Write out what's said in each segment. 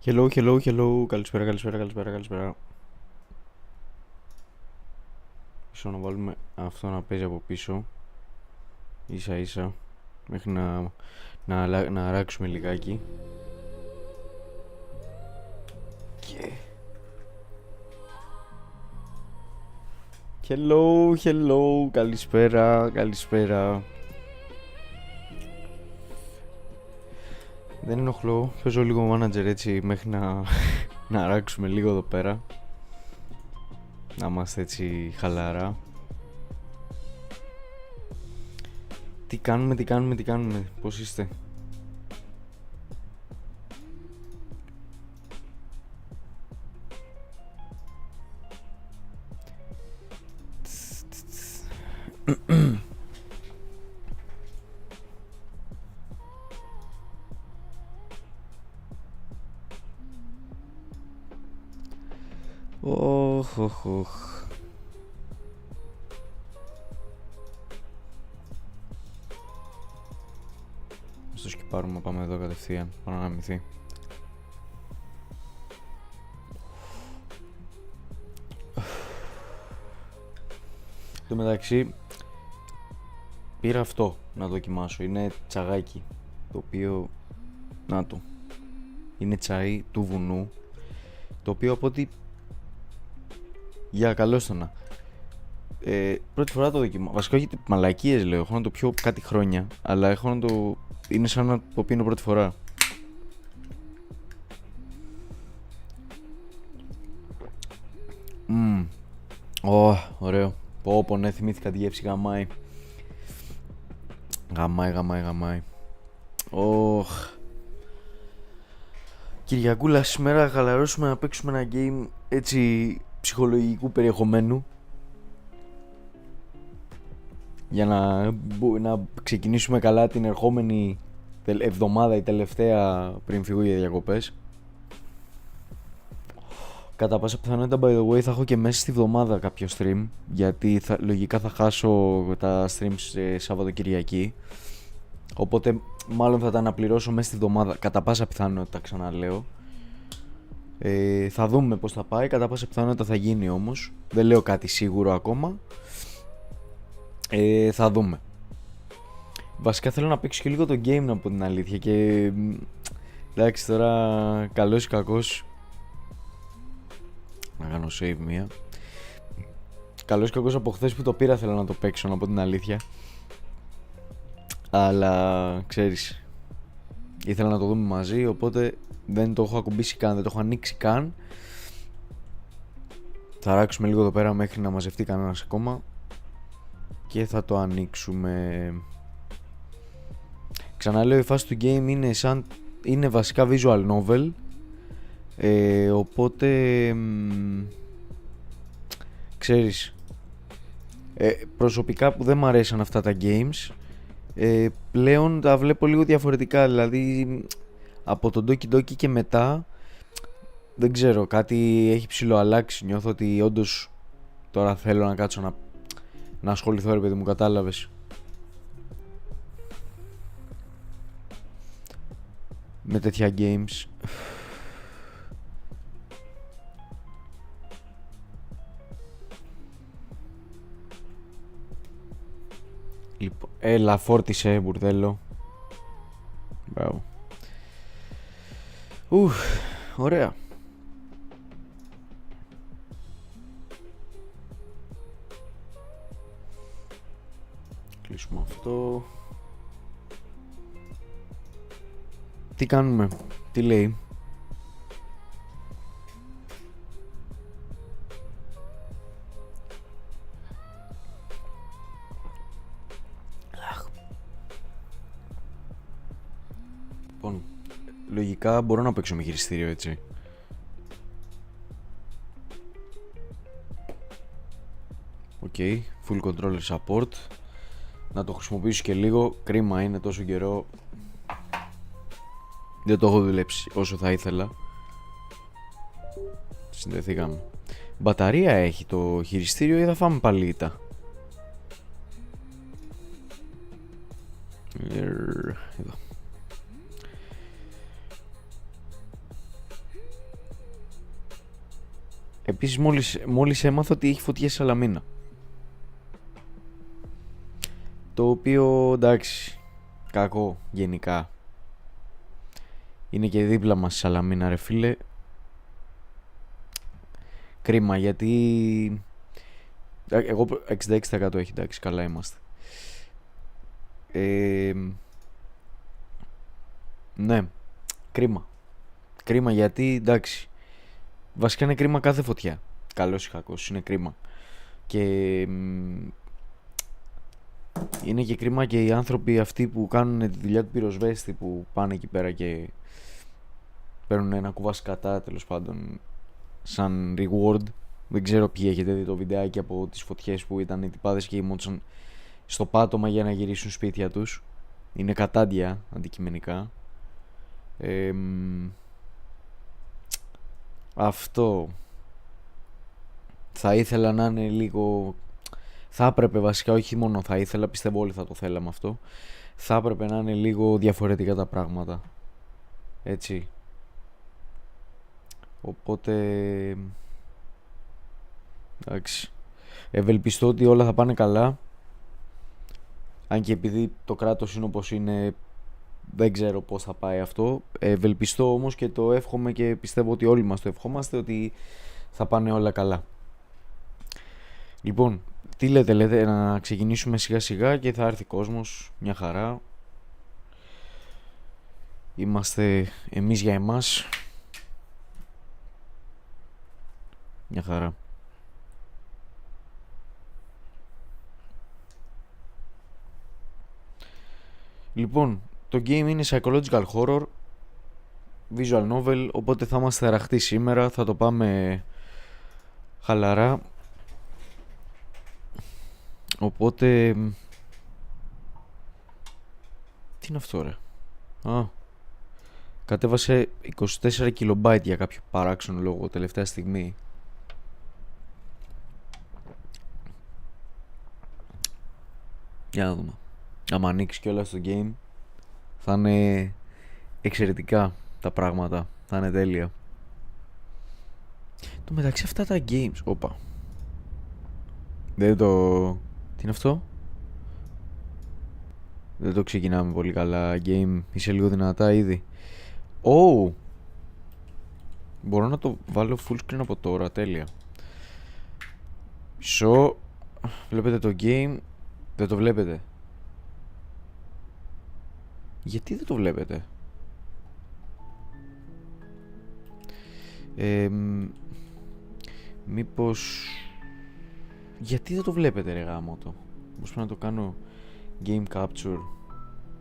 Hello, hello, hello. Καλησπέρα. Ίσως να βάλουμε αυτό να παίζει από πίσω ίσα ίσα μέχρι να αράξουμε λιγάκι. Hello, καλησπέρα. Δεν ενοχλώ, παίζω λίγο manager έτσι μέχρι να αράξουμε λίγο εδώ πέρα. Να είμαστε έτσι χαλαρά. Τι κάνουμε, πώς είστε? Οχ. Στο σκυπάρουμε, πάμε εδώ κατευθείαν, πάνω να μυθεί. Στο μεταξύ πήρα αυτό να δοκιμάσω, είναι τσαγάκι, το οποίο, να το, είναι τσάι του βουνού, το οποίο από ότι, για καλώς το να. Πρώτη φορά το δοκιμάσω, βασικά όχι μαλακίες λέω, έχω να το πιω κάτι χρόνια, αλλά έχω να το, είναι σαν να το πίνω πρώτη φορά. Ωραίο. Πω, ναι, θυμήθηκα τη γεύση, γαμάει. Κυριακούλα, σήμερα θα χαλαρώσουμε να παίξουμε ένα game έτσι ψυχολογικού περιεχομένου, για να ξεκινήσουμε καλά την ερχόμενη εβδομάδα, η τελευταία πριν φύγω για διακοπές. Κατά πάσα πιθανότητα, by the way, θα έχω και μέσα στη βδομάδα κάποιο stream, γιατί λογικά θα χάσω τα streams Σαββατοκυριακή, οπότε μάλλον θα τα αναπληρώσω μέσα στη βδομάδα, κατά πάσα πιθανότητα, ξαναλέω. Θα δούμε πως θα πάει, κατά πάσα πιθανότητα θα γίνει όμως, δεν λέω κάτι σίγουρο ακόμα. Θα δούμε. Βασικά θέλω να παίξω και λίγο το game, να πω την αλήθεια, και εντάξει, τώρα καλός ή κακός, να κάνω save μία. Καλώς ή κακώς, από χθες που το πήρα θέλω να το παίξω, να πω την αλήθεια, αλλά ξέρεις, ήθελα να το δούμε μαζί, οπότε δεν το έχω ακουμπήσει καν, δεν το έχω ανοίξει καν. Θα ράξουμε λίγο εδώ πέρα μέχρι να μαζευτεί κανένας ακόμα και θα το ανοίξουμε. Ξαναλέω, η φάση του game είναι βασικά visual novel, οπότε ξέρεις, προσωπικά που δεν μ' αρέσαν αυτά τα games, πλέον τα βλέπω λίγο διαφορετικά, δηλαδή από τον Doki Doki και μετά δεν ξέρω, κάτι έχει ψιλοαλλάξει, νιώθω ότι όντως τώρα θέλω να κάτσω να ασχοληθώ, ρε παιδί μου, κατάλαβες, με τέτοια games. Λοιπόν, έλα, φόρτισε, μπουρδέλο. Μπράβο. Ωραία. Κλείσουμε αυτό. Τι κάνουμε, τι λέει? Λοιπόν, λογικά μπορώ να παίξω με χειριστήριο, έτσι. Ok, full controller support. Να το χρησιμοποιήσω και λίγο, κρίμα είναι τόσο καιρό. Δεν το έχω δουλέψει όσο θα ήθελα. Συνδεθήκαμε. Μπαταρία έχει το χειριστήριο ή θα φάμε πάλι ήττα? Εδώ. Επίσης μόλις έμαθα ότι έχει φωτιά σε Σαλαμίνα, το οποίο εντάξει, κακό γενικά. Είναι και δίπλα μας η Σαλαμίνα, ρε φίλε. Κρίμα, γιατί Εγώ 66% έχει, εντάξει, καλά είμαστε. Ναι, κρίμα. Κρίμα γιατί, εντάξει, βασικά είναι κρίμα κάθε φωτιά. Καλός ή κακός, είναι κρίμα. Και είναι και κρίμα και οι άνθρωποι αυτοί που κάνουν τη δουλειά του πυροσβέστη, που πάνε εκεί πέρα και παίρνουν ένα κουβά σκατά, τέλος πάντων, σαν reward. Δεν ξέρω ποιοι έχετε δει το βιντεάκι από τις φωτιές που ήταν οι τυπάδες και γυμόντουσαν στο πάτωμα για να γυρίσουν σπίτια τους. Είναι κατάντια αντικειμενικά. Αυτό θα ήθελα να είναι λίγο... Θα έπρεπε βασικά, όχι μόνο θα ήθελα, πιστεύω όλοι θα το θέλαμε αυτό. Θα έπρεπε να είναι λίγο διαφορετικά τα πράγματα. Έτσι. Οπότε... εντάξει. Ευελπιστώ ότι όλα θα πάνε καλά. Αν και επειδή το κράτος είναι όπως είναι, δεν ξέρω πώς θα πάει αυτό. Ευελπιστώ όμως και το εύχομαι και πιστεύω ότι όλοι μας το ευχόμαστε, ότι θα πάνε όλα καλά. Λοιπόν, τι λέτε να ξεκινήσουμε σιγά σιγά και θα έρθει κόσμος, μια χαρά. Είμαστε εμείς για εμάς. Μια χαρά. Λοιπόν, το game είναι psychological horror, visual novel, οπότε θα είμαστε αραχτοί σήμερα, θα το πάμε χαλαρά. Οπότε... τι είναι αυτό ρε? Κατέβασε 24 kilobyte για κάποιο παράξενο λόγο τελευταία στιγμή. Για να δούμε. άμα ανοίξει κιόλας το game, θα είναι εξαιρετικά τα πράγματα, θα είναι τέλεια. Το μεταξύ αυτά τα games, όπα, δεν το... τι είναι αυτό? Δεν το ξεκινάμε πολύ καλά game, είσαι λίγο δυνατά ήδη. Oh! Μπορώ να το βάλω full screen από τώρα, τέλεια. Βλέπετε το game, δεν το βλέπετε? Γιατί δεν το βλέπετε? Μήπως... γιατί δεν το βλέπετε ρε γάμο το? Πώς πρέπει να το κάνω game capture?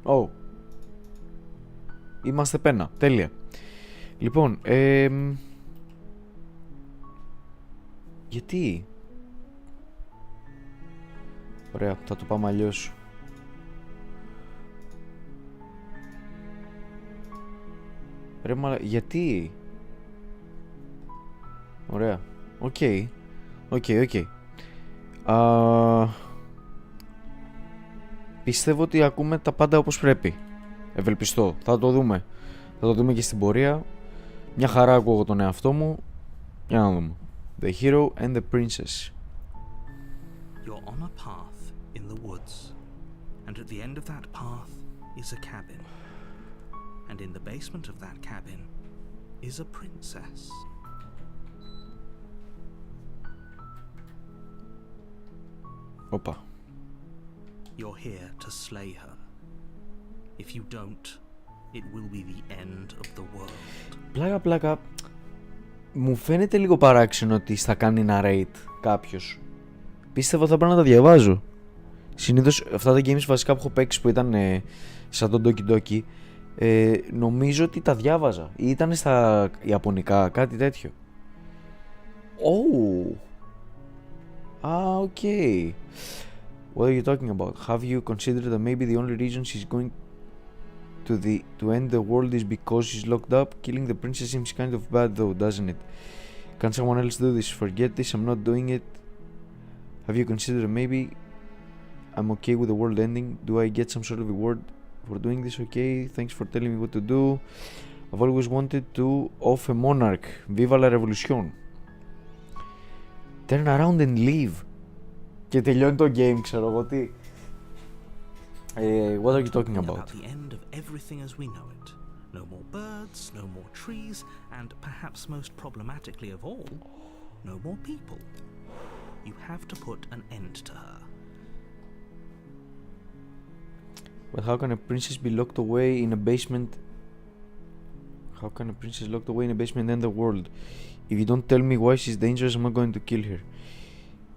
Oh! Είμαστε πένα, τέλεια. Λοιπόν, γιατί? Ωραία, θα το πάμε αλλιώς. Ρε γιατί? Ωραία, οκ. Πιστεύω ότι ακούμε τα πάντα όπως πρέπει. Ευελπιστώ, θα το δούμε. Θα το δούμε και στην πορεία. Μια χαρά ακούω τον εαυτό μου. Για να δούμε. The hero and the princess. You're on a path in the woods, and at the end of that path is a cabin. And in the basement of that cabin is a princess. Όπα. You're here to slay her. If you don't, it will be the end of the world. Πλάκα. Μου φαίνεται λίγο παράξενο ότι θα κάνει narrate κάποιος. Πίστευα θα πρέπει να τα διαβάζω. Συνήθως αυτά τα games βασικά που έχω παίξει που ήταν σαν τον Doki Doki, νομίζω ότι τα διάβαζα ή ήταν στα ιαπωνικά, κάτι τέτοιο. Oh! Okay. What are you talking about? Have you considered that maybe the only reason she's going to end the world is because she's locked up? Killing the princess seems kind of bad though, doesn't it? Can someone else do this? Forget this, I'm not doing it. Have you considered maybe I'm okay with the world ending? Do I get some sort of reward for doing this? Okay, thanks for telling me what to do. I've always wanted to off a monarch. Viva la revolution. Turn around and leave. Και τελειώνει το game, ξέρω εγώ τι. What are you talking about? About the end of everything as we know it. No more birds, no more trees, and perhaps most problematically of all, no more people. you have to put an end to her. But how can a princess be locked away in a basement? How can a princess locked away in a basement in the world? If you don't tell me why she's dangerous, I'm not going to kill her.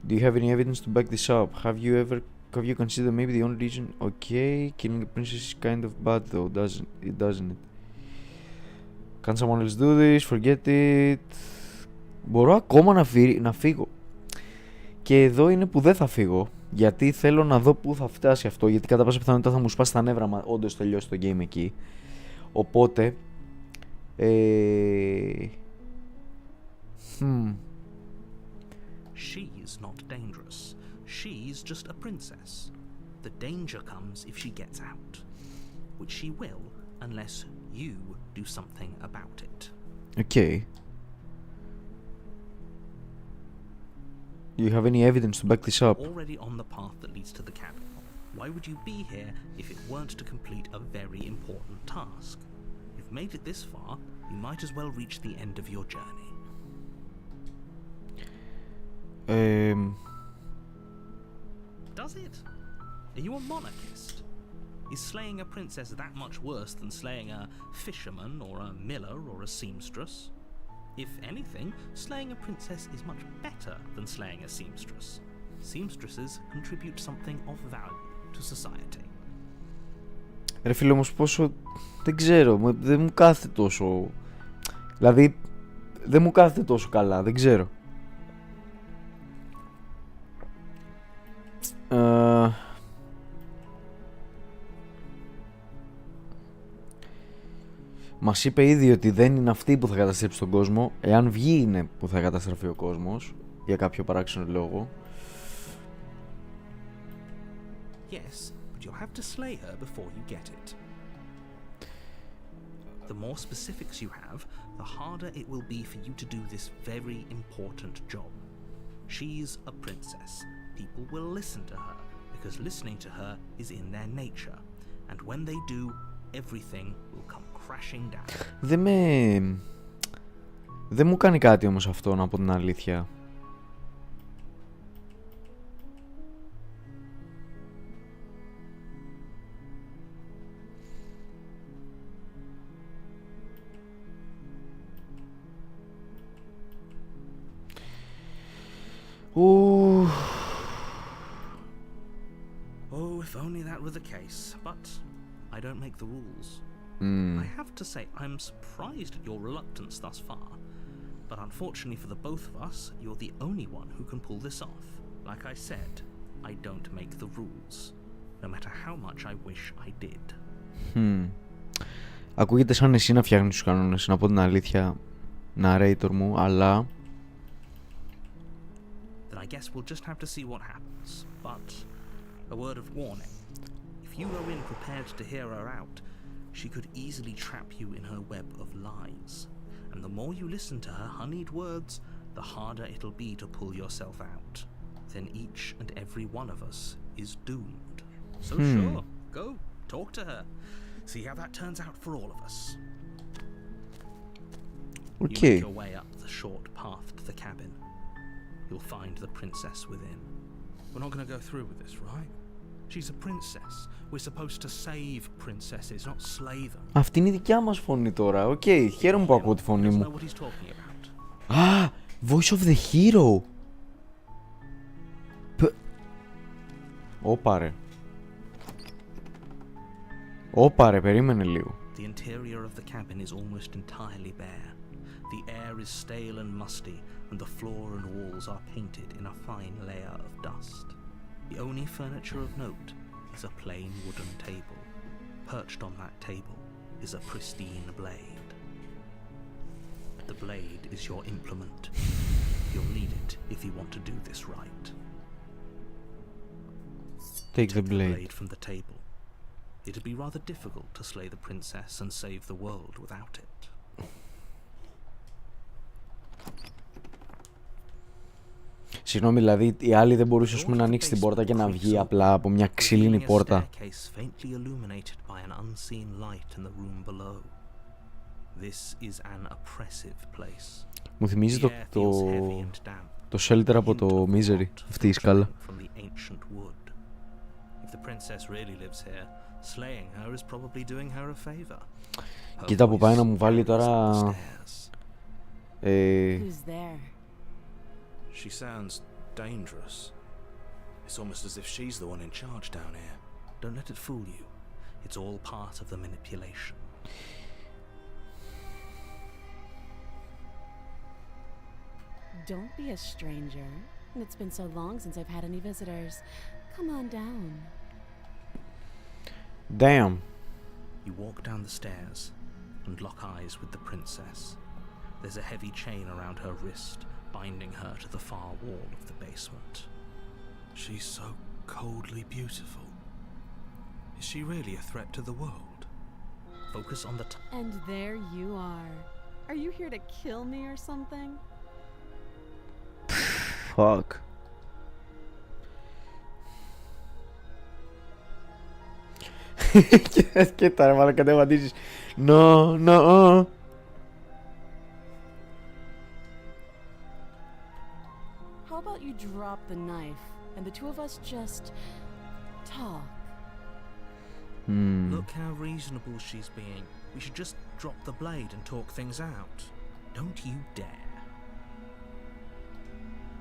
Do you have any evidence to back this up? Have you considered maybe the only reason? Okay, killing a princess is kind of bad though, doesn't it? Can someone else do this? Forget it. Μπορώ ακόμα να φύγω. Και εδώ είναι που δεν θα φύγω. Γιατί θέλω να δω πού θα φτάσει αυτό. Γιατί κατά πάσα πιθανότητα θα μου σπάσει τα νεύρα μα όντως τελειώσει το game εκεί. Οπότε She's not dangerous. She's just a princess. The danger comes if she gets out, which she will unless you do something about it. Okay. Do you have any evidence to back this up? Already on the path that leads to the cabin. Why would you be here if it weren't to complete a very important task? You've made it this far, you might as well reach the end of your journey. Does it? Are you a monarchist? Is slaying a princess that much worse than slaying a fisherman or a miller or a seamstress? If anything, slaying a princess is much better than slaying a seamstress. Seamstresses contribute something of value to society. Ρε φίλε όμως πόσο... Δεν ξέρω, δεν μου κάθεται τόσο... Δηλαδή δεν μου κάθεται τόσο καλά, δεν ξέρω. Μας είπε ήδη ότι δεν είναι αυτή που θα καταστρέψει τον κόσμο. Εάν βγει είναι που θα καταστραφεί ο κόσμος, για κάποιο παράξενο λόγο. Yes, but you'll have to slay her before you get it. The more specifics you have, the harder it will be for you to do this very important job. She's a princess. People will listen to her because listening to her is in their nature. And when they do, everything will come crashing down. Δεν μου κάνει κάτι όμως αυτό, να πω την αλήθεια. Oh, if only that were the case, but I don't make the rules. I have to say, I'm surprised at your reluctance thus far, but unfortunately for the both of us, you're the only one who can pull this off. Like I said, I don't make the rules, no matter how much I wish I did. Ακούγεται σαν εσύ να φτιάχνεις τους κανόνες, να πω την αλήθεια, narrator μου, αλλά... Then I guess we'll just have to see what happens, but a word of warning. If you go in prepared to hear her out, she could easily trap you in her web of lies. And the more you listen to her honeyed words, the harder it'll be to pull yourself out. Then each and every one of us is doomed. So sure, go, talk to her. See how that turns out for all of us. Okay. You make your way up the short path to the cabin. You'll find the princess within. We're not going to go through with this, right? She's a princess. We're supposed to save princesses, not slay them. Αυτή είναι η δικιά μας φωνή τώρα. Οκ, χαίρομαι που ακούω τη φωνή μου. Α, voice of the hero. Όπα ρε, περίμενε λίγο. The interior of the cabin is almost entirely bare. The air is stale and musty, and the floor and walls are painted in a fine layer of dust. The only furniture of note is a plain wooden table. Perched on that table is a pristine blade. The blade is your implement. You'll need it if you want to do this right. Take the blade from the table. It'd be rather difficult to slay the princess and save the world without it. Συγγνώμη, δηλαδή οι άλλοι δεν μπορούσε να ανοίξει την πόρτα και να βγει απλά από μια ξύλινη πόρτα. Μου θυμίζει το Το shelter από το Misery, αυτή η σκάλα. Κοίτα που πάει να μου βάλει τώρα... She sounds dangerous. It's almost as if she's the one in charge down here. Don't let it fool you. It's all part of the manipulation. Don't be a stranger. It's been so long since I've had any visitors. Come on down. Damn. You walk down the stairs and lock eyes with the princess. There's a heavy chain around her wrist, binding her to the far wall of the basement. She's so coldly beautiful. Is she really a threat to the world? Focus on the And there you are. Are you here to kill me or something? Fuck. Κοίτα ρε μάλλον κατεβαντήσεις. No, no. How about you drop the knife and the two of us just talk? Look how reasonable she's being. We should just drop the blade and talk things out. Don't you dare.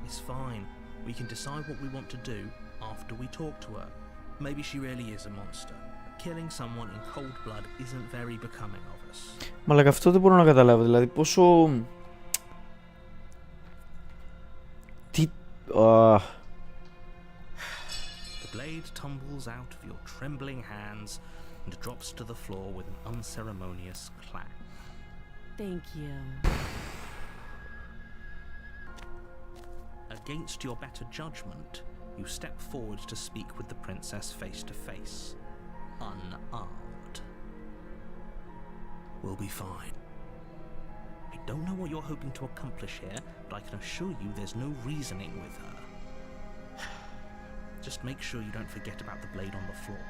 It's fine. We can decide what we want to do after we talk to her. Maybe she really is a monster. Killing someone in cold blood isn't very becoming of us. Μαλάκα αυτό δεν μπορώ να καταλάβω, δηλαδή πόσο... Τι... The blade tumbles out of your trembling hands and drops to the floor with an unceremonious clack. Thank you. Against your better judgment, you step forward to speak with the princess face to face, unarmed. We'll be fine. I don't know what you're hoping to accomplish here, but I can assure you there's no reasoning with her. Just make sure you don't forget about the blade on the floor.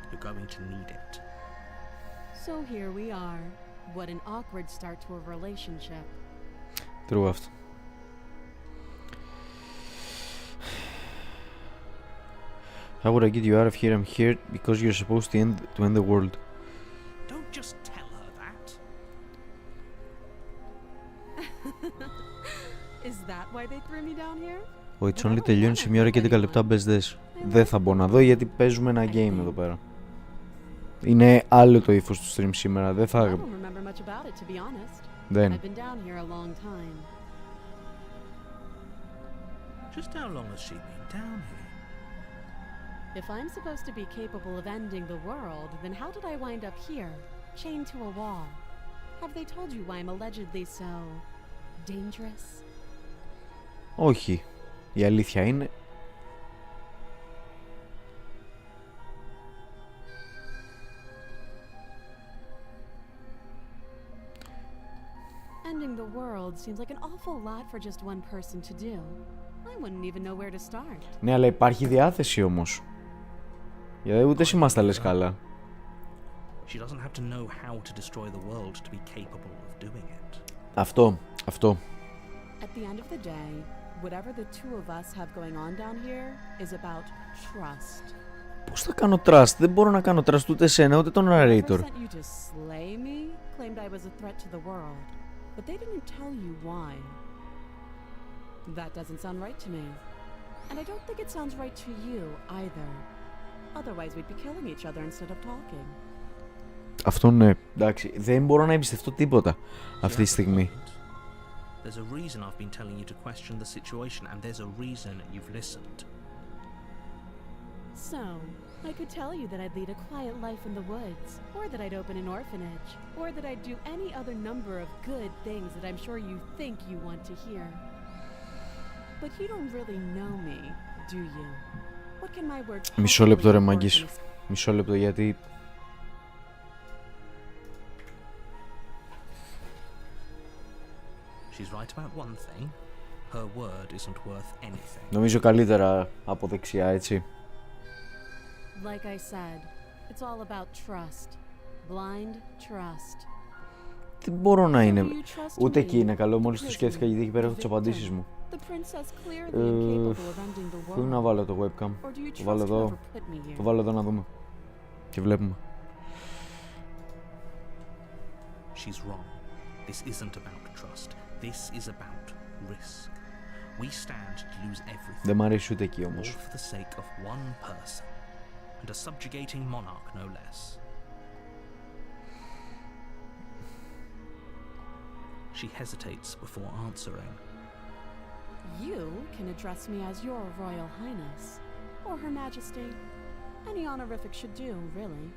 You're going to need it. So here we are. What an awkward start to a relationship. True αυτό. How would I get you out of here? I'm here because you're supposed to end the world. Don't just tell her that. Is that why they threw me down here? Ο It's Only τελειώνει σε 1 ώρα και 11 λεπτά, μπες δες. Δεν θα μπω να δω γιατί παίζουμε ένα game εδώ πέρα. Είναι άλλο το ύφος του stream σήμερα, δεν θα... Δεν. Just how long has she been down here? If I'm supposed to be capable of ending the world, then how did I wind up here, chained to a wall? Have they told you why I'm allegedly so dangerous? Όχι. Η αλήθεια είναι... Ending the world seems like an awful lot for just one person to do. I wouldn't even know where to start. Ναι, αλλά υπάρχει διάθεση όμως. Γιατί ούτε εσύ μας τα λες καλά. She doesn't have to know how to destroy the world to be capable of doing it. Αυτό. At the end of the day, whatever the two of us have going on down here is about trust. Πώς θα κάνω trust? Δεν μπορώ να κάνω trust ούτε εσένα ούτε τον narrator. Whoever sent you to slay me claimed I was a threat to the world, but they didn't tell you why. That doesn't sound right to me. And I don't think it sounds right to you either. Otherwise we'd be killing each other instead of talking. Αυτό ναι, εντάξει, δεν μπορώ να εμπιστευτώ τίποτα αυτή τη στιγμή. There's a reason I've been telling you to question the situation, and there's a reason you've listened. So, I could tell you that I'd lead a quiet life in the woods, or that I'd open an orphanage, or that I'd do any other number of good things that I'm sure you think you want to hear. But you don't really know me, do you? What can my words possibly... Μισό λεπτό ρε μάγκης. Μισό λεπτό γιατί... She's right about one thing. Her word isn't worth anything. Νομίζω καλύτερα από δεξιά, έτσι. Like I said, it's all about trust. Blind trust. δεν μπορώ να So είναι. do you trust Ούτε me, εκεί είναι καλό, the μόλις το σκέφτηκα, γιατί εκεί πέρα έχω τις victim, απαντήσεις μου. the princess clearly incapable of ending the Πού να world? βάλω το webcam? Or do you Το βάλω trust εδώ. whoever put me here? Το βάλω εδώ να δούμε. Και βλέπουμε. She's wrong. This isn't about trust. This is about risk. We stand to lose everything. Δεν μ' αρέσει ούτε εκεί All όμως. for the sake of one person. And a subjugating monarch, no less. She hesitates before answering. You can address me as your Royal Highness, or Her Majesty. Any honorific should do, really.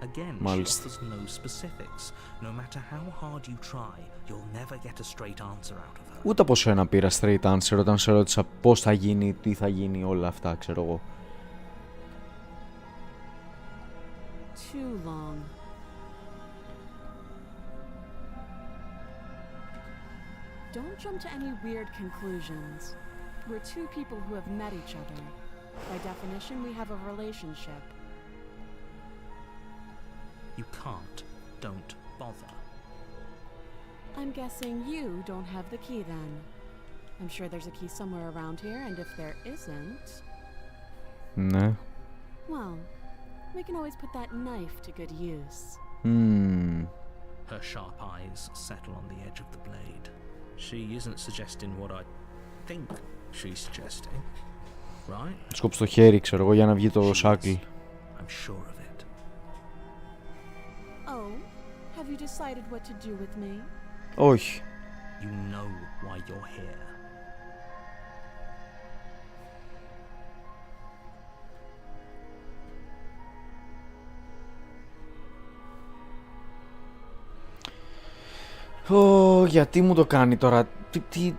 Again, Μάλιστα. she offers no specifics. No matter how hard you try, you'll never get a straight answer out of her. Ούτε από σένα πήρα straight answer όταν σε ρώτησα πώς θα γίνει, τι θα γίνει, όλα αυτά, ξέρω εγώ. Too long. Don't jump to any weird conclusions. We're two people who have met each other. By definition, we have a relationship. You can't. Don't bother. I'm guessing you don't have the key then. I'm sure there's a key somewhere around here, and if there isn't, Ναι. well, we can always put that knife to good use. Her sharp eyes settle on the edge of the blade. She isn't suggesting what I think she's suggesting, right? Σκόψω το χέρι, ξέρω εγώ, για να βγει She το is. σάκλ. I'm sure of it. Oh, have you decided what to do with me? Όχι. You know why you're here. Γιατί μου το κάνει τώρα, τι...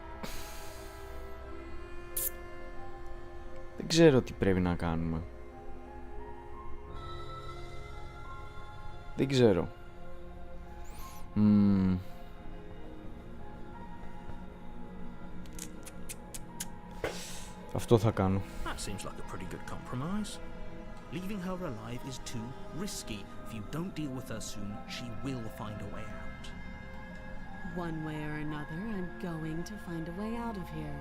Δεν ξέρω τι πρέπει να κάνουμε. Δεν ξέρω. Αυτό θα κάνω. That seems like a pretty good compromise. Leaving her alive is too risky. If you don't deal with her soon, she will find a way out. One way or another, I'm going to find a way out of here.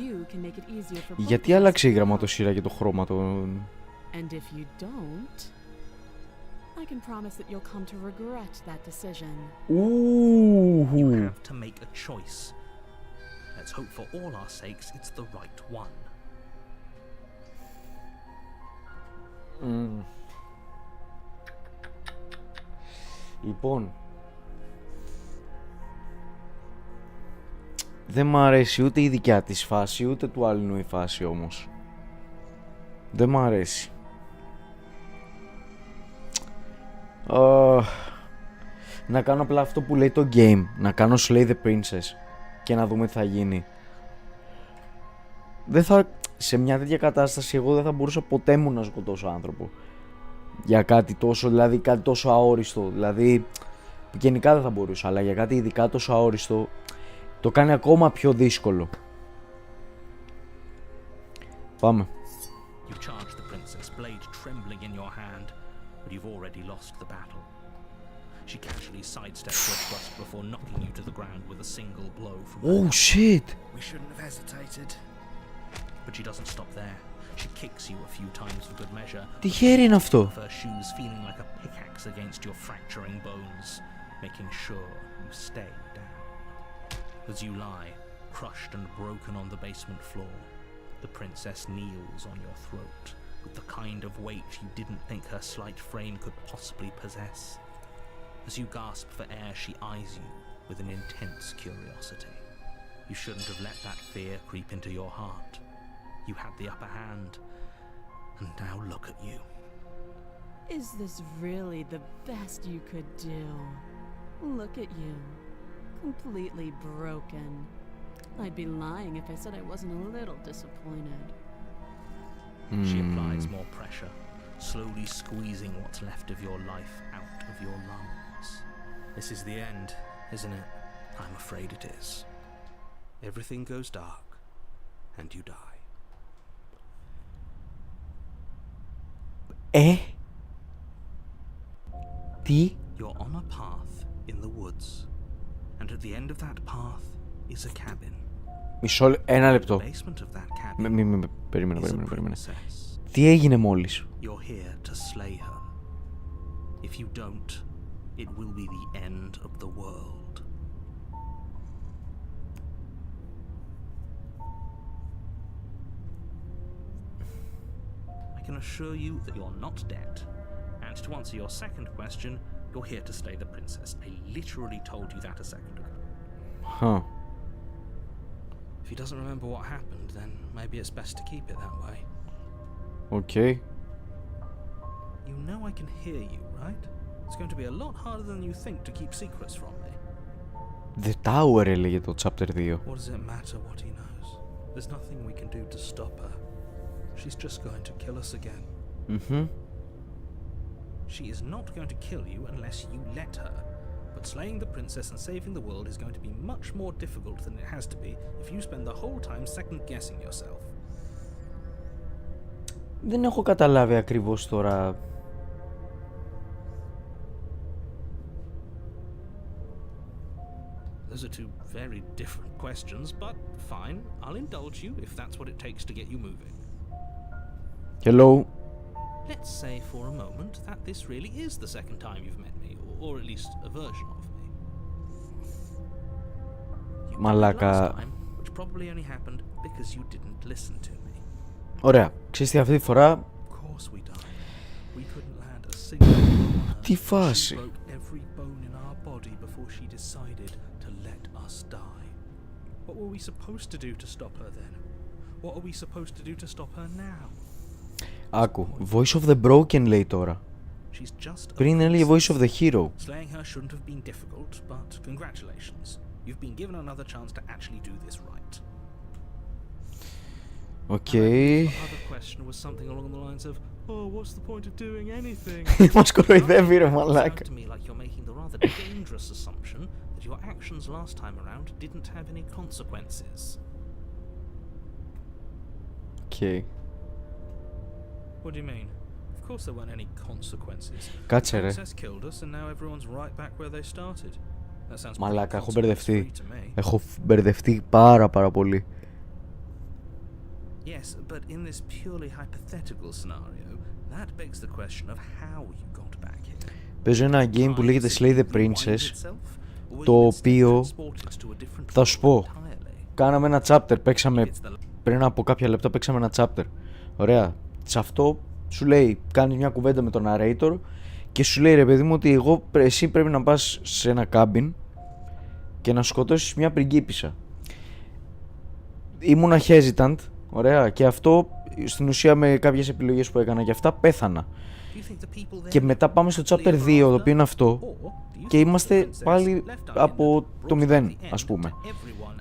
You can make it easier for both of Γιατί us άλλαξε η to γραμματοσύρα και το χρώμα το... And if you don't, I can promise that you'll come to regret that decision. You have to make a choice. Let's hope for all our sakes it's the right one. Λοιπόν, δεν μ' αρέσει ούτε η δικιά της φάση, ούτε του άλλου η φάση όμως. Δεν μ' αρέσει. Να κάνω απλά αυτό που λέει το game. Να κάνω Slay the Princess και να δούμε τι θα γίνει. Δεν θα... Σε μια τέτοια κατάσταση εγώ δεν θα μπορούσα ποτέ μου να σκοτώσω άνθρωπο. Για κάτι τόσο, δηλαδή κάτι τόσο αόριστο. Δηλαδή, γενικά δεν θα μπορούσα, αλλά για κάτι ειδικά τόσο αόριστο το κάνει ακόμα πιο δύσκολο. Πάμε. You charge the princess, blade trembling in your hand, but you've already lost the battle. She casually sidesteps your thrust before knocking you to the ground with a single blow from her Oh knuckle. shit! We shouldn't have hesitated. But she doesn't stop there. She kicks you a few times for good measure. Τι χέρι είναι αυτό? Of her shoes feeling like a pickaxe against your fracturing bones, making sure you stay down. As you lie, crushed and broken on the basement floor, the princess kneels on your throat with the kind of weight you didn't think her slight frame could possibly possess. As you gasp for air, she eyes you with an intense curiosity. You shouldn't have let that fear creep into your heart. You had the upper hand, and now look at you. Is this really the best you could do? Look at you. Completely broken. I'd be lying if I said I wasn't a little disappointed. She applies more pressure, slowly squeezing what's left of your life out of your lungs. This is the end, isn't it? I'm afraid it is. Everything goes dark, and you die. Τι? You're on a path in the woods, and at the end of that path is a cabin. Ένα In the λεπτό. basement of that cabin Περίμενε. is a princess. Τι έγινε μόλις? You're here to slay her. If you don't, it will be the end of the world. I can assure you that you're not dead. And to answer your second question, you're here to slay the princess. I literally told you that a second ago. Huh. If he doesn't remember what happened, then maybe it's best to keep it that way. Okay. You know I can hear you, right? It's going to be a lot harder than you think to keep secrets from me. The Tower έλεγε το chapter 2. What does it matter what he knows? There's nothing we can do to stop her. She's just going to kill us again. She is not going to kill you unless you let her. But slaying the princess and saving the world is going to be much more difficult than it has to be if you spend the whole time second-guessing yourself. Δεν έχω καταλάβει ακριβώς τώρα. Those are two very different questions, but fine. I'll indulge you if that's what it takes to get you moving. Hello. Let's say for a moment that this really is the second time you've met me, or at least a version of me. You met me Μαλάκα. last time, which probably only happened because you didn't listen to me. Ωραία. Ξέρεις τι, αυτή τη φορά... Of course we died. We couldn't land a single blow on her. Τι φάση. She broke every bone in our body before she decided to let us die. What were we supposed to do to stop her then? What are we supposed to do to stop her now? Άκου. Voice of the Broken λέει τώρα. She's just a Πριν έλεγε Voice of the Hero. Slaying her shouldn't have been difficult, but congratulations. You've been given another chance to actually do this right. Okay. The other question was something along the lines of, "Oh, what's the point of doing anything?" Μας κοροϊδεύει ρε It sounds μαλάκα. to me like you're making the rather dangerous assumption that your actions last time around didn't have any consequences. Okay. What do you mean? Of course there weren't any consequences. Κάτσε The ρε. princess killed us and now everyone's right back where they started. That sounds pretty Μαλάκα, έχω consequence-free μπερδευτεί. to me. Έχω μπερδευτεί πάρα πολύ. Yes, but in this purely hypothetical scenario, that begs the question of how you got back here. Παίζω ένα game που λέγεται Slay the Princess, το οποίο θα σου πω. Κάναμε ένα chapter, παίξαμε πριν από κάποια λεπτά παίξαμε ένα chapter. Ωραία. Σε αυτό σου λέει, κάνει μια κουβέντα με τον narrator και σου λέει ρε παιδί μου ότι εσύ πρέπει να πας σε ένα cabin και να σκοτώσεις μια πριγκίπισσα. Ήμουνα hesitant, ωραία, και αυτό στην ουσία με κάποιες επιλογές που έκανα και αυτά πέθανα. Και μετά πάμε στο chapter 2, το οποίο είναι αυτό, και είμαστε πάλι από το 0, ας πούμε.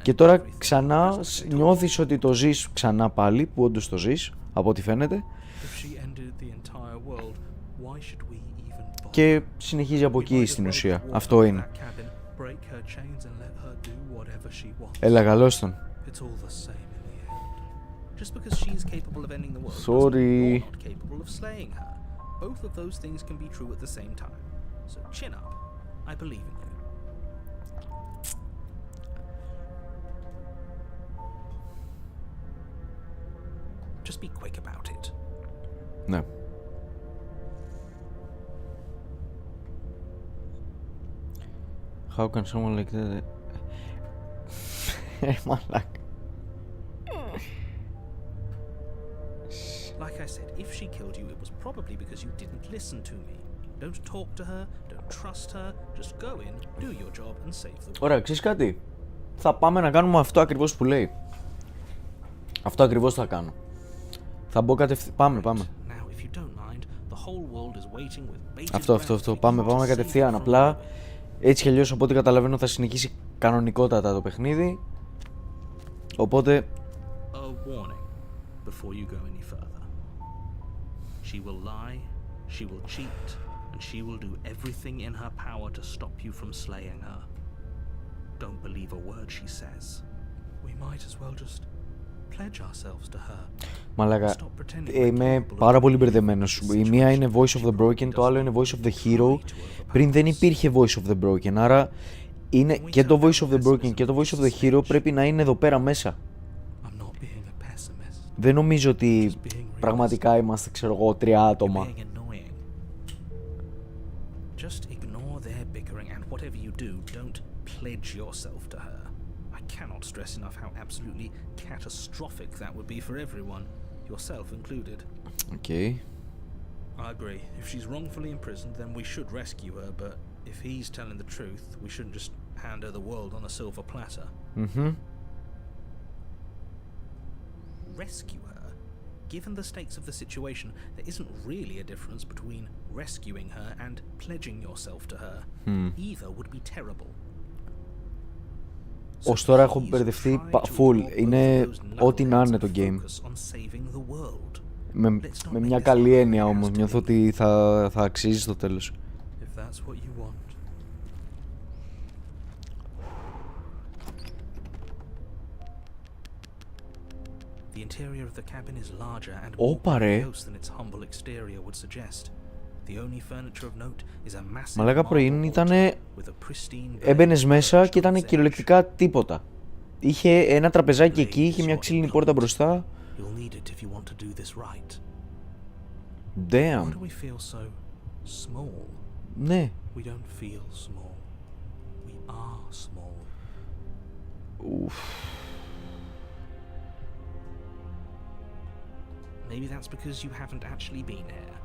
Και τώρα ξανά νιώθεις ότι το ζεις ξανά πάλι, που όντως το ζεις, από ό,τι φαίνεται. Και συνεχίζει από εκεί στην ουσία. Αυτό είναι. Έλα, καλώς τον. Just because she is capable of ending the world, Sorry. you're not capable of slaying her. Both of those things can be true at the same time. So chin up. I believe in you. Just be quick about it. Ναι. How can someone like that... μαλάκα. Like I said, if she killed you, it was probably because you didn't listen to me. Don't talk to her, don't trust her, just go in, do your job and save the world. Ωραία, ξέρεις κάτι. Θα πάμε να κάνουμε αυτό ακριβώς που λέει. Αυτό ακριβώς θα κάνω. Θα μπω κατευθείαν. Πάμε. Now, if you don't mind, the whole world is waiting with bated Αυτό. breath Πάμε to κατευθείαν. save you from Απλά ruin. έτσι κι αλλιώς από ό,τι καταλαβαίνω θα συνεχίσει κανονικότατα το παιχνίδι. Οπότε. A warning before you go any further. She will lie, she will cheat, and she will do everything in her power to stop you from slaying her. Don't believe a word she says. We might as well just pledge ourselves to her. Μαλάκα, είμαι πάρα πολύ μπερδεμένος. Η μία είναι Voice of the Broken, το άλλο είναι Voice of the Hero. Πριν δεν υπήρχε Voice of the Broken, άρα είναι και το Voice of the Broken και το Voice of the Hero πρέπει να είναι εδώ πέρα μέσα. Δεν νομίζω ότι πραγματικά είμαστε, ξέρω εγώ, 3 άτομα. Just ignore their bickering and whatever you do, don't pledge yourself to her. I cannot stress enough how absolutely catastrophic that would be for everyone, yourself included. Okay. I agree. If she's wrongfully imprisoned, then we should rescue her, but if he's telling the truth, we shouldn't just hand her the world on a silver platter. Rescue her? Given the stakes of the situation, there isn't really a difference between rescuing her and pledging yourself to her. Either would be terrible. Ως τώρα έχω μπερδευτεί full. Είναι ό,τι να είναι το game. Με μια καλή έννοια όμως. Νιώθω ότι θα αξίζει στο τέλος. The interior of the cabin is larger and more grandiose than its humble exterior would suggest. The only furniture of note is a massive Μαλάκα πρωί ήτανε... with a pristine... Έμπαινες μέσα και ήτανε κυριολεκτικά τίποτα. Είχε ένα τραπεζάκι εκεί, είχε μια ξύλινη πόρτα μπροστά. You'll need it if you want to do this right. Damn. Why do we feel so small? Ναι. We don't feel small. We are small. Ουφ. Maybe that's because you haven't actually been here.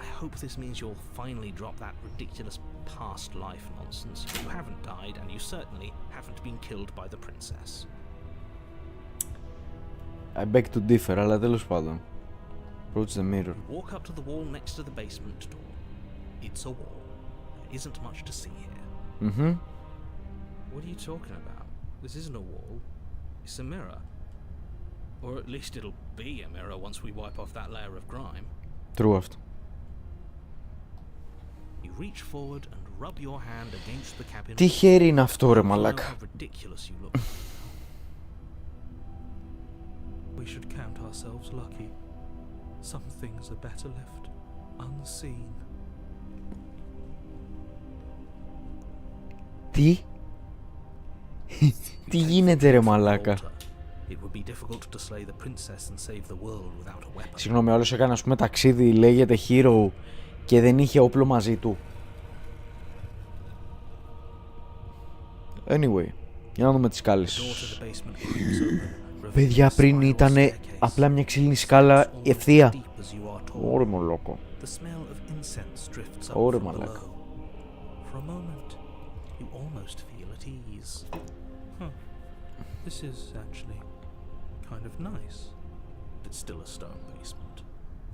I hope this means you'll finally drop that ridiculous past life nonsense. You haven't died, and you certainly haven't been killed by the princess. I beg to differ, αλλά τέλος πάντων. Approach the mirror. Walk up to the wall next to the basement door. It's a wall. There isn't much to see here. What are you talking about? This isn't a wall. It's a mirror. Or at least it'll be a mirror once we wipe off that layer of grime. True αυτό. You reach forward and rub your hand against the cabin. Τι χέρι είναι αυτό ρε μαλάκα. Ridiculous you look. We should count ourselves lucky. Some things are better left unseen. Τι? Τι γίνεται ρε μαλάκα. Συγγνώμη, όλος έκανε ας πούμε ταξίδι, λέγεται Hero και δεν είχε όπλο μαζί του. Anyway, για να δούμε τις σκάλες. Παιδιά, πριν ήταν απλά μια ξύλινη σκάλα ευθεία. Ωραία μαλάκα. Ωραία μαλάκα. This is actually kind of nice. It's still a stone basement.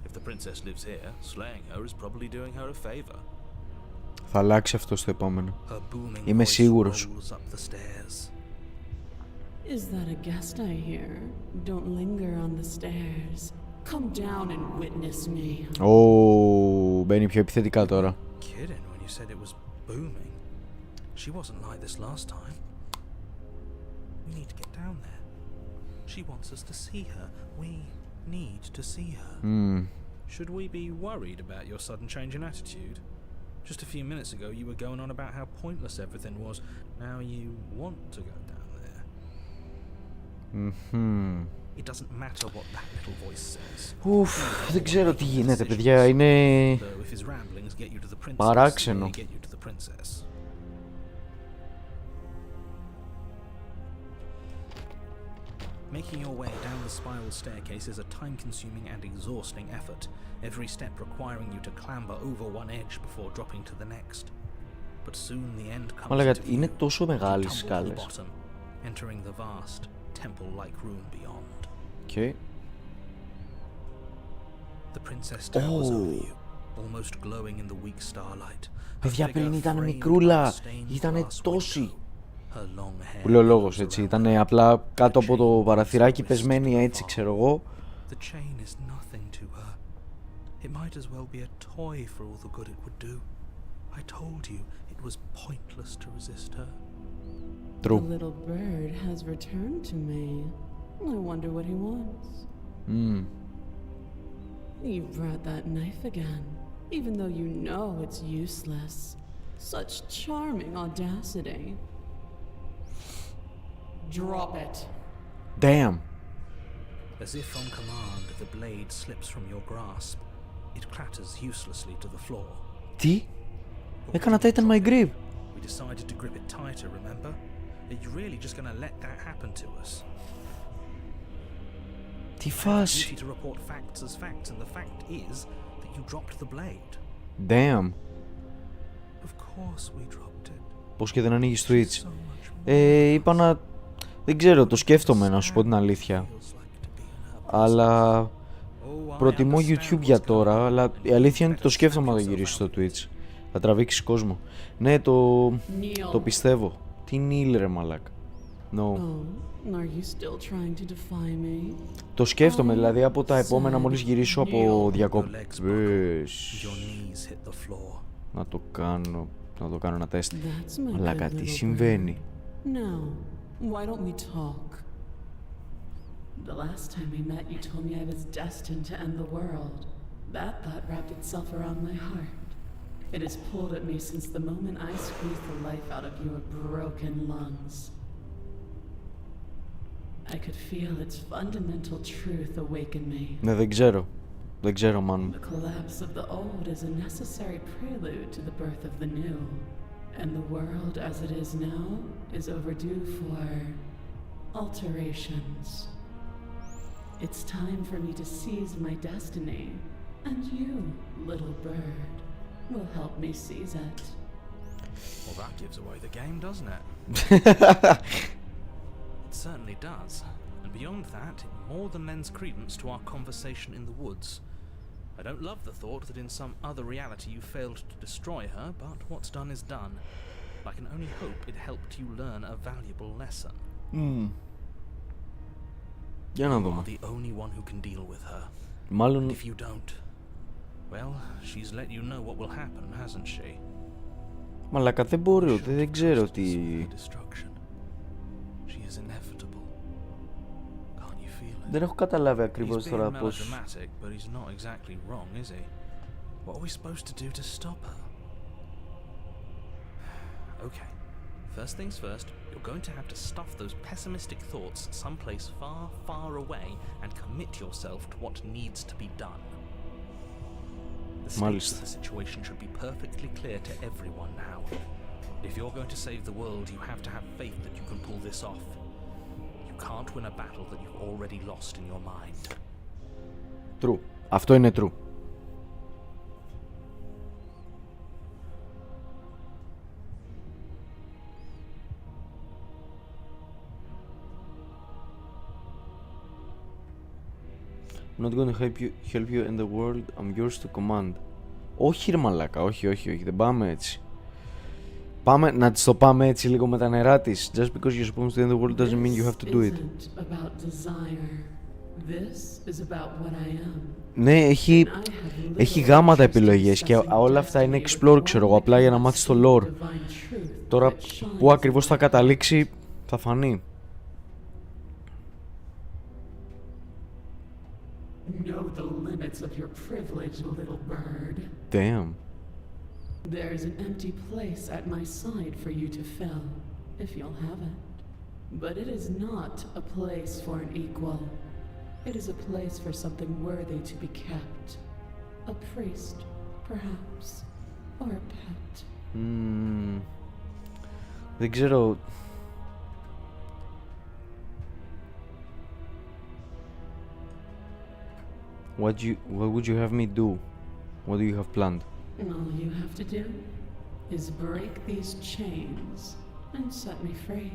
If the princess lives here, slaying her is probably doing her a favor. Θα αλλάξει αυτό στο επόμενο. Είμαι σίγουρος. Is that a guest I hear? Don't linger on the stairs. Come down and witness me. Ω, μπαίνει πιο επιθετικά τώρα. Kidding when you said it was booming. She wasn't like this last time. We need to get down there. She wants us to see her. We need to see her. Should we be worried about your sudden change in attitude? Just a few minutes ago you were going on about how pointless everything was. Now you want to go down there. It doesn't matter what that little voice says. Ουφ, δεν ξέρω τι γίνεται παιδιά, είναι παράξενο. Making your way down the spiral staircase is a time-consuming and exhausting effort, every step requiring you to clamber over one edge before dropping to the next. But soon the end comes into view. Είναι τόσο μεγάλες οι You tumble to the σκάλες. bottom, entering the vast, temple-like room beyond. Okay. The princess towers over you, almost glowing in the weak starlight. Παιδιά, πριν ήταν μικρούλα, ήταν τόση. Που λέει ο λόγος, έτσι, ήταν απλά κάτω από το παραθυράκι πεσμένη έτσι, ξέρω εγώ. The chain is nothing to her. It might as well be a toy for all the good it would do. I told you it was pointless to resist her. True. The little bird has returned to me. I wonder what he wants. You brought that knife again, even though you know it's useless. Such charming audacity. Drop it. Damn. As if on command, the blade slips from your grasp. It clatters uselessly to the floor. Τι? Έκανα tighten my grip. We decided to grip it tighter, remember? Are you really just gonna let that happen to us? Τι φάση. Duty to report facts as facts, and the fact is that you dropped the blade. Damn. Of course we dropped it. Πώς και δεν ανοίγει Twitch. So much more. Είπα να... Δεν ξέρω, το σκέφτομαι να σου πω την αλήθεια. Αλλά... Προτιμώ YouTube για τώρα, αλλά η αλήθεια είναι ότι το σκέφτομαι να το γυρίσω στο Twitch. Θα τραβήξει κόσμο. Ναι, το πιστεύω. Τι Νίλ ρε μαλάκα. No. Are you still trying to defy me? Το σκέφτομαι, δηλαδή από τα επόμενα μόλις γυρίσω από διακοπές. Να το κάνω ένα τεστ. Μαλάκα, τι συμβαίνει. Now, why don't we talk? The last time we met, you told me I was destined to end the world. That thought wrapped itself around my heart. It has pulled at me since the moment I squeezed the life out of your broken lungs. I could feel its fundamental truth awaken me. Ναι, δεν ξέρω, μάλλον. The collapse of the old is a necessary prelude to the birth of the new. And the world as it is now is overdue for alterations. It's time for me to seize my destiny, and you, little bird, will help me seize it. Well, that gives away the game, doesn't it? It certainly does. And beyond that, it more than lends credence to our conversation in the woods. I don't love the thought that in some other reality you failed to destroy her, but what's done is done. I can only hope it helped you learn a valuable lesson. Για να You δούμε. are the only one who can deal with her. Μάλλον... If you don't, well, she's let you know what will happen, hasn't she? Μαλάκα, δεν μπορώ, δεν ξέρω τι... She is inevitable. Can't you feel it? Δεν έχω καταλάβει ακριβώς τώρα He's being πώς... melodramatic, but he's not exactly wrong, is he? What are we supposed to do to stop her? Okay. First things first, you're going to have to stuff those pessimistic thoughts someplace far, far away and commit yourself to what needs to be done. The stakes of the situation should be perfectly clear to everyone now. If you're going to save the world, you have to have faith that you can pull this off. You can't win a battle that you've already lost in your mind. True. Αυτό είναι true. I'm not gonna help you in the world, I'm yours to command. Όχι ρε μαλάκα, όχι, δεν πάμε έτσι. Πάμε, να της το πάμε έτσι λίγο με τα νερά της. Just because you're supposed to end the world doesn't mean you have to do it. Ναι, έχει γάματα επιλογές και όλα αυτά είναι explore, ξέρω εγώ, απλά για να μάθεις το lore. Τώρα που ακριβώς θα καταλήξει θα φανεί. Know the limits of your privilege, little bird. Damn. There is an empty place at my side for you to fill, if you'll have it. But it is not a place for an equal. It is a place for something worthy to be kept. A priest, perhaps, or a pet. Δεν ξέρω. What would you have me do? What do you have planned? All you have to do is break these chains and set me free.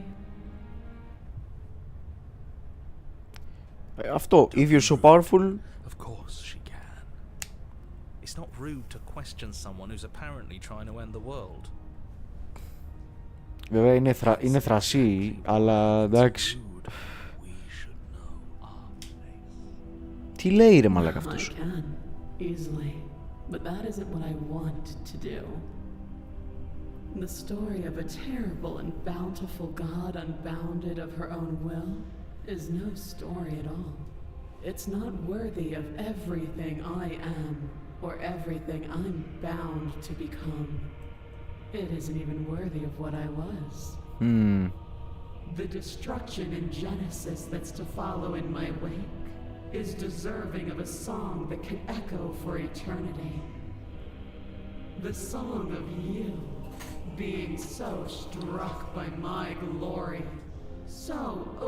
Αυτό, if you're so powerful... Of course she can. It's not rude to question someone who's apparently trying to end the world. Βέβαια είναι θρασί, αλλά εντάξει. Τι λέει ρε μαλάκα αυτός? I can, easily, but that isn't what I want to do. The story of a terrible and bountiful God unbounded of her own will is no story at all. It's not worthy of everything I am, or everything I'm bound to become. It isn't even worthy of what I was. The destruction in Genesis that's to follow in my wake is deserving of a song that can echo for eternity. The song of you, being so struck by my glory, so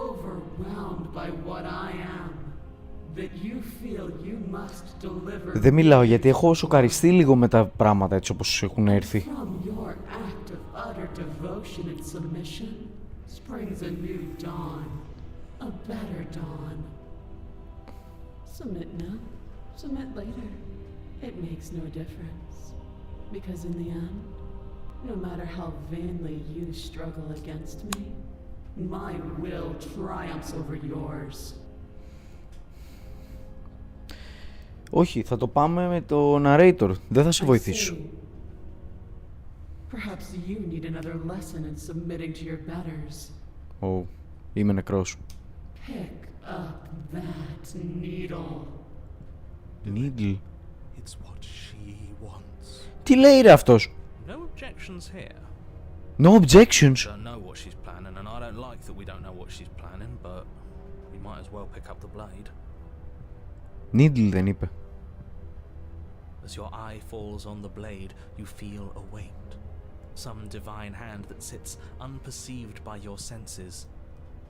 overwhelmed by what I am, that you feel you must deliver. Δεν μιλάω γιατί έχω σοκαριστεί λίγο με τα πράγματα έτσι όπως έχουν έρθει. From your act of utter devotion and submission springs a new dawn, a better dawn. Submit now, submit later. It makes no difference. Because in the end, no matter how vainly you struggle against me, my will triumphs over yours. Όχι, θα το πάμε με το narrator. Δεν θα σε βοηθήσω. Perhaps you need another lesson in submitting to your betters. Ω, είμαι νεκρός. Pick up that needle. Needle. It's what she wants. Τι λέει ρε αυτός? No objections here. No objections. Don't know what she's planning, and I don't like that we don't know what she's planning, but we might as well pick up the blade. Needle δεν είπε. As your eye falls on the blade, you feel a weight. Some divine hand that sits unperceived by your senses,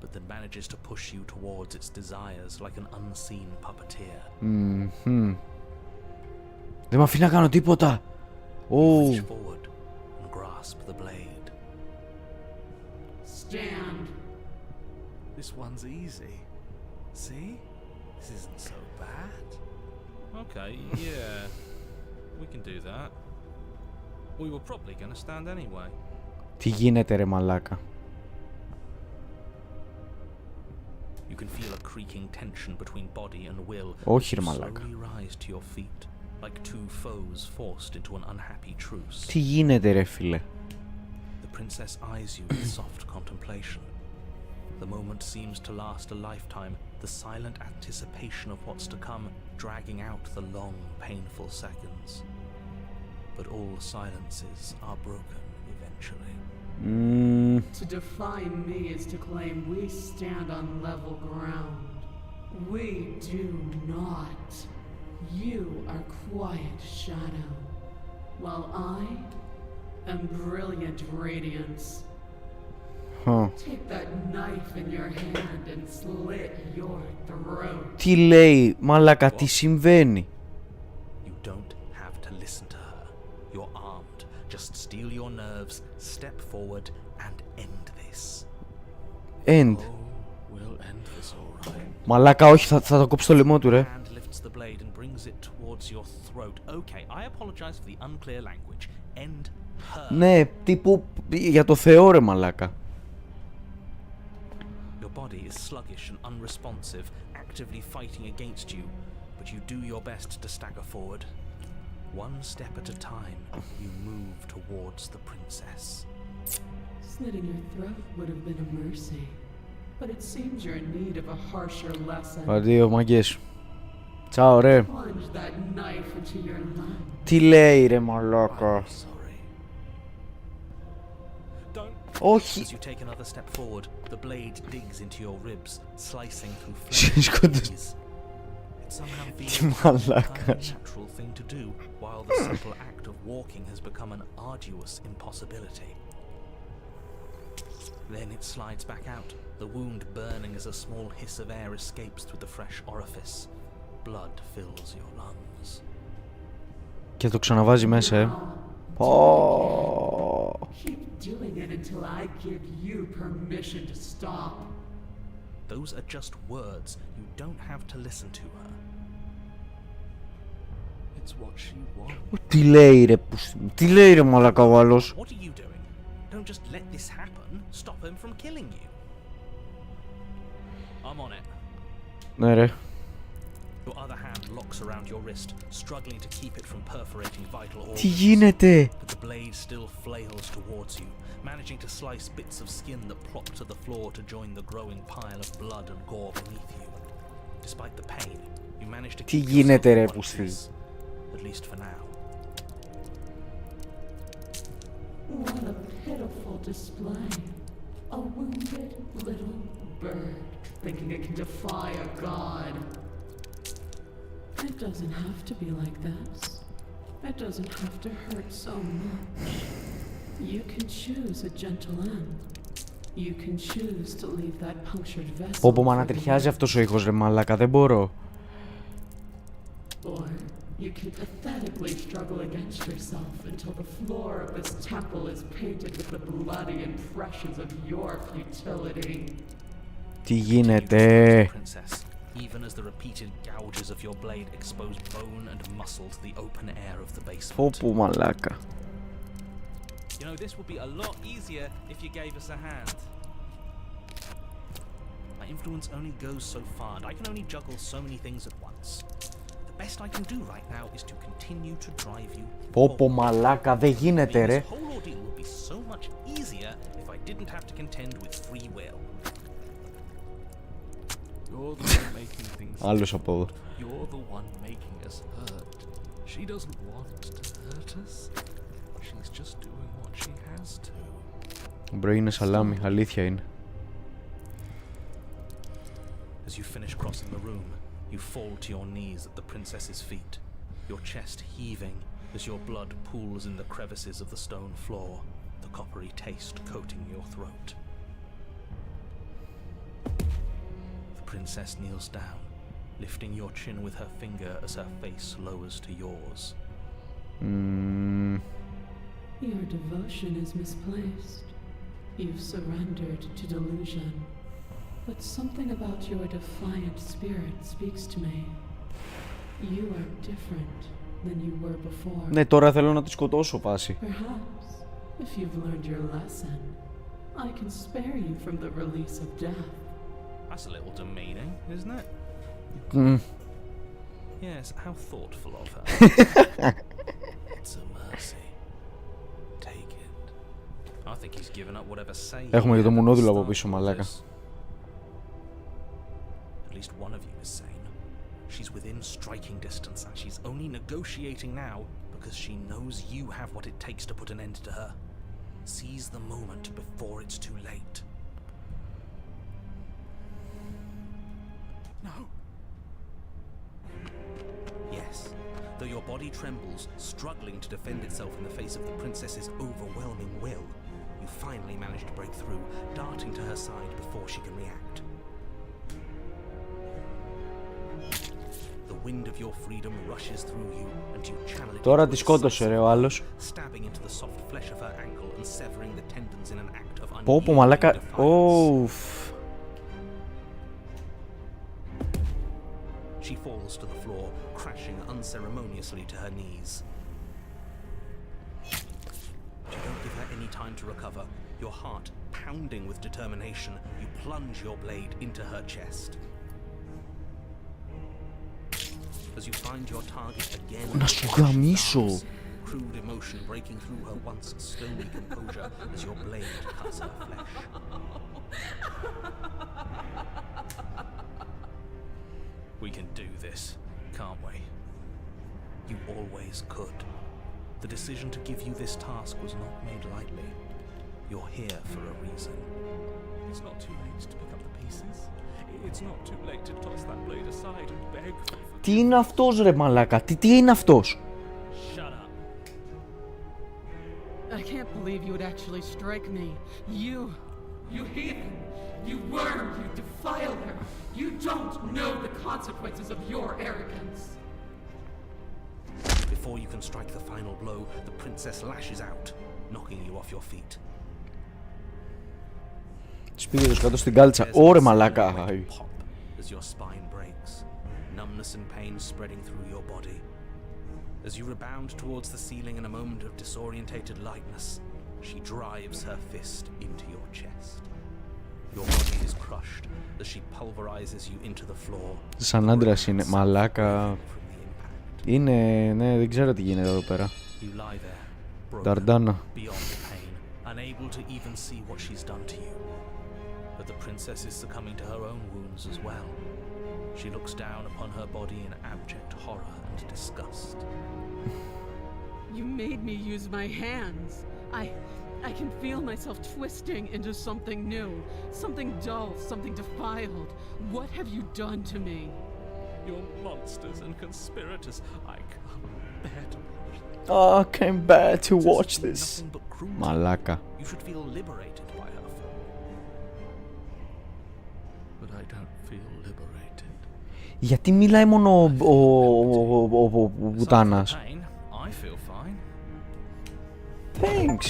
but that manages to push you towards its desires like an unseen puppeteer. Δεν μ' αφήνει να κάνω τίποτα. Reach forward and grasp the blade. Stand. This one's easy. See? This isn't so bad. Okay, yeah. We can do that. We were probably gonna stand anyway. Τι γίνεται ρε μαλάκα? You can feel a creaking tension between body and will. Όχι ρε You μαλάκα. slowly rise to your feet, like two foes forced into an unhappy truce. Τι γίνεται ρε φίλε? The princess eyes you with soft contemplation. The moment seems to last a lifetime, the silent anticipation of what's to come dragging out the long, painful seconds. But all silences are broken eventually. To define me is to claim we stand on level ground. We do not. You are quiet shadow, while I am brilliant radiance. Take that knife in your hand and slit your throat. Τι λέει, μαλάκα, τι συμβαίνει? You don't have to listen to her. You're armed. Just steel your nerves, step forward, and end this. End. Oh, we'll end this all right. Μαλάκα, όχι, θα το κόψω το λαιμό του ρε. Hand lifts the blade and brings it towards your throat. Okay, I apologize for the unclear language. End her. Ναι, τύπου για το Θεό ρε μαλάκα. Your body is sluggish and unresponsive, actively fighting against you, but you do your best to stagger forward. One step at a time, you move towards the princess. Slitting your throat would have been a mercy, but it seems you're in need of a harsher lesson. Αντίο μαγκές. Τσάω ρε. Plunge that knife into your lung. Τι λέει ρε μαλάκα? Sorry. Όχι. As you take another step forward, the blade digs into your ribs, slicing through flesh. It somehow feels like a natural thing to do, while the simple act of walking has become an arduous impossibility. Then it slides back out, the wound burning as a small hiss of air escapes through the fresh orifice. Blood fills your lungs. Και το ξαναβάζει μέσα, Keep doing it until I give you permission to stop. Those are just words. You don't have to listen to her. It's what she wants. Τι λέει ρε, τι λέει ρε μαλάκα ο άλλος? What are you doing? Don't just let this happen. Stop him from killing you. I'm on it. Ναι ρε. Your other hand locks locks around your wrist, struggling to keep it from perforating vital organs. Τι γίνεται? But the blade still flails towards you, managing to slice bits of skin that plop to the floor to join the growing pile of blood and gore beneath you. Despite the pain, you manage to Τι keep γίνεται yourself ρε in one πουστή? piece, at least for now. What a pitiful display. A wounded little bird thinking it can defy a god. It doesn't have to be like this. It doesn't have to hurt so much. You can choose a gentle end. You can choose to leave that punctured vessel. Πω μα να τριχιάζει αυτός ο ήχος ρε μαλάκα, δεν μπορώ. Or you can pathetically struggle against yourself until the floor of this temple is painted with the bloody impressions of your futility. Τι γίνεται? Princess, even as the repeated gouges of your blade expose bone and muscle to the open air of the basement. Πω πω μαλάκα. You know, this would be a lot easier if you gave us a hand. My influence only goes so far, and I can only juggle so many things at once. The best I can do right now is to continue to drive you. Πω πω μαλάκα, δεν γίνεται ρε. This whole ordeal would be so much easier if I didn't have to contend with free will. You're the one making things. Άλλος από εδώ. You're the one making us hurt. She doesn't want to hurt us. She's just doing what she has to. Μπρο είναι σαλάμι, αλήθεια είναι. As you finish crossing the room, you fall to your knees at the princess's feet, your chest heaving as your blood pools in the crevices of the stone floor, the coppery taste coating your throat. The princess kneels down, lifting your chin with her finger as her face lowers to yours. Your devotion is misplaced. You've surrendered to delusion. But something about your defiant spirit speaks to me. You are different than you were before. Ναι, τώρα θέλω να τη σκοτώσω φάση. Perhaps, if you've learned your lesson, I can spare you from the release of death. That's a little demeaning, isn't it? Yes, how thoughtful of her. It's a mercy. Take it. I think he's given up whatever say. Έχουμε και το μουνόδουλο από Start πίσω, with μαλάκα. this. At least one of you is sane. She's within striking distance, and she's only negotiating now because she knows you have what it takes to put an end to her. Seize the moment before it's too late. No. Yes. Though your body trembles, struggling to defend itself in the face of the princess's overwhelming will, you finally manage to break through, darting to her side before she can react. The wind of your freedom rushes through you, and you channel it. Τώρα τη σκότωσε ρε ο άλλος. Stabbing into the soft flesh of her ankle and severing the tendons in an act of Πω πω unyielding μαλάκα. defiance. Ωφ. She falls to the floor, crashing unceremoniously to her knees. You don't give her any time to recover. Your heart pounding with determination, you plunge your blade into her chest. As you find your target again, Να σου γαμίσω. crude emotion breaking through her once stony composure as your blade cuts her flesh. We can do this, can't we? You always could. The decision to give you this task was not made lightly. You're here for a reason. It's not too late to pick up the pieces. It's not too late to toss that blade aside and beg for forgiveness. Τι είναι αυτός ρε μαλάκα, τι είναι αυτός? Shut up. I can't believe you would actually strike me. You heathen! You worm! You defiler! You don't know the consequences of your arrogance! Before you can strike the final blow, the princess lashes out, knocking you off your feet. Της πήγε το σκάτω στην κάλτσα. Ωρε μαλάκα. Pop as your spine breaks, numbness and pain spreading through your body. As you rebound towards the ceiling in a moment of disorientated lightness, she drives her fist into your chest. Your body is crushed as she pulverizes you into the floor. Σαν άντρας είναι, μαλάκα. From the Είναι, ναι, δεν ξέρω τι γίνεται εδώ πέρα. You lie there, broken, Ταρντάνα. beyond pain, unable to even see what she's done to you. But the princess is succumbing to her own wounds as well. She looks down upon her body in abject horror and disgust. You made me use my hands. I can feel myself twisting into something new, something dull, something defiled. What have you done to me? You're monsters and conspirators. I can't bear to watch them. Oh, I can't bear to watch This is this. nothing but cruelty. Μαλάκα. You should feel liberated by her fall. But I don't feel liberated. Γιατί μιλάει μόνο ο πουτάνας? Pain, I feel fine. Thanks.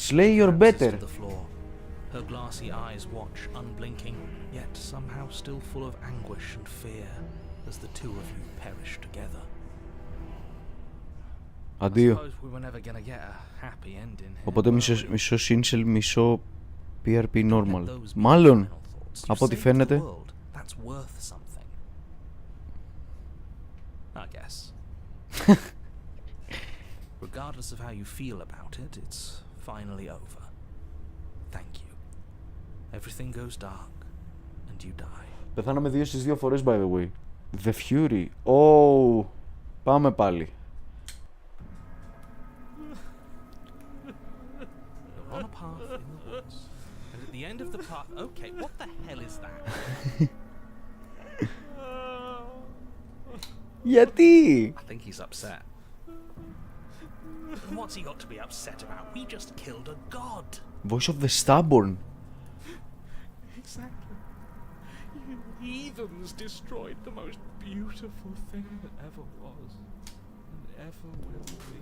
Slay your Collapses better. to the floor. Her glassy eyes watch, unblinking, yet somehow still full of anguish and fear, as the two of you perish together. I Αντίο. suppose we were never gonna get a happy ending here, Οπότε were we? μισό Sincel, μισό PRP Let normal. those be Μάλλον, final thoughts. You've από ό,τι saved the φαίνεται. world. That's worth something. I guess. Regardless of how you feel about it, it's finally over. Thank you. Everything goes dark, and you die. Πεθάναμε 2 στις 2 φορές, by the way. The Fury. Oh, πάμε πάλι. You're on a path in the woods, and at the end of the path... Okay, what the hell is that? Γιατί? I think he's upset. What's he got to be upset about? We just killed a god. Voice of the Stubborn. Exactly. You heathens destroyed the most beautiful thing that ever was and ever will be.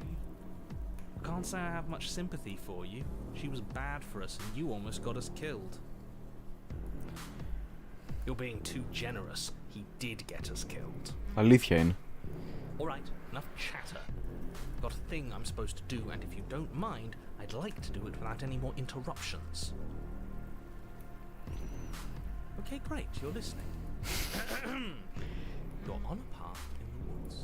Can't say I have much sympathy for you. She was bad for us and you almost got us killed. You're being too generous. He did get us killed. Αλήθεια είναι. Alright, enough chatter. I've got a thing I'm supposed to do, and if you don't mind, I'd like to do it without any more interruptions. Okay, great, you're listening. You're on a path in the woods,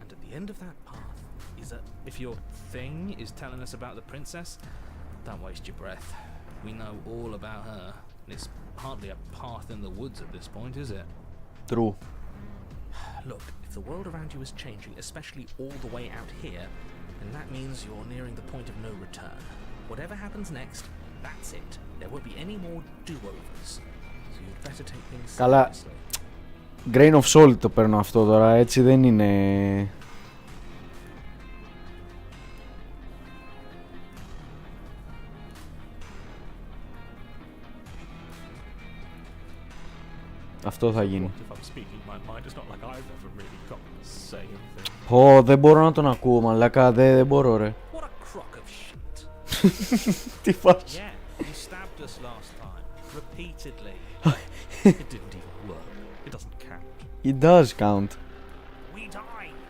and at the end of that path is a... If your thing is telling us about the princess, don't waste your breath. We know all about her, and it's hardly a path in the woods at this point, is it? True. Look, if the world around you is changing, especially all the way out here, then that means you're nearing the point of no return. Whatever happens next, that's it. There won't be any more do-overs. So you'd better take things Καλά. seriously. Grain of salt το παίρνω αυτό τώρα, έτσι δεν είναι... Αυτό θα γίνει. If I'm speaking my mind, it's not like I've ever really got to say anything. Ω, δεν μπορώ να τον ακούω, μαλάκα, δεν μπορώ ρε. What a crock of shit. Τι φάση. Yeah, you stabbed us last time. Repeatedly. It didn't even work. It doesn't count. It does count. We died.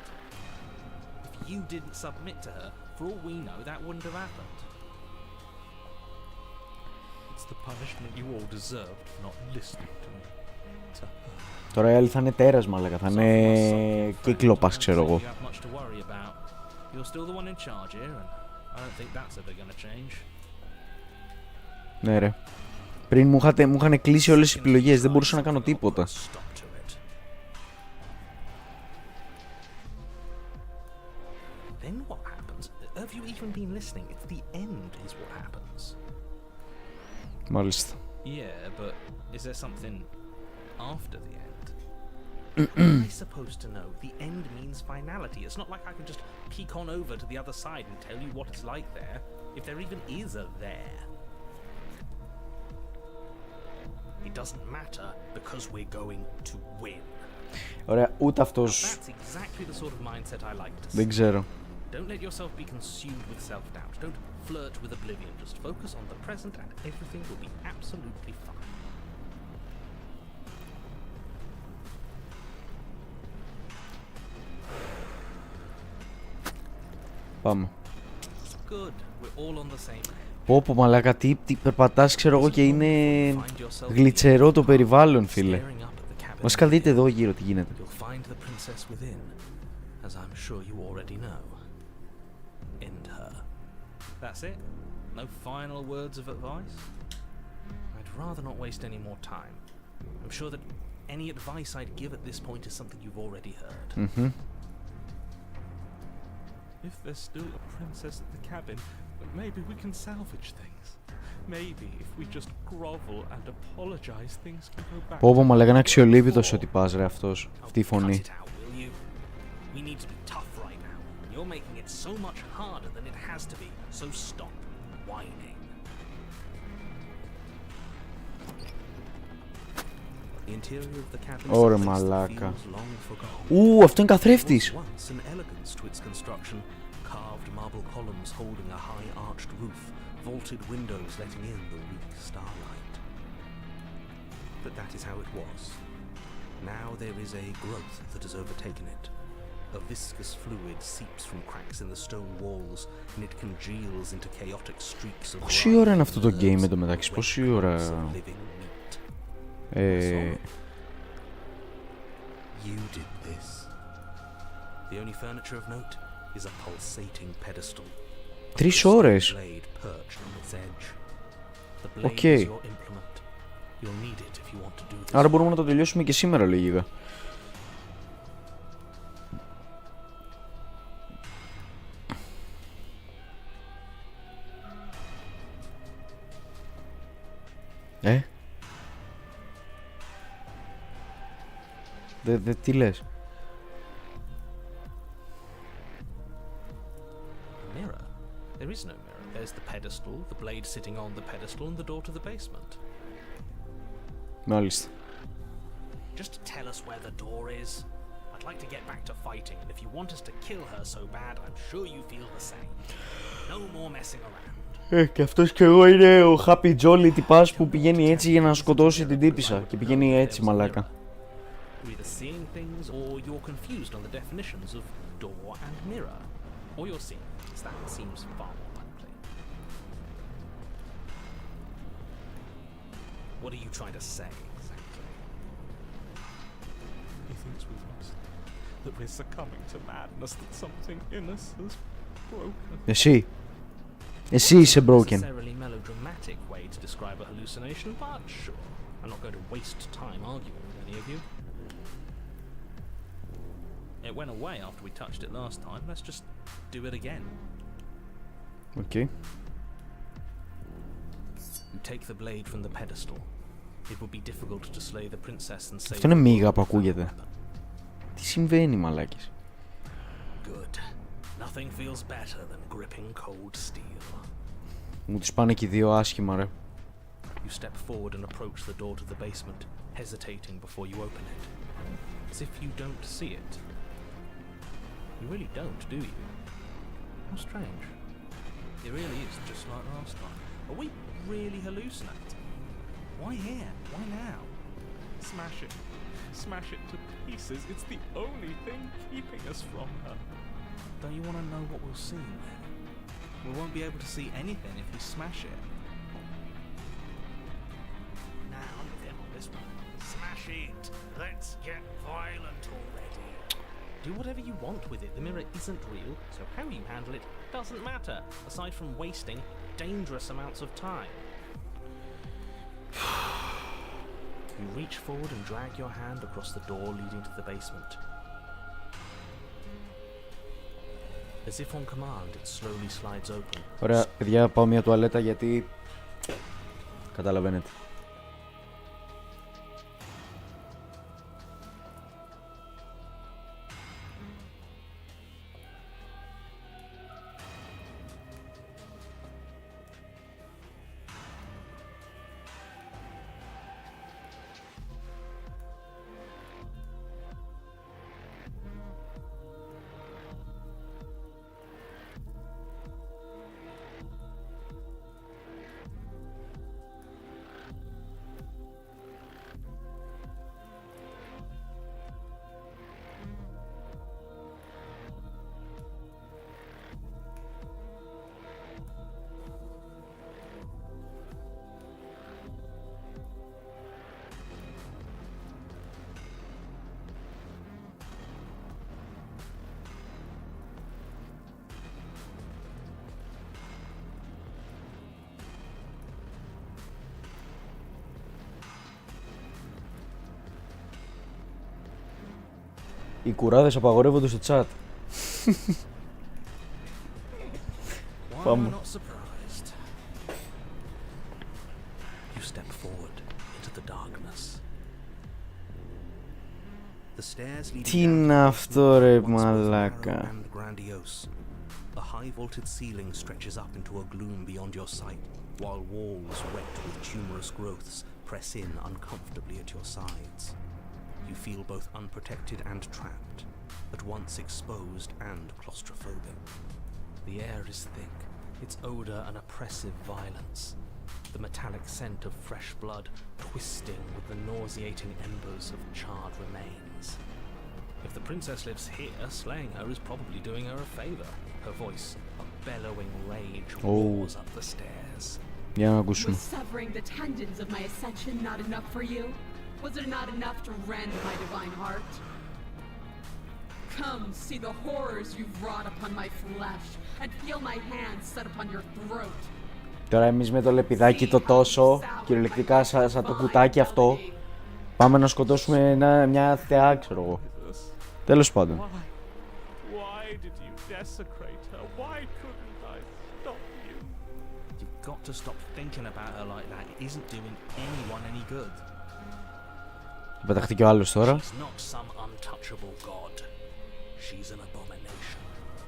If you didn't submit to her, for all we know, that wouldn't have happened. It's the punishment you all deserved for not listening to me. To her. Τώρα η άλλη θα είναι τέρας, μαλάκα, θα είναι κύκλοπας, ξέρω εγώ. You have much to worry about. You're still the one in charge here, and I don't think that's ever going to change. Ναι ρε. Πριν μου είχαν κλείσει όλες τις επιλογές, δεν μπορούσα να κάνω τίποτα. Stop to it. Then what happens? Have you even been listening? It's the end is what happens. Μάλιστα. Yeah, but is there something after the end? How am I supposed to know? The end means finality. It's not like I can just peek on over to the other side and tell you what it's like there, if there even is a there. It doesn't matter because we're going to win. Ωραία, ούτε Now, αυτός that's exactly the sort of mindset I like to see. δεν ξέρω. Don't let yourself be consumed with self-doubt. Don't flirt with oblivion. Just focus on the present and everything will be absolutely fine. Πάμε. Good. We're all on the same page. Πω μαλάκα, τι περπατάς, ξέρω εγώ, και είναι γλιτσερό το περιβάλλον, φίλε. Staring up at the cabin Βασικά δείτε εδώ γύρω τι γίνεται. You'll find the princess within. as I'm sure you already know. End her. That's it? No final words of advice? I'd rather not waste any more time. I'm sure that any advice I'd give at this point is something you've already heard. Mm-hmm. If there's still a princess at the cabin, maybe we can salvage things. Maybe if we just grovel and apologize, things can go back. Πω μα λέγανε αξιολύπητος ότι πας ρε αυτός, αυτή η Cut φωνή. it out, will you? We need to be tough right now. You're making it so much harder than it has to be, so stop whining. The interior of the cabin Ωρε is a place that μαλάκα. feels long forgotten. Ου, αυτό είναι καθρέφτης. There was once an elegance to its construction, carved marble columns holding a high arched roof, vaulted windows letting in the weak starlight. But that is how it was. Now there is a growth that has overtaken it. A viscous fluid seeps from cracks in the stone walls, and it congeals into chaotic streaks of Πόση ώρα είναι αυτό το game εντωμεταξύ, πόση ώρα... You did this. The only furniture of note is a pulsating pedestal. 3 ώρες. Blade perched on its edge. The blade Okay. is your implement. You'll need it if you want to do this. Άρα μπορούμε να το τελειώσουμε και σήμερα λίγα. Τι λες? Mirror? There is no mirror. There's the pedestal, the blade sitting on the pedestal, and the door to the basement. Μάλιστα. Just tell us where the door is. I'd like to get back to fighting, and if you want us to kill her so bad, I'm sure you feel the same. No more messing around. Και αυτός κι εγώ είναι ο Happy Jolly τυπάς που πηγαίνει έτσι για να σκοτώσει την τύπισσα. Και πηγαίνει έτσι μαλάκα. You're either seeing things or you're confused on the definitions of door and mirror. Or you're seeing things. That seems far more likely. What are you trying to say exactly? He thinks we've lost. That we're succumbing to madness, that something in us has broken. Εσύ είσαι broken. Necessarily melodramatic way to describe a hallucination, but sure. I'm not going to waste time arguing with any of you. It went away after we touched it last time. Let's just do it again. Okay. You take the blade from the pedestal. It would be difficult to slay the princess and save. Αυτό είναι μίγα που ακούγεται. Τι συμβαίνει μαλάκες? Good. Nothing feels better than gripping cold steel. Μου τις πάνε και οι δύο άσχημα ρε. You step forward and approach the door to the basement, hesitating before you open it. As if you don't see it. You really don't, do you? How strange. It really is just like last time. Are we really hallucinating? Why here? Why now? Smash it. Smash it to pieces. It's the only thing keeping us from her. Don't you want to know what we'll see then? We won't be able to see anything if we smash it. Now then on this one. Smash it. Let's get violent already. Do whatever you want with it. The mirror isn't real, so how you handle it doesn't matter, aside from wasting dangerous amounts of time. You reach forward and drag your hand across the door leading to the basement. As if on command, it slowly slides open. Ωραία, παιδιά, πάω μια τουαλέτα γιατί... Καταλαβαίνετε. Οι κουράδες απαγορεύονται στο chat. Why am I Πάμε. not surprised? You step forward into the darkness. The stairs leading Τι down to είναι the αυτό ρε basement once was narrow μαλάκα. and grandiose. The high vaulted ceiling stretches up into a gloom beyond your sight, while walls wet with tumorous growths press in uncomfortably at your sides. You feel both unprotected and trapped, at once exposed and claustrophobic. The air is thick, its odor an oppressive violence, the metallic scent of fresh blood twisting with the nauseating embers of charred remains. If the princess lives here, slaying her is probably doing her a favor. Her voice, a bellowing rage, roars up the stairs. Για να ακούσουμε. Was severing the tendons of my ascension not enough for you? Was it not enough to rend my divine heart? Come, see the horrors you've wrought upon my flesh, and feel my hands set upon your throat. Τώρα εμείς με το λεπιδάκι το τόσο, κυριολεκτικά σαν το κουτάκι αυτό, πάμε να σκοτώσουμε μια θεά, ξέρω εγώ. Τέλος πάντων. Why did you desecrate her? Why couldn't I stop you? You've got to stop thinking about her like that. It isn't doing anyone any good. Πεταχτεί και ο άλλος τώρα. She's not some untouchable god. She's an abomination.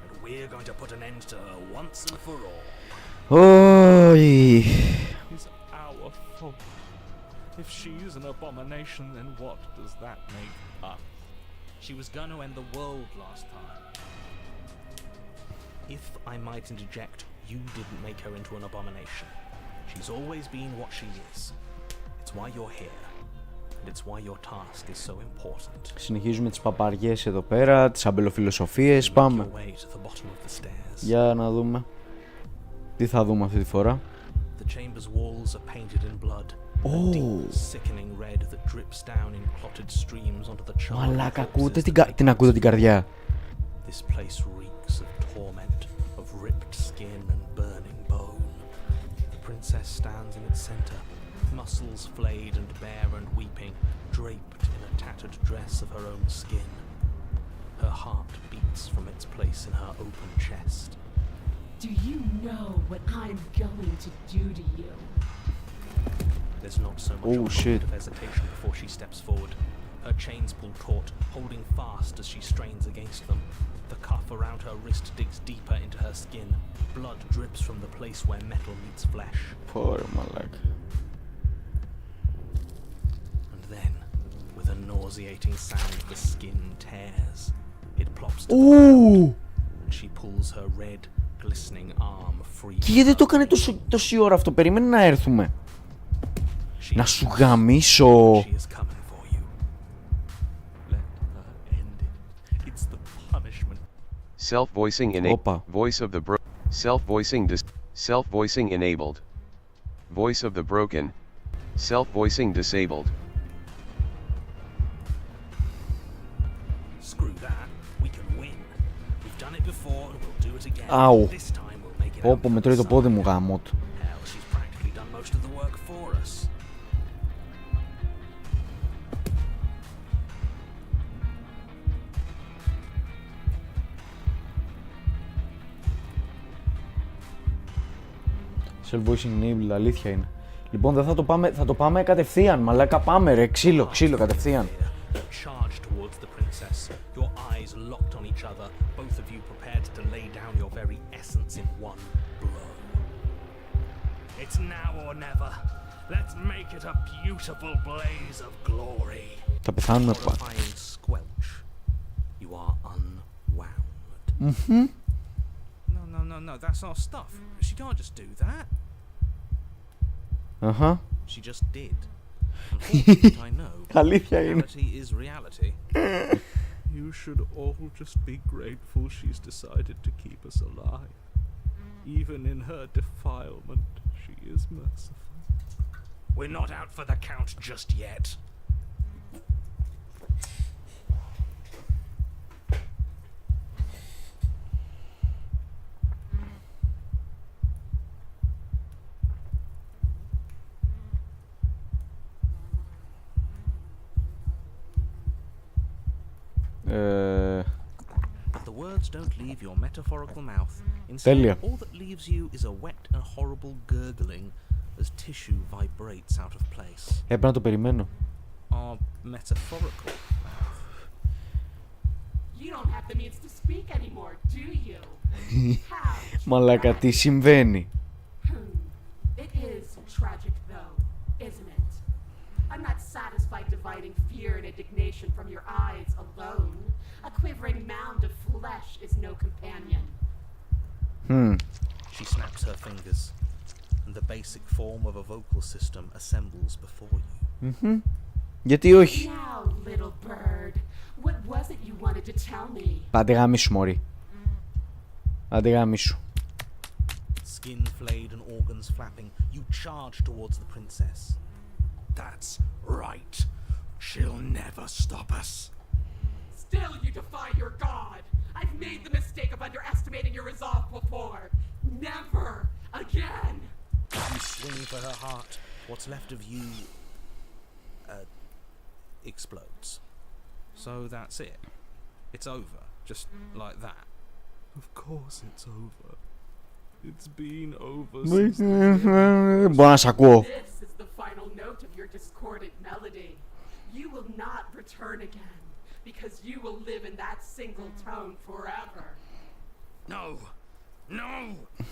And we're going to put an end to her once and for all. Όχι. It's our fault. If she's an abomination, then what does that make us? She was going to end the world last time. If I might interject, you didn't make her into an abomination. She's always been what she is. It's why you're here. And it's why your task is so important. Συνεχίζουμε τις παπαριές εδώ πέρα, τις αμπελοφιλοσοφίες, Make πάμε. your way to the bottom of the stairs. Για να δούμε. Τι θα δούμε αυτή τη φορά. The chamber's walls are painted in blood. A deep, sickening red that drips down in clotted streams onto the charred Μαλάκα, corpses ακούτε that την ακούτε την καρδιά. This place reeks of torment, of ripped skin and burning bone. The princess stands in its center, muscles flayed and bare and weeping, draped in a tattered dress of her own skin. Her heart beats from its place in her open chest. Do you know what I'm going to do to you? There's not so much Oh, a shit. moment of hesitation before she steps forward. Her chains pull taut, holding fast as she strains against them. The cuff around her wrist digs deeper into her skin. Blood drips from the place where metal meets flesh. Πόρε μαλάκα. And then, with a nauseating sound, the skin tears. It plops to the Ου! ground, and she pulls her red, glistening arm free. Και γιατί το έκανε τόση ώρα αυτό, περίμενε να έρθουμε. She Να σου γαμίσω. She is coming for you. Let her end it. It's the punishment. Self-voicing Opa. enabled. Voice of the Self-voicing enabled. Voice of the broken. Self-voicing disabled. Screw that. We can win. We've done it before and we'll do it again. Ow. This time we'll make it out Πω, με τρώει το πόδι μου γάμο του. Hell, she's practically done most of the work for us. Self-voicing enabled, αλήθεια είναι. Λοιπόν, δεν θα το πάμε κατευθείαν, μαλάκα, πάμε ρε, ξύλο κατευθείαν. Charge towards the princess, your eyes locked on each other, both of you prepared to lay down your very essence in one blow. It's now or never. Let's make it a beautiful blaze of glory. Θα πεθάνουμε πάλι. Horrifying squelch. You are unwound. No, that's our stuff. She can't just do that. Αχα. She just did. Unfortunately, I know. Αλήθεια είναι. Reality is reality. You should all just be grateful she's decided to keep us alive. Even in her defilement, she is merciful. We're not out for the count just yet. But the words don't leave your metaphorical mouth. Τέλεια. Instead, all that leaves you is a wet and horrible gurgling as tissue vibrates out of place. Έπρεπε να το περιμένω. Our metaphorical mouth. You don't have the means to speak anymore, do you? How? Μαλάκα, τι συμβαίνει? It is tragic, though, isn't it? I'm not satisfied dividing fear and indignation from your eyes alone. A quivering mound of flesh is no companion. She snaps her fingers, and the basic form of a vocal system assembles before you. Γιατί όχι? Now, little bird, what was it you wanted to tell me? Άντε γάμισου, μωρή. Άντε γάμισου. Skin flayed and organs flapping, you charge towards the princess. That's right. She'll never stop us. Still you defy your god! I've made the mistake of underestimating your resolve before. Never again! You swing for her heart. What's left of you explodes. So that's it. It's over. Just like that. Of course it's over. It's been over Μπορώ να σ' ακούω. This is the final note of your discordant melody. You will not return again, because you will live in that single tone forever. No! No!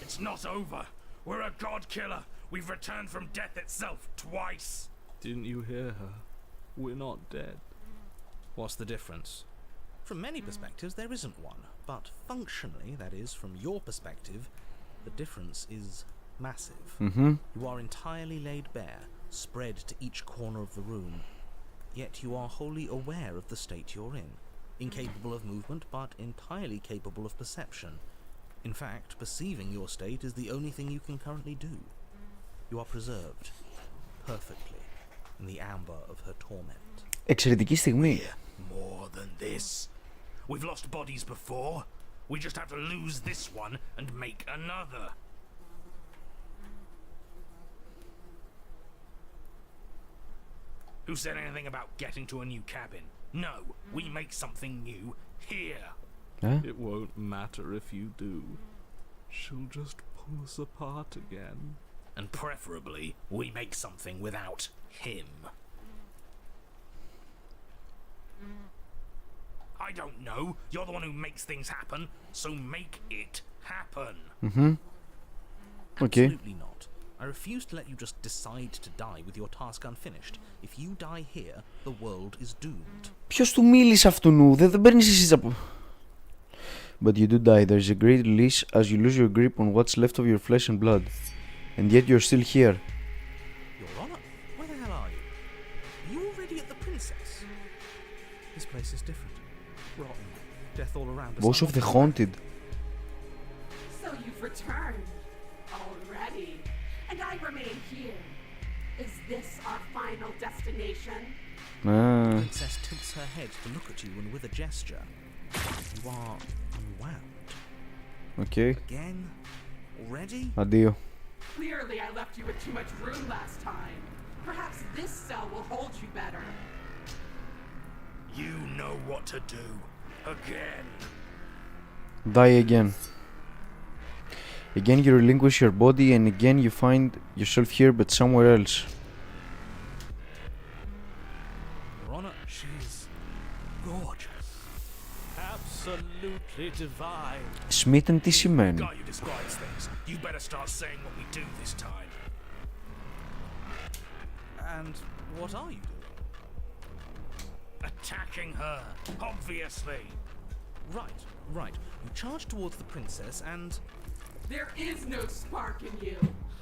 It's not over! We're a god killer! We've returned from death itself twice! Didn't you hear her? We're not dead. What's the difference? From many perspectives, there isn't one. But functionally, that is, from your perspective, the difference is massive. You are entirely laid bare, spread to each corner of the room. Yet you are wholly aware of the state you're in. Incapable of movement, but entirely capable of perception. In fact, perceiving your state is the only thing you can currently do. You are preserved, perfectly, in the amber of her torment. Εξαιρετική στιγμή. More than this. We've lost bodies before. We just have to lose this one and make another. Who said anything about getting to a new cabin? No, we make something new here. It won't matter if you do. She'll just pull us apart again. And preferably, we make something without him. I don't know. You're the one who makes things happen, so make it happen. Okay. Absolutely not. I refuse to let you just decide to die with your task unfinished. If you die here, the world is doomed. Ποιος του μίλησε αυτού? Δεν παίρνεις εσείς από... But you do die. There's a great release as you lose your grip on what's left of your flesh and blood. And yet you're still here. Your Honor, where the hell are you? Are you already at the princess? This place is different. Rotten. Death all around us. Voice of the Haunted. So you've returned already, and I remain here. Is this our final destination? The princess tilts her head to look at you, and with a gesture, you are unwound. Okay. Again? Already? Αντίο. Clearly I left you with too much room last time. Perhaps this cell will hold you better. You know what to do. Again. Die again. Again you relinquish your body and again you find yourself here but somewhere else. Your Honor, She's gorgeous. Absolutely divine. Smitten τι σημαίνει? Guy who describes things. You better start saying what we do this time. and what are you doing? Attacking her, obviously. Right. You charge towards the princess and... There is no spark in you,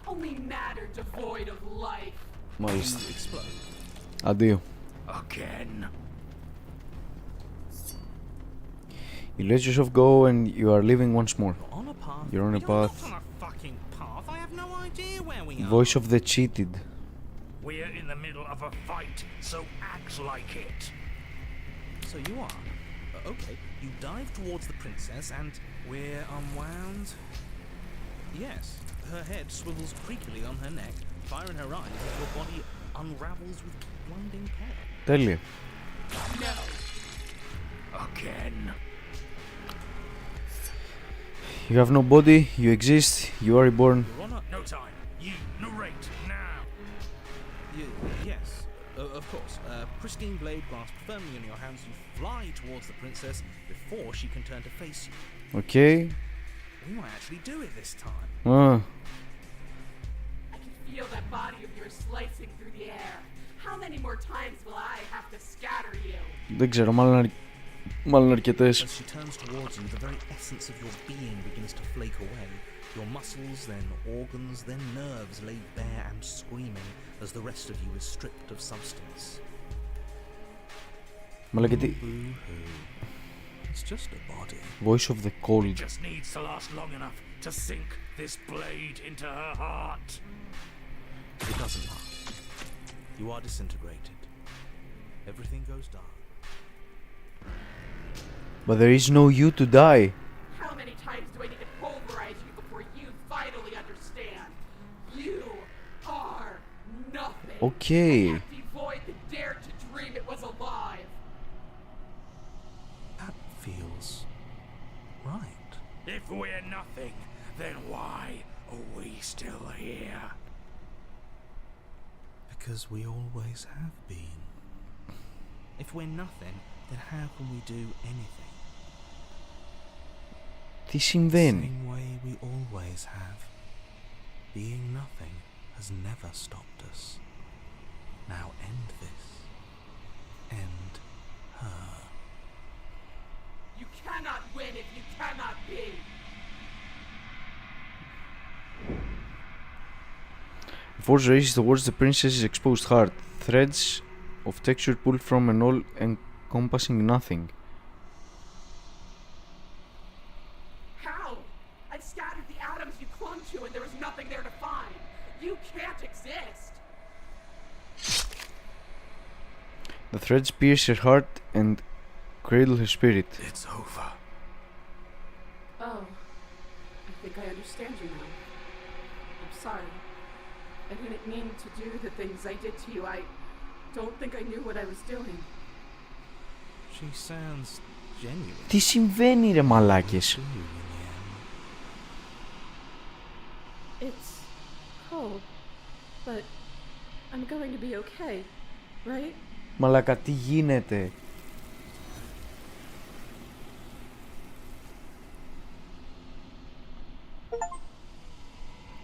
only matter devoid of life. Μάλιστα. You explode. Αντίο. Again. You let yourself go and you are living once more. You're on a path. You're on a You're path. not on a fucking path. I have no idea where we are. Voice of the cheated. We're in the middle of a fight, so act like it. So you are. Okay, you dive towards the princess and we're unwound. Yes, her head swivels creakily on her neck, fire in her eyes as your body unravels with blinding power. Τέλεια. No. Again. You have no body, you exist, you are reborn. Your Honor, No time. You narrate now. yes, of course. Pristine blade grasped firmly in your hands, you fly towards the princess before she can turn to face you. Okay. We might actually do it this time. I can feel that body of yours slicing through the air. How many more times will I have to scatter you? Δεν ξέρω, μάλλον αρκετές. As she turns towards you, the very essence of your being begins to flake away. Your muscles, then organs, then nerves lay bare and screaming as the rest of you is stripped of substance. Μαλακετή. Boo-hoo. It's just a body. Voice of the cold. Just needs to last long enough to sink this blade into her heart. It doesn't last. You are disintegrated. Everything goes dark. But there is no you to die. How many times do I need to pulverize you before you finally understand? You are nothing. Okay. An empty void that dared to dream it was alive. That feels right. If we're nothing, then why are we still here? Because we always have been. If we're nothing, then how can we do anything? Τι συμβαίνει? Same way we always have. Being nothing has never stopped us. Now end this. End her. You cannot win if you cannot be. The force races towards the princess's exposed heart. Threads of texture pulled from an all-encompassing nothing. How? I've scattered the atoms you clung to and there was nothing there to find. You can't exist. The threads pierce her heart and cradle her spirit. It's over. Oh, I think I understand you now. I'm sorry. I didn't mean to do the things I did to you. I don't think I knew what I was doing. She sounds genuine. Τι συμβαίνει ρε μαλάκες? Do in the end. It's cold, but I'm going to be okay, right? Μαλάκα τι γίνεται?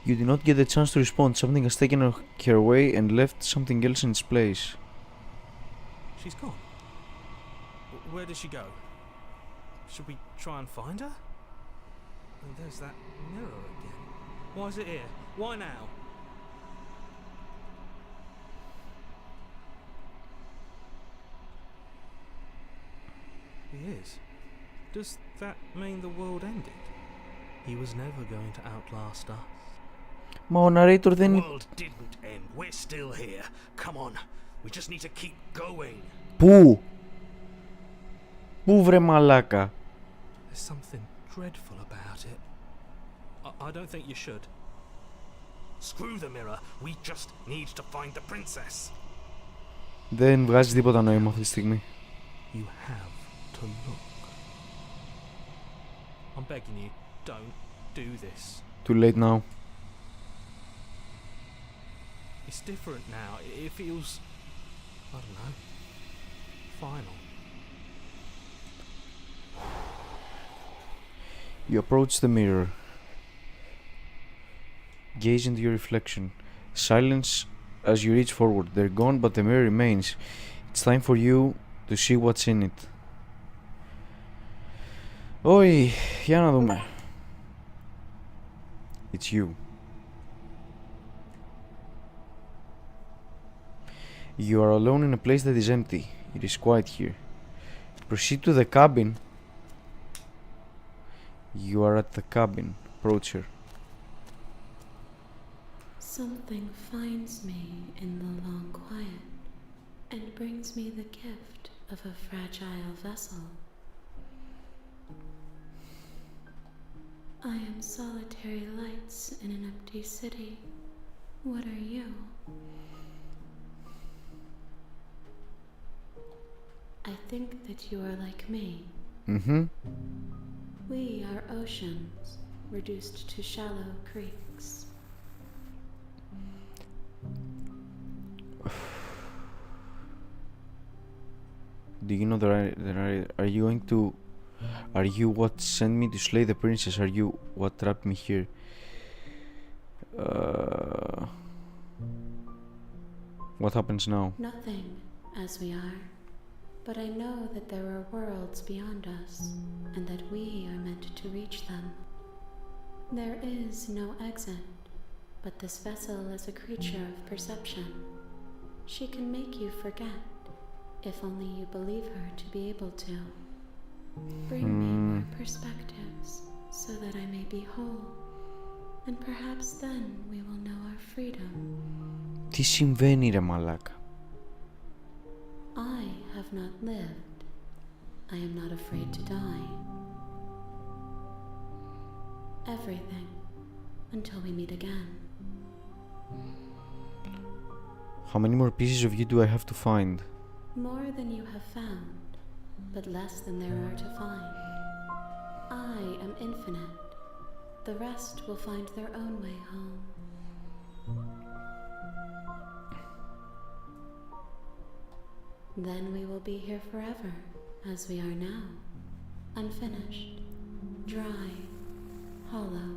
You did not get the chance to respond. Something has taken her away and left something else in its place. She's gone. Where did she go? Should we try and find her? And there's that mirror again. Why is it here? Why now? He is. Does that mean the world ended? He was never going to outlast us. Μα ο narrator δεν The είναι... world didn't end. We're still here. Come on. We just need to keep going. Πού? Πού βρε μαλάκα? There's something dreadful about it. I don't think you should. Screw the mirror. We just need to find the princess. Δεν βγάζει τίποτα νόημα αυτή τη στιγμή. You have to look. I'm begging you, don't do this. Too late now. It's different now. It feels, I don't know, final. You approach the mirror. Gaze into your reflection. Silence as you reach forward. They're gone, but the mirror remains. It's time for you to see what's in it. Oi, για να δούμε. It's you. You are alone in a place that is empty. It is quiet here. Proceed to the cabin. You are at the cabin. Approach her. Something finds me in the long quiet and brings me the gift of a fragile vessel. I am solitary lights in an empty city. What are you? I think that you are like me. Mm-hmm. We are oceans, reduced to shallow creeks. Do you know are you going to... Are you what sent me to slay the princess? Are you what trapped me here? What happens now? Nothing, as we are. But I know that there are worlds beyond us, and that we are meant to reach them. There is no exit, but this vessel is a creature of perception. She can make you forget, if only you believe her to be able to. Bring me more perspectives, so that I may be whole, and perhaps then we will know our freedom. Τι συμβαίνει ρε μαλάκα? I have not lived. I am not afraid to die. Everything, until we meet again. How many more pieces of you do I have to find? More than you have found, but less than there are to find. I am infinite. The rest will find their own way home. Then we will be here forever, as we are now. Unfinished, dry, hollow.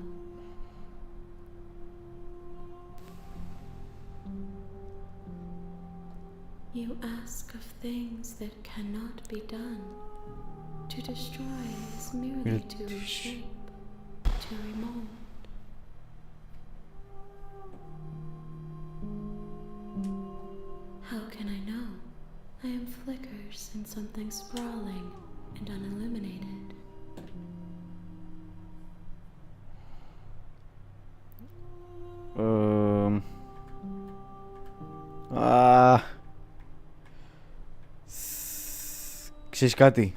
You ask of things that cannot be done. To destroy is merely to reshape, to remold. How can I know? I am flickers in something sprawling and unilluminated. Ξέρεις κάτι?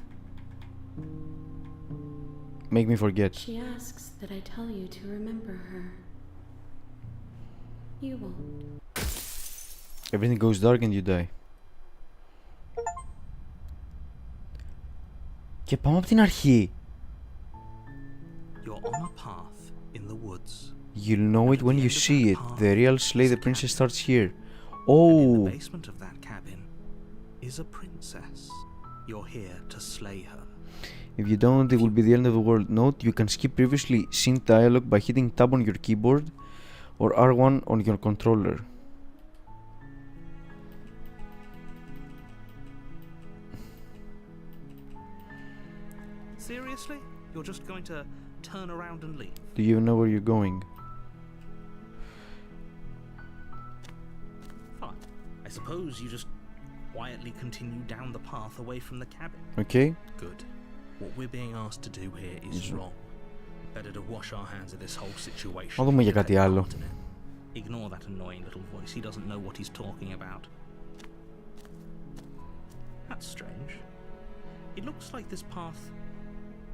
Make me forget. She asks that I tell you to remember her. You won't. Everything goes dark and you die. Και πάμε από την αρχή. You're on a path in the woods. You'll know it when you see it. The real slay the princess starts here. In Oh! the basement of that cabin is a princess. You're here to slay her. If you don't, it will be the end of the world. Note, you can skip previously seen dialogue by hitting tab on your keyboard or R1 on your controller. Seriously? You're just going to turn around and leave? Do you even know where you're going? Fine. I suppose you just quietly continue down the path away from the cabin. Okay? Good. What we're being asked to do here is wrong. Better to wash our hands of this whole situation. Να δούμε για and κάτι take άλλο. part in it. Ignore that annoying little voice. He doesn't know what he's talking about. That's strange. It looks like this path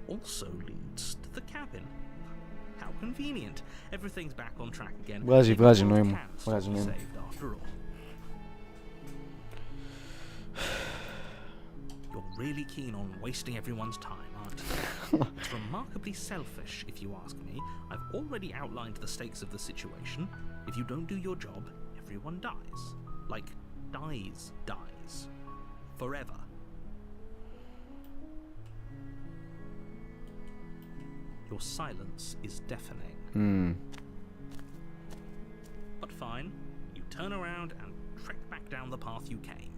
also leads to the cabin. How convenient. Everything's back on track again. Βγάζει Maybe the world νόημα. can still Βγάζει be νόημα. saved after all. You're really keen on wasting everyone's time, aren't you? It's remarkably selfish, if you ask me. I've already outlined the stakes of the situation. If you don't do your job, everyone dies. Like, dies. Forever. Your silence is deafening. But fine, you turn around and trek back down the path you came.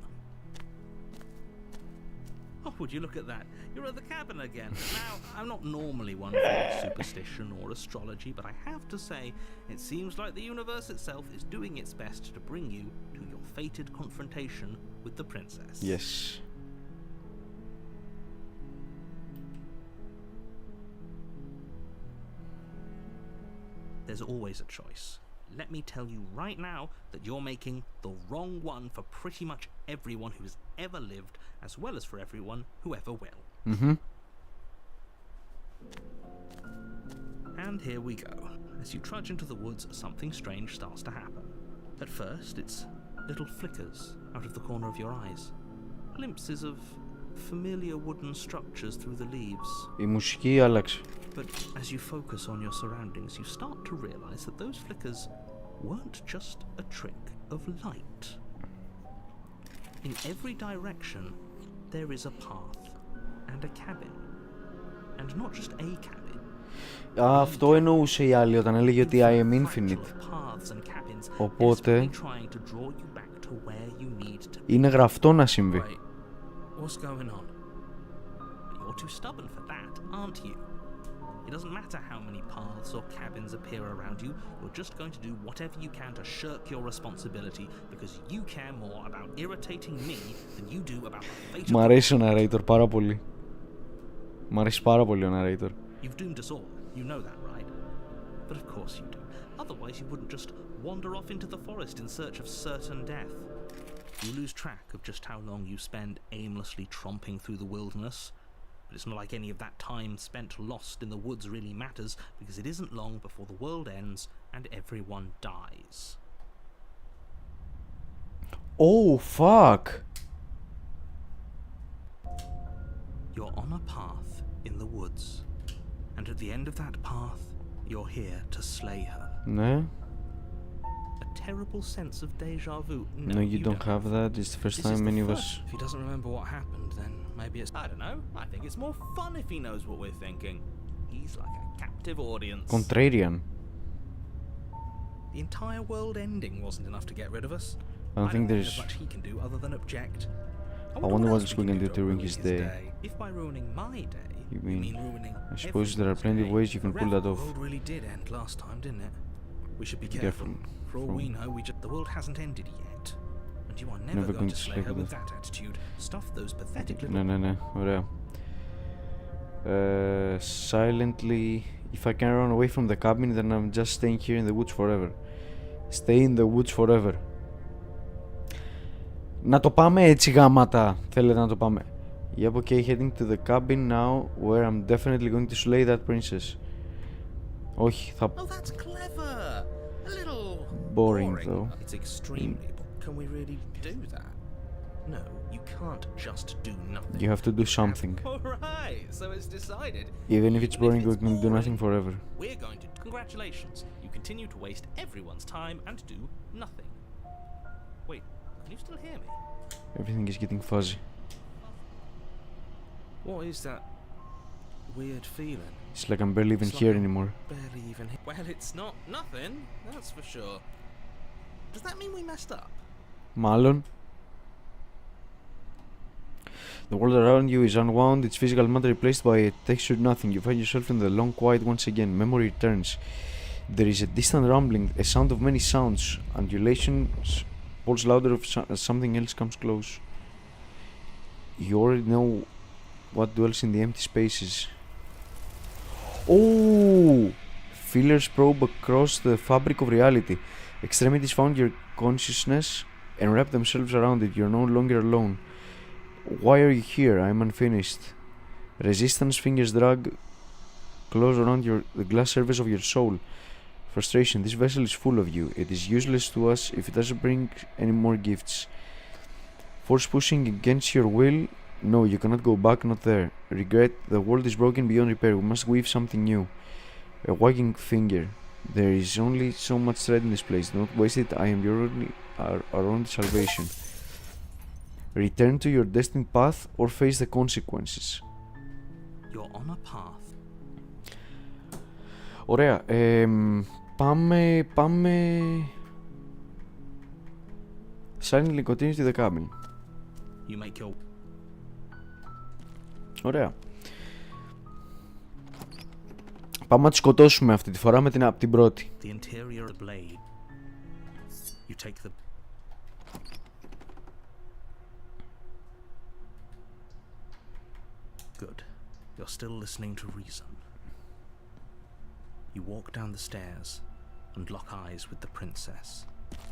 Oh, would you look at that? You're at the cabin again. Now, I'm not normally one for superstition or astrology, but I have to say, it seems like the universe itself is doing its best to bring you to your fated confrontation with the princess. Yes. There's always a choice. Let me tell you right now that you're making the wrong one for pretty much everyone who's ever lived, as well as for everyone who ever will. And here we go. As you trudge into the woods, something strange starts to happen. At first, it's little flickers out of the corner of your eyes. Glimpses of familiar wooden structures through the leaves. Η μουσική άλλαξε. But as you focus on your surroundings, you start to realize that those flickers weren't just a trick of light. In every direction, there is a path and a cabin. And not just a cabin. Αυτό εννοούσε η άλλη όταν έλεγε ότι I am infinite. Οπότε είναι γραφτό να συμβεί. What's going on? You're too stubborn for that, aren't you? It doesn't matter how many paths or cabins appear around you, you're just going to do whatever you can to shirk your responsibility because you care more about irritating me than you do about the fate of... Μ' αρέσει ο narrator πάρα πολύ. Μ' αρέσει πάρα πολύ ο narrator. You've doomed us all, you know that, right? But of course you do. Otherwise you wouldn't just wander off into the forest in search of certain death. You lose track of just how long you spend aimlessly tromping through the wilderness. But it's not like any of that time spent lost in the woods really matters, because it isn't long before the world ends and everyone dies. Oh, fuck! You're on a path in the woods, and at the end of that path, you're here to slay her. Ναι. A terrible sense of deja vu. No, you don't have that. It's the first time any of us... If he doesn't remember what happened, then maybe it's... I don't know. I think it's more fun if he knows what we're thinking. He's like a captive audience. Contrarian. The entire world ending wasn't enough to get rid of us. I don't think there's... There's much he can do other than object. I wonder what else we can do to ruin his day. If by ruining my day, You mean ruining I suppose there are plenty of ways you can pull that off. The world really did end last time, didn't it? We should be careful. For all we know, the world hasn't ended yet. And you are never going to slay her with that attitude. Stuff those pathetic little... Ναι, ωραία. Silently, if I can run away from the cabin, then I'm just staying here in the woods forever. Stay in the woods forever. Να το πάμε έτσι γάματα. Θέλετε να το πάμε? Yep, okay, heading to the cabin now, where I'm definitely going to slay that princess. Όχι, θα... Oh, that's clever. A little boring though. It's extremely boring. Can we really do that? No, you can't just do nothing. You have to do something. Alright, so it's decided. Even if it's boring, we can do nothing forever. We're going to... Congratulations. You continue to waste everyone's time and do nothing. Wait, can you still hear me? Everything is getting fuzzy. What is that weird feeling? It's like I'm barely even here anymore. Barely even here. Well, it's not nothing, that's for sure. Does that mean we messed up? Μάλλον. The world around you is unwound, its physical matter replaced by a textured nothing. You find yourself in the long quiet once again. Memory returns. There is a distant rumbling, a sound of many sounds. Undulations pulse louder as something else comes close. You already know what dwells in the empty spaces. Oh! Feelers probe across the fabric of reality. Extremities found your consciousness and wrap themselves around it. You're no longer alone. Why are you here? I am unfinished. Resistance fingers drag close around the glass surface of your soul. Frustration. This vessel is full of you. It is useless to us if it doesn't bring any more gifts. Force pushing against your will. No, you cannot go back, not there. Regret. The world is broken beyond repair. We must weave something new. A wagging finger. There is only so much thread in this place. Do not waste it. I am our only salvation. Return to your destined path or face the consequences. You're on a path. Ωραία. Πάμε... Silently continue to the cabin. You make your... Ωραία. Πάμε να τη σκοτώσουμε αυτή τη φορά από την πρώτη. The interior of the blade. You take the... Good. You're still listening to reason. You walk down the stairs and lock eyes with the princess.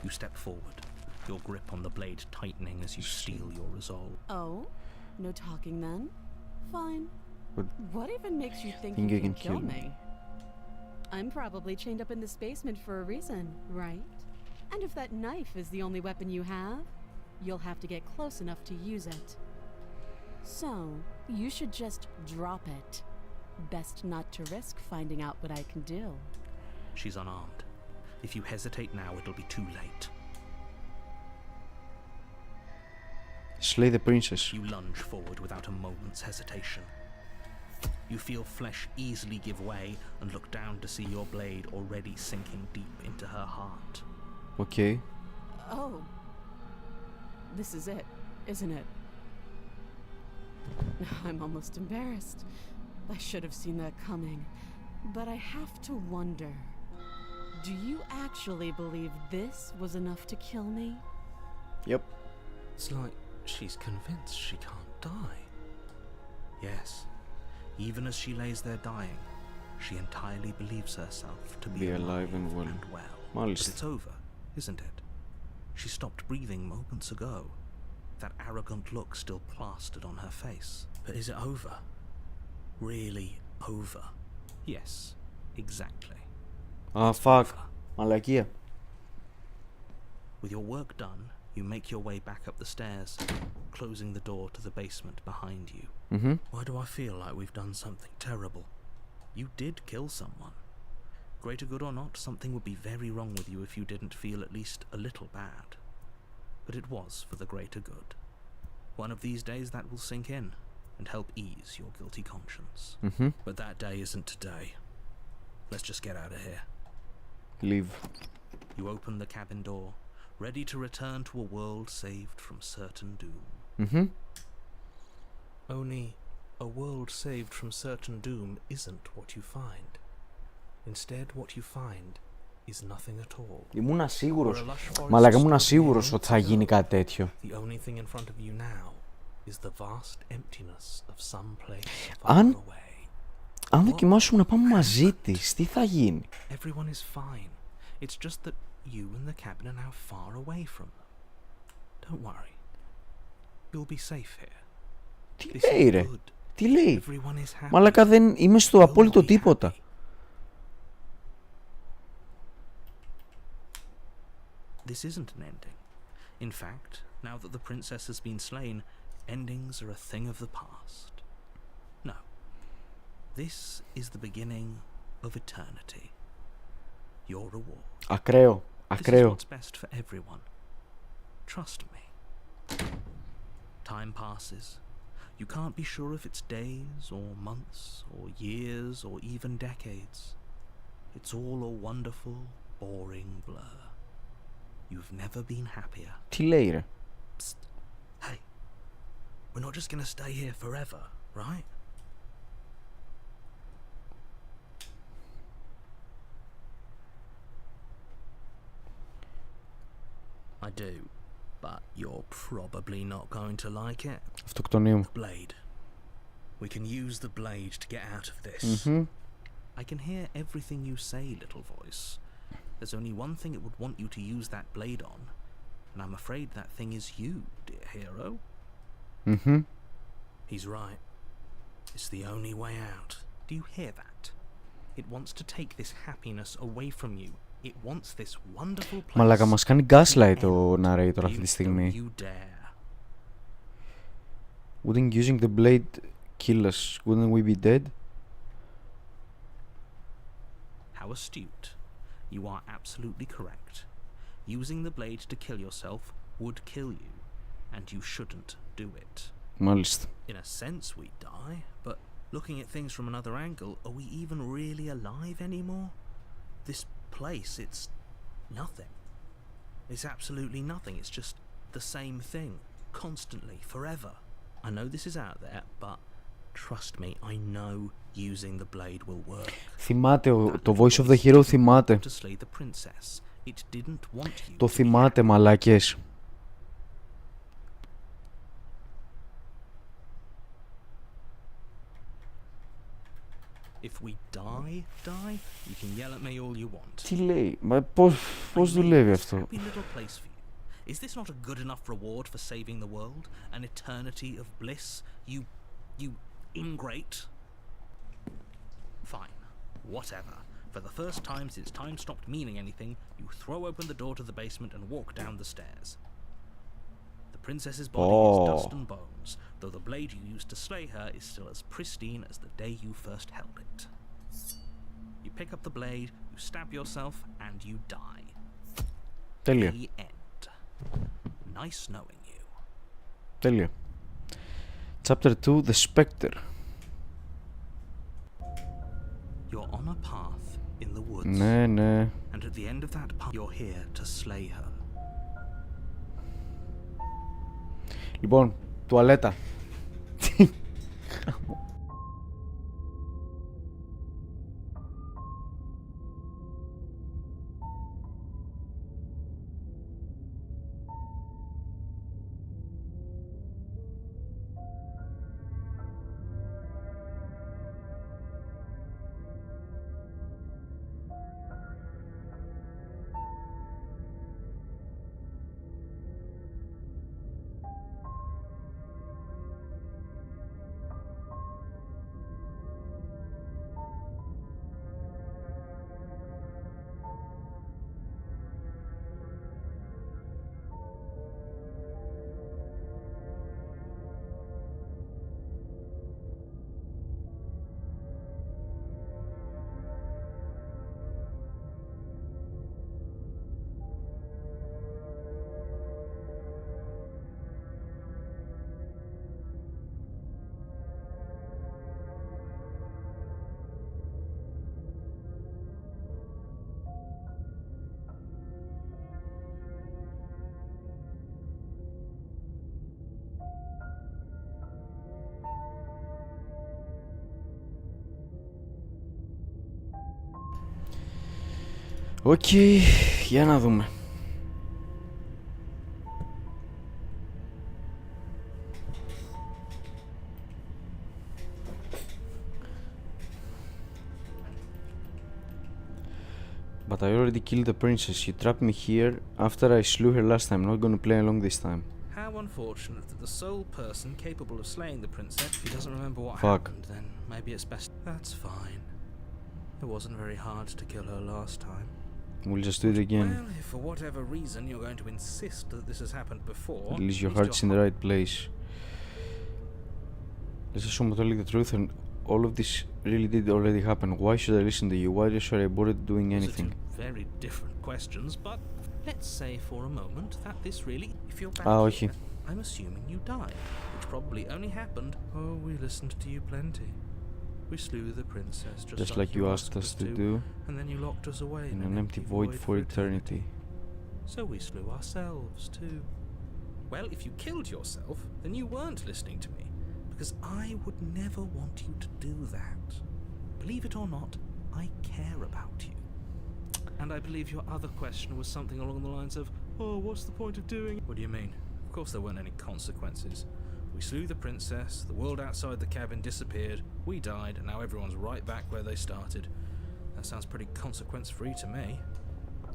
You step forward, your grip on the blade tightening as you steel your resolve. Oh? No talking then? Fine. What even makes you think you you can can kill kill me? I'm probably chained up in this basement for a reason, right? And if that knife is the only weapon you have, you'll have to get close enough to use it. So, you should just drop it. Best not to risk finding out what I can do. She's unarmed. If you hesitate now, it'll be too late. Slay the princess. You lunge forward without a moment's hesitation. You feel flesh easily give way and look down to see your blade already sinking deep into her heart. Okay. Oh. This is it, isn't it? I'm almost embarrassed. I should have seen that coming. But I have to wonder. Do you actually believe this was enough to kill me? Yep. It's like she's convinced she can't die. Yes. Even as she lays there dying, she entirely believes herself to be alive and well. But it's over, isn't it? She stopped breathing moments ago. That arrogant look still plastered on her face. But is it over? Really over? Yes, exactly. Ah, fuck. Μαλακία. With your work done, you make your way back up the stairs, closing the door to the basement behind you. Why do I feel like we've done something terrible? You did kill someone. Greater good or not, something would be very wrong with you if you didn't feel at least a little bad. But it was for the greater good. One of these days that will sink in and help ease your guilty conscience. But that day isn't today. Let's just get out of here. Leave. You open the cabin door, ready to return to a world saved from certain doom. Only a world saved from certain doom isn't what you find. Instead, what you find is nothing at all. Ήμουνα σίγουρος. Μαλάκα, ήμουνα σίγουρος ότι θα γίνει κάτι τέτοιο. The only thing in front of you now is the vast emptiness of some place far away. Αν δοκιμάσουμε να πάμε μαζί της, τι θα γίνει? Everyone is fine. It's just that you and the cabin are now far away from them. Don't worry. You'll be safe here. Τι λέει ρε? Τι λέει? Μαλάκα, δεν είμαι στο απόλυτο τίποτα. This isn't an ending. In fact, now that the princess has been slain, endings are a thing of the past. No. This is the beginning of eternity. Your reward. Ακραίο. Ακραίο. This is what's best for everyone. Trust me. Time passes. You can't be sure if it's days or months or years or even decades. It's all a wonderful, boring blur. You've never been happier. Τι λέει ρε? Psst. Hey, we're not just gonna stay here forever, right? I do, but you're probably not going to like it. Αυτοκτονία μου. Blade. We can use the blade to get out of this. I can hear everything you say, little voice. There's only one thing it would want you to use that blade on, and I'm afraid that thing is you, dear hero. He's right. It's the only way out. Do you hear that? It wants to take this happiness away from you. It wants this wonderful place. Μαλάκα, μας κάνει gaslight ο narrator αυτή τη στιγμή. You dare. Wouldn't using the blade kill us? Wouldn't we be dead? How astute. You are absolutely correct. Using the blade to kill yourself would kill you, and you shouldn't do it. Μάλιστα. In a sense, we die, but looking at things from another angle, are we even really alive anymore? This place, it's nothing. It's absolutely nothing. It's just the same thing, constantly, forever. I know this is out there, but trust me, I know using the blade will work. Θυμάται, το voice of the hero θυμάται. To slay the princess. It didn't want you. Το θυμάται, μαλάκες. If we die, you can yell at me all you want. Τι λέει? Μα πώς δουλεύει αυτό? Is this not a good enough reward for saving the world? An eternity of bliss? You ingrate? Fine. Whatever. For the first time since time stopped meaning anything, you throw open the door to the basement and walk down the stairs. The princess's body is dust and bones, though the blade you used to slay her is still as pristine as the day you first held it. You pick up the blade, you stab yourself, and you die. Τέλεια. The end. Nice knowing you. Τέλεια. Chapter 2, The Spectre. You're on a path in the woods. Ναι, ναι. And at the end of that path, you're here to slay her. Λοιπόν, τουαλέτα. Οκ, για να δούμε. But I already killed the princess. You trapped me here after I slew her last time. Not gonna play along this time. How unfortunate that the sole person capable of slaying the princess, if he doesn't remember what Fuck. happened, then maybe it's best. That's fine. It wasn't very hard to kill her last time. We'll just do it again. Well, if for whatever reason you're going to insist that this has happened before, At least your heart's in the right place. Let's assume I told you the truth and all of this really did already happen. Why should I listen to you? Why should I bother doing Those are anything? two very different questions, but let's say for a moment that this really, if you're back όχι. here, I'm assuming you died, which probably only happened. Oh, we listened to you plenty. We slew the princess Just like you asked us to do, and then you locked us away in an empty void for eternity. So we slew ourselves too. Well, if you killed yourself, then you weren't listening to me, because I would never want you to do that. Believe it or not, I care about you. And I believe your other question was something along the lines of, oh, what's the point of doing it? What do you mean? Of course there weren't any consequences. We slew the princess, the world outside the cabin disappeared, we died, and now everyone's right back where they started. That sounds pretty consequence-free to me.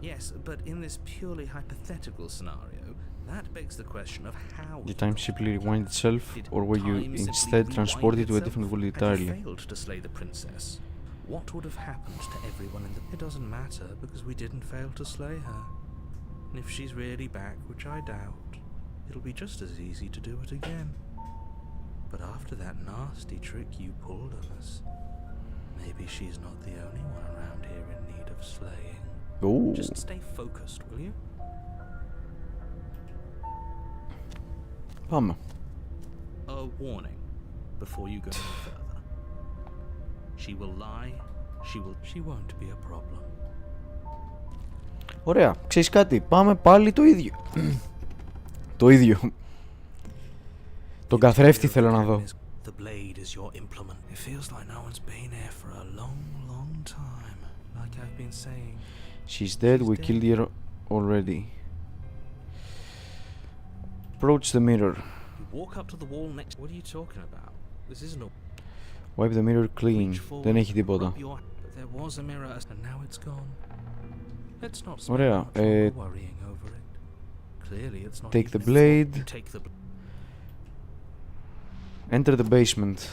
Yes, but in this purely hypothetical scenario, that begs the question of how... Did time simply rewind itself, or were you instead transported to a different world entirely? Had you failed to slay the princess, what would have happened to everyone in the... It doesn't matter, because we didn't fail to slay her. And if she's really back, which I doubt, it'll be just as easy to do it again. But after that nasty trick you pulled on us, maybe she's not the only one around here in need of slaying. Ooh. Just stay focused, will you? Πάμε. A warning before you go any further. She will lie. She won't be a problem. Ωραία, ξέρεις κάτι, πάμε πάλι το ίδιο. Το ίδιο. Τον καθρέφτη θέλω να δω. The blade is your implement. It feels like no one's been here for a long, long time. Like I've been saying. She's dead, we killed her already. Approach the mirror. You walk up to the wall next. What are you talking about? This isn't a... Wipe the mirror clean. Reach forward, Δεν έχει τίποτα. rub your- But there was a mirror and now it's gone. Let's not spend Ωραία, much longer worrying over it. Clearly it's not take even the blade. You take the Enter the basement.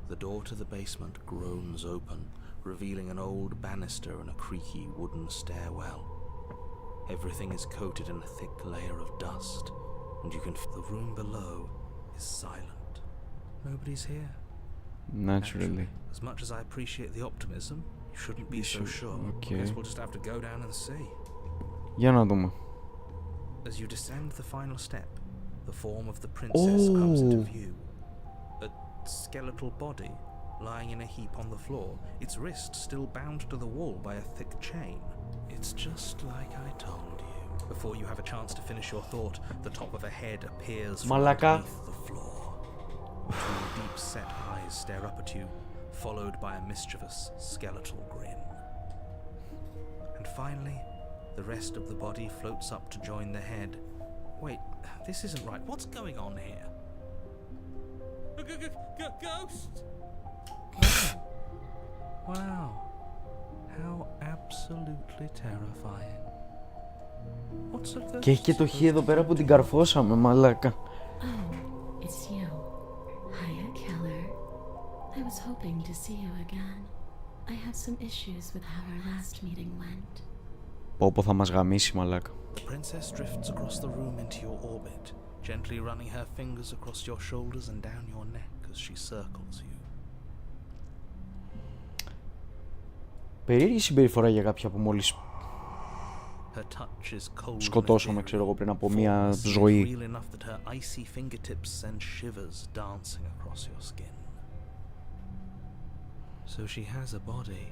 The door to the basement groans open, revealing an old banister and a creaky wooden stairwell. Everything is coated in a thick layer of dust, and you can feel the room below is silent. Nobody's here. Naturally. As much as I appreciate the optimism, you shouldn't be so sure. Okay. I guess we'll just have to go down and see. Για να δούμε. As you descend the final step, the form of the princess comes into view. A skeletal body lying in a heap on the floor, its wrist still bound to the wall by a thick chain. It's just like I told you. Before you have a chance to finish your thought, the top of a head appears from underneath the floor. Two deep-set eyes stare up at you, followed by a mischievous skeletal grin. And finally, the rest of the body floats up to join the head. Wait, this isn't right. What's going on here? Ghost! Wow. How absolutely terrifying. What's a ghost? Και έχει και το χ εδώ πέρα που την καρφώσαμε, μαλάκα. Oh, it's you. Hiya, Keller. I was hoping to see you again. I have some issues with how our last meeting went. Πω θα μας γαμίσει, μαλάκα. The princess drifts across the room into your orbit, gently running her fingers across your shoulders and down your neck as she circles you. Περίεργη συμπεριφορά για κάποια που μόλις Her touch is cold σκοτώσαμε, ξέρω εγώ, πριν από μια ζωή. real enough that her icy fingertips send shivers dancing across your skin. So she has a body,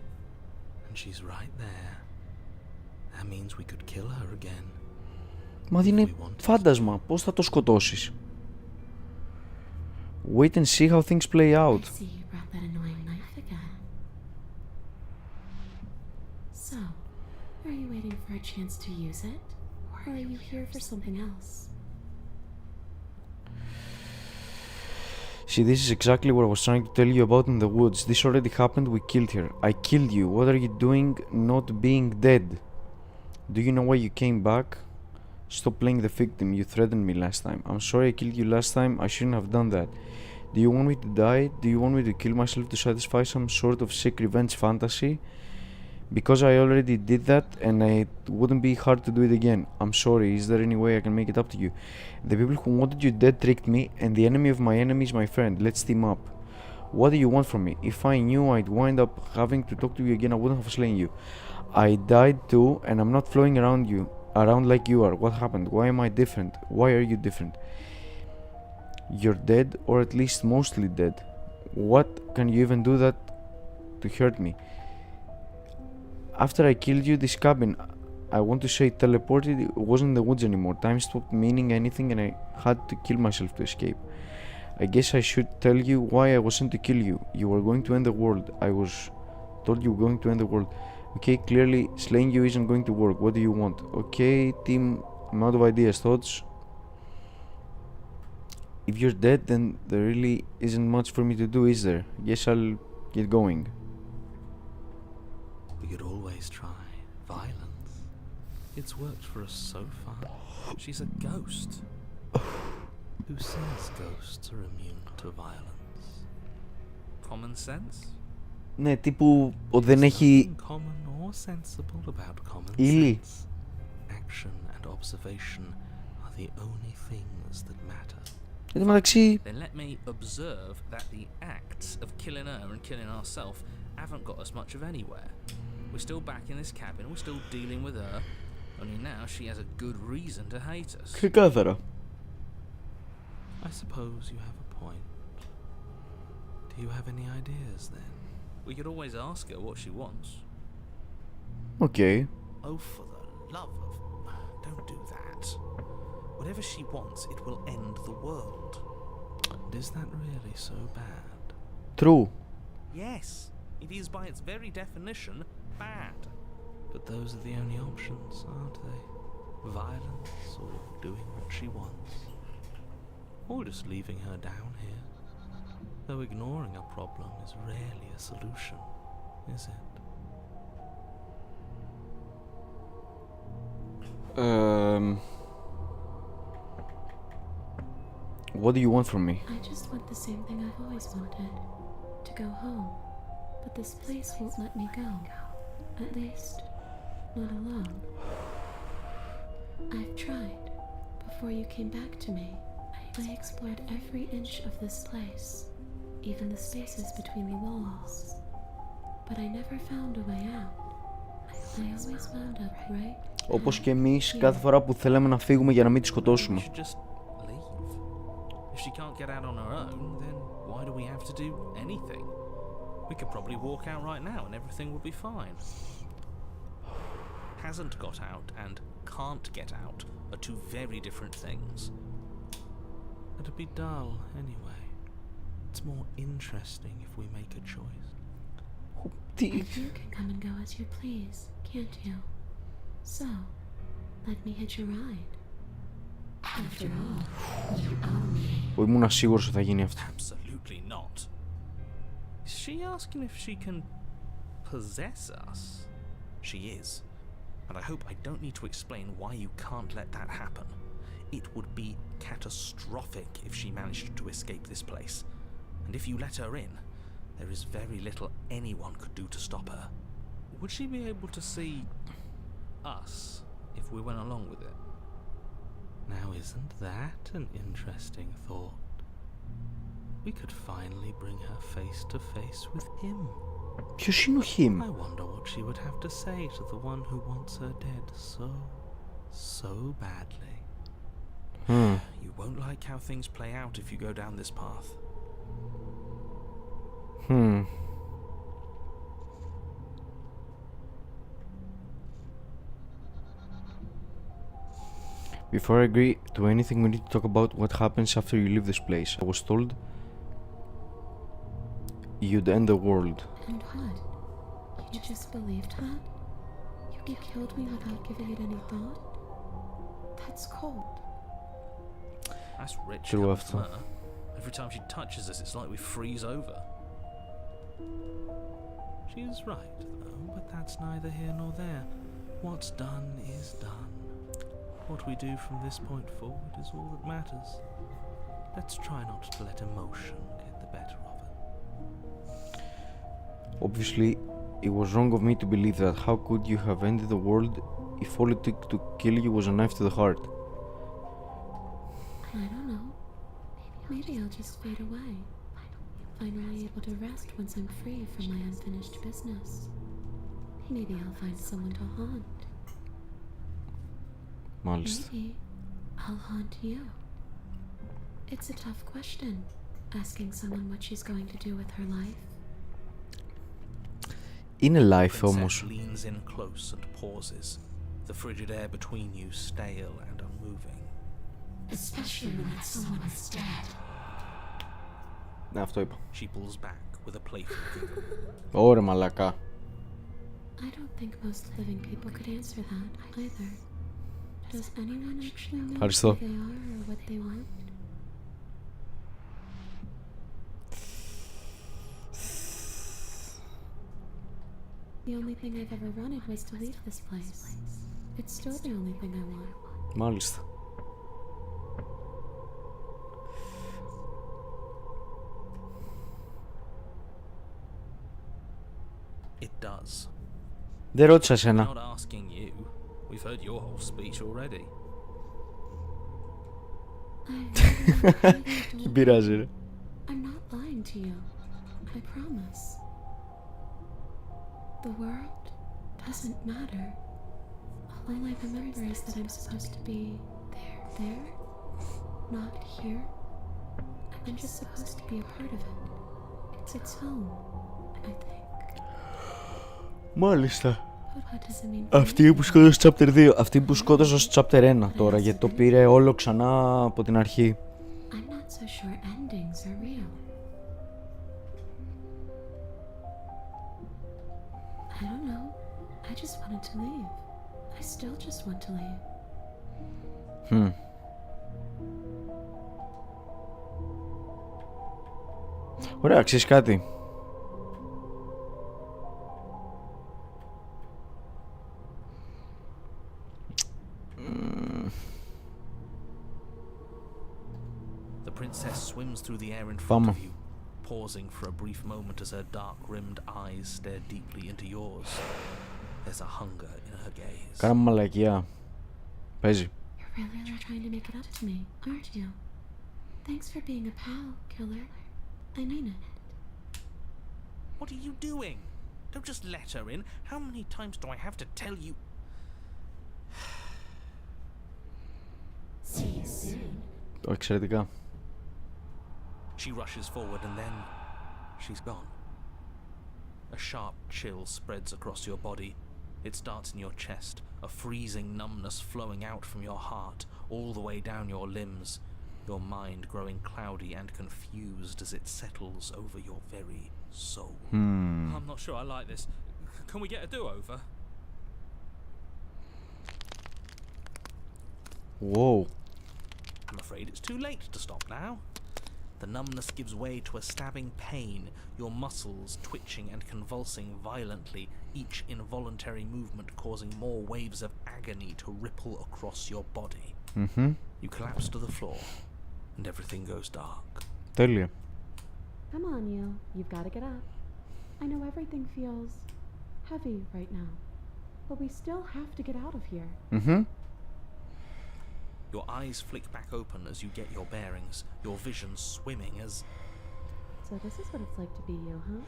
and she's right there. That means we could kill her again. Μα είναι φάντασμα, πώς θα το σκοτώσεις? Wait and see how things play out. I see you brought that annoying knife again. So, are you waiting for a chance to use it? Or are you here for something else? See, this is exactly what I was trying to tell you about in the woods. This already happened, we killed her. I killed you. What are you doing not being dead? Do you know why you came back? Stop playing the victim. You threatened me last time. I'm sorry I killed you last time. I shouldn't have done that. Do you want me to die? Do you want me to kill myself to satisfy some sort of sick revenge fantasy? Because I already did that and it wouldn't be hard to do it again. I'm sorry. Is there any way I can make it up to you? The people who wanted you dead tricked me, and the enemy of my enemy is my friend. Let's team up. What do you want from me? If I knew I'd wind up having to talk to you again, I wouldn't have slain you. I died too, and I'm not flowing around like you are. What happened? Why am I different? Why are you different? You're dead, or at least mostly dead. What can you even do that to hurt me? After I killed you, this cabin, I want to say teleported, it wasn't in the woods anymore. Time stopped meaning anything and I had to kill myself to escape. I guess I should tell you why I was sent to kill you. You were going to end the world. I was told you were going to end the world. Okay, clearly slaying you isn't going to work. What do you want? Okay, team, I'm out of ideas. Thoughts? If you're dead, then there really isn't much for me to do, is there? Guess I'll get going. We could always try violence. It's worked for us so far. She's a ghost. Who says ghosts are immune to violence? Common sense? Ναι, τύπου δεν έχει Common or sensible about common ύλη. sense. Action and observation are the only things that matter. Εν τω μεταξύ, Then let me observe that the acts of killing her and killing ourselves haven't got us much of anywhere. We're still back in this cabin, we're still dealing with her, only now she has a good reason to hate us. ξεκάθαρα. I suppose you have a point. Do you have any ideas then? We could always ask her what she wants. Okay. Oh, for the love of... Don't do that. Whatever she wants, it will end the world. And is that really so bad? True. Yes, it is by its very definition bad. But those are the only options, aren't they? Violence or doing what she wants. Or just leaving her down here. Though ignoring a problem is rarely a solution, is it? What do you want from me? I just want the same thing I've always wanted. To go home. But this place won't let me go. At least, not alone. I've tried Before you came back to me, I explored every inch of this place, even the spaces between the walls. But I never found a way out. I always wound up right. Όπως και εμείς κάθε φορά που θέλαμε να φύγουμε για να μην τη σκοτώσουμε. We should just leave. If she can't get out on her own, then why do we have to do anything? We could probably walk out right now and everything will be fine. Hasn't got out and can't get out are two very different things. It'd be dull anyway. It's more interesting if we make a choice. You can come and go as you please, can't you? So, let me hitch a ride. After all, you own me. Ήμουν σίγουρος ότι θα γίνει αυτό. Absolutely not. Is she asking if she can possess us? She is. But I hope I don't need to explain why you can't let that happen. It would be catastrophic if she managed to escape this place. And if you let her in, there is very little anyone could do to stop her. Would she be able to see us if we went along with it? Now isn't that an interesting thought? We could finally bring her face to face with him. Ποιος είναι ο him? I wonder what she would have to say to the one who wants her dead so badly. You won't like how things play out if you go down this path. Before I agree to anything, we need to talk about what happens after you leave this place. I was told you'd end the world. And what? You just believed that? You killed me without giving it any thought? That's cold. That's rich True coming after. from her. Every time she touches us, it's like we freeze over. She's right, though, but that's neither here nor there. What's done is done. What we do from this point forward is all that matters. Let's try not to let emotion get the better of it. Obviously, it was wrong of me to believe that. How could you have ended the world if all it took to kill you was a knife to the heart? I don't know. Maybe I'll just fade away. Finally able to rest once I'm free from my unfinished business. Maybe I'll find someone to haunt. Μάλιστα. Maybe I'll haunt you. It's a tough question, asking someone what she's going to do with her life. Είναι life Princess όμως. leans in close and pauses, the frigid air between you stale and unmoving. Especially when that someone is dead. Ναι, αυτό είπα. She pulls back with a playful giggle. Ωραία μαλακά. I don't think most living people could answer that either. Does anyone actually know Ευχαριστώ. who they are or what they want? The only thing I've ever wanted was to leave this place. It's still the only thing I want. Μάλιστα. It does. Δεν ρώτησα We're εσένα. not asking you. We've heard your whole speech already. Δεν πειράζει ρε. I'm not lying to you. I promise. The world doesn't matter. All I remember is that I'm supposed to be there, not here. I'm just supposed to be a part of it. It's its home, I think. Μάλιστα. But what does it mean for Αυτή που σκότωσε στο chapter 2. Αυτή που σκότωσε στο chapter 1 τώρα. Γιατί το πήρε όλο ξανά από την αρχή. I'm not so sure endings are real. I don't know. I just wanted to leave. I still just want to leave. Ωραία, ξέρεις κάτι. The princess swims through the air in front Πάμε. of you, pausing for a brief moment as her dark-rimmed eyes stare deeply into yours. There's a hunger in her gaze. Κάναμε μαλακία. Παίζει. You're really trying to make it up to me, aren't you? Thanks for being a pal, killer. I mean it. What are you doing? Don't just let her in. How many times do I have to tell you? See you soon. Εξαιρετικά. She rushes forward and then she's gone. A sharp chill spreads across your body. It starts in your chest, a freezing numbness flowing out from your heart, all the way down your limbs, your mind growing cloudy and confused as it settles over your very soul. I'm not sure I like this. Can we get a do-over? Wow. I'm afraid it's too late to stop now. The numbness gives way to a stabbing pain, your muscles twitching and convulsing violently, each involuntary movement causing more waves of agony to ripple across your body. You collapse to the floor, and everything goes dark. Τέλεια. Come on, you. You've got to get up. I know everything feels heavy right now, but we still have to get out of here. Your eyes flick back open as you get your bearings, your vision swimming as... So this is what it's like to be you, huh?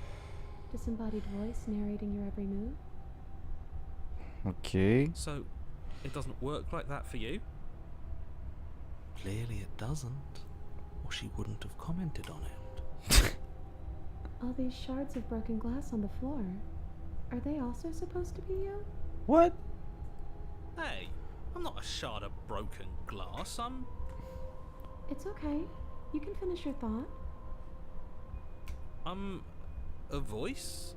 Disembodied voice narrating your every move? Okay. So, it doesn't work like that for you? Clearly it doesn't, or she wouldn't have commented on it. All these shards of broken glass on the floor, are they also supposed to be you? What? Hey, I'm not a shard of broken glass, I'm... It's okay. You can finish your thought. I'm... a voice?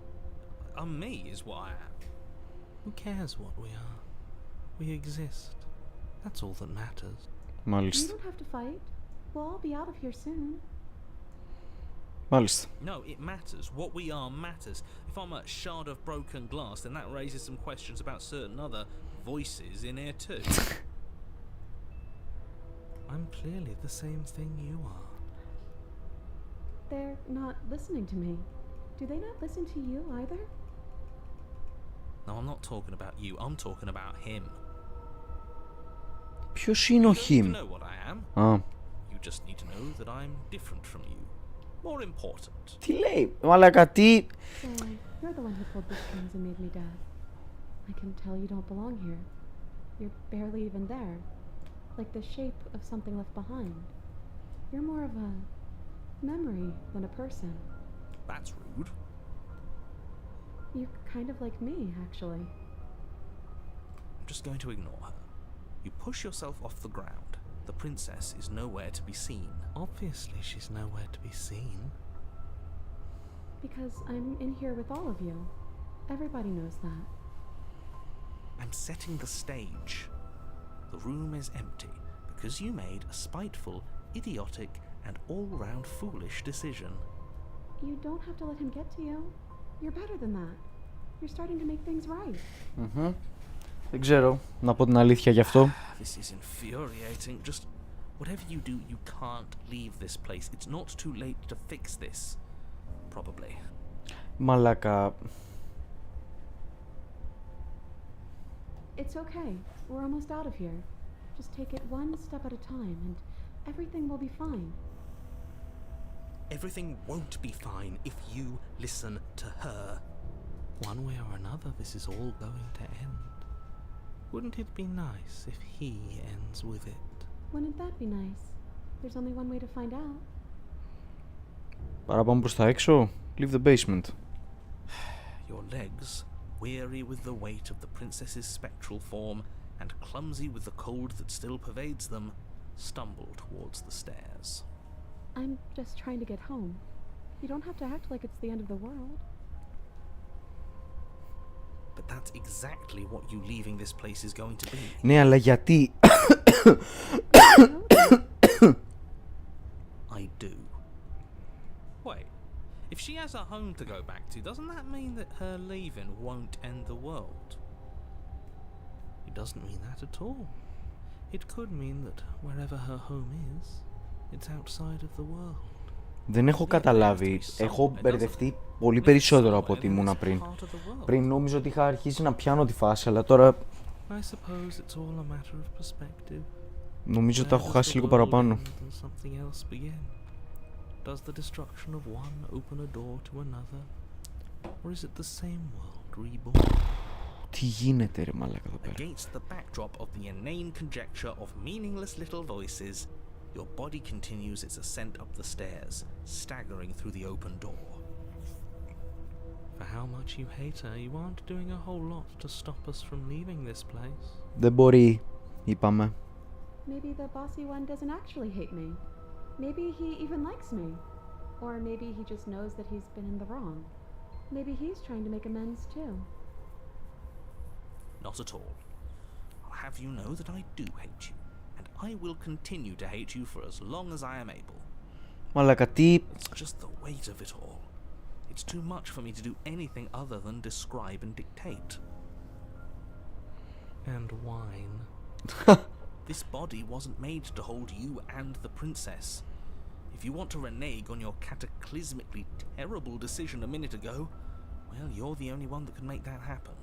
I'm me, is what I am. Who cares what we are? We exist. That's all that matters. You Μάλιστα. don't have to fight. We'll all be out of here soon. Μάλιστα. No, it matters. What we are matters. If I'm a shard of broken glass, then that raises some questions about certain other voices in here too. I'm clearly the same thing you are. They're not listening to me. Do they not listen to you either? No, I'm not talking about you. I'm talking about him. Ποιος είναι ο You don't need to him? know what I am. Α, You just need to know that I'm different from you. More important. τι λέει, μαλάκα, τι... So, you're the one who pulled the strings and made me dead. I can tell you don't belong here. You're barely even there. Like the shape of something left behind. You're more of a memory than a person. That's rude. You're kind of like me, actually. I'm just going to ignore her. You push yourself off the ground. The princess is nowhere to be seen. Obviously, she's nowhere to be seen. Because I'm in here with all of you. Everybody knows that. I'm setting the stage. The room is empty because you made a spiteful, idiotic, and all-round foolish decision. You don't have to let him get to you. You're better than that. You're starting to make things right. Δεν ξέρω, να πω την αλήθεια γι' αυτό. This is infuriating. Just whatever you do, you can't leave this place. It's not too late to fix this. Probably. Μαλάκα. It's okay. We're almost out of here. Just take it one step at a time and everything will be fine. Everything won't be fine if you listen to her. One way or another, this is all going to end. Wouldn't it be nice if he ends with it? Wouldn't that be nice? There's only one way to find out. Παραπάνω προς τα έξω. Leave the basement. Your legs, weary with the weight of the princess's spectral form and clumsy with the cold that still pervades them, stumble towards the stairs. I'm just trying to get home. You don't have to act like it's the end of the world. But that's exactly what you leaving this place is going to be. Ναι, αλλά γιατί... I do. Wait, if she has a home to go back to, doesn't that mean that her leaving won't end the world? It doesn't mean that at all. It could mean that wherever her home is, it's outside of the world. Δεν έχω καταλάβει. Έχω μπερδευτεί πολύ περισσότερο από ό,τι ήμουνα πριν. Πριν νόμιζα ότι είχα αρχίσει να πιάνω τη φάση, αλλά τώρα... I suppose it's all a matter of perspective. Νομίζω τα έχω Where does χάσει the λίγο world παραπάνω. end and something else begin? Does the destruction of one open a door to another? Or is it the same world reborn? Τι γίνεται ρε μαλάκα εδώ πέρα. Against the backdrop of the inane conjecture of meaningless little voices, your body continues its ascent up the stairs, staggering through the open door. For how much you hate her, you aren't doing a whole lot to stop us from leaving this place. Δεν μπορεί, είπαμε. Maybe the bossy one doesn't actually hate me. Maybe he even likes me. Or maybe he just knows that he's been in the wrong. Maybe he's trying to make amends too. Not at all. I'll have you know that I do hate you, and I will continue to hate you for as long as I am able. Μαλάκα τι... It's just the weight of it all. It's too much for me to do anything other than describe and dictate. And whine. This body wasn't made to hold you and the princess. If you want to renege on your cataclysmically terrible decision a minute ago, well, you're the only one that can make that happen.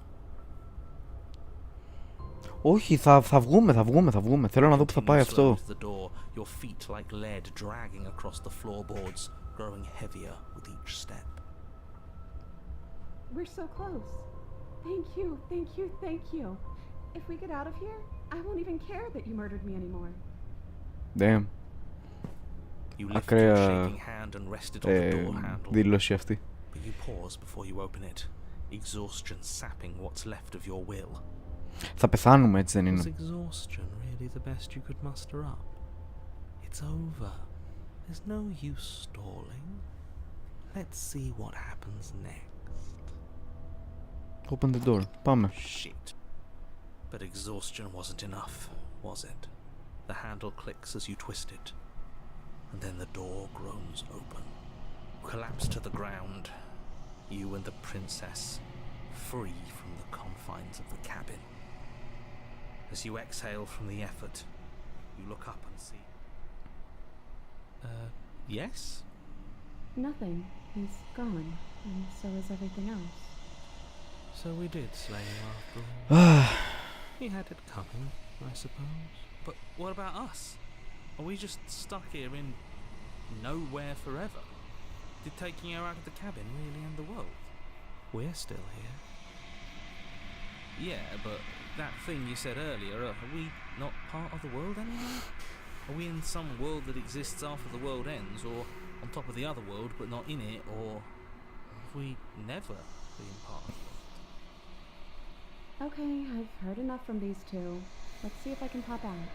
Όχι, θα βγούμε. Θέλω να δω που θα πάει αυτό. The door, your feet like lead dragging across the floorboards, growing heavier with each step. We're so close. Thank you. If we get out of here, I won't even care that you murdered me anymore. Damn. You lifted your Ακραία shaking hand and rested on the door handle. δήλωση αυτή. But you pause before you open it, exhaustion sapping what's left of your will. Θα πεθάνουμε, έτσι δεν Was είναι? exhaustion really the best you could muster up? It's over. There's no use stalling. Let's see what happens next. Open the door. Πάμε. Shit. But exhaustion wasn't enough, was it? The handle clicks as you twist it, and then the door groans open. Collapse to the ground, you and the princess, free from the confines of the cabin. As you exhale from the effort, you look up and see... yes? Nothing. He's gone, and so is everything else. So we did slay him after all. He had it coming, I suppose. But what about us? Are we just stuck here in nowhere forever? Did taking her out of the cabin really end the world? We're still here. Yeah, but that thing you said earlier, are we not part of the world anymore? Are we in some world that exists after the world ends, or on top of the other world but not in it, or have we never been part of it? Okay, I've heard enough from these two. Let's see if I can pop out.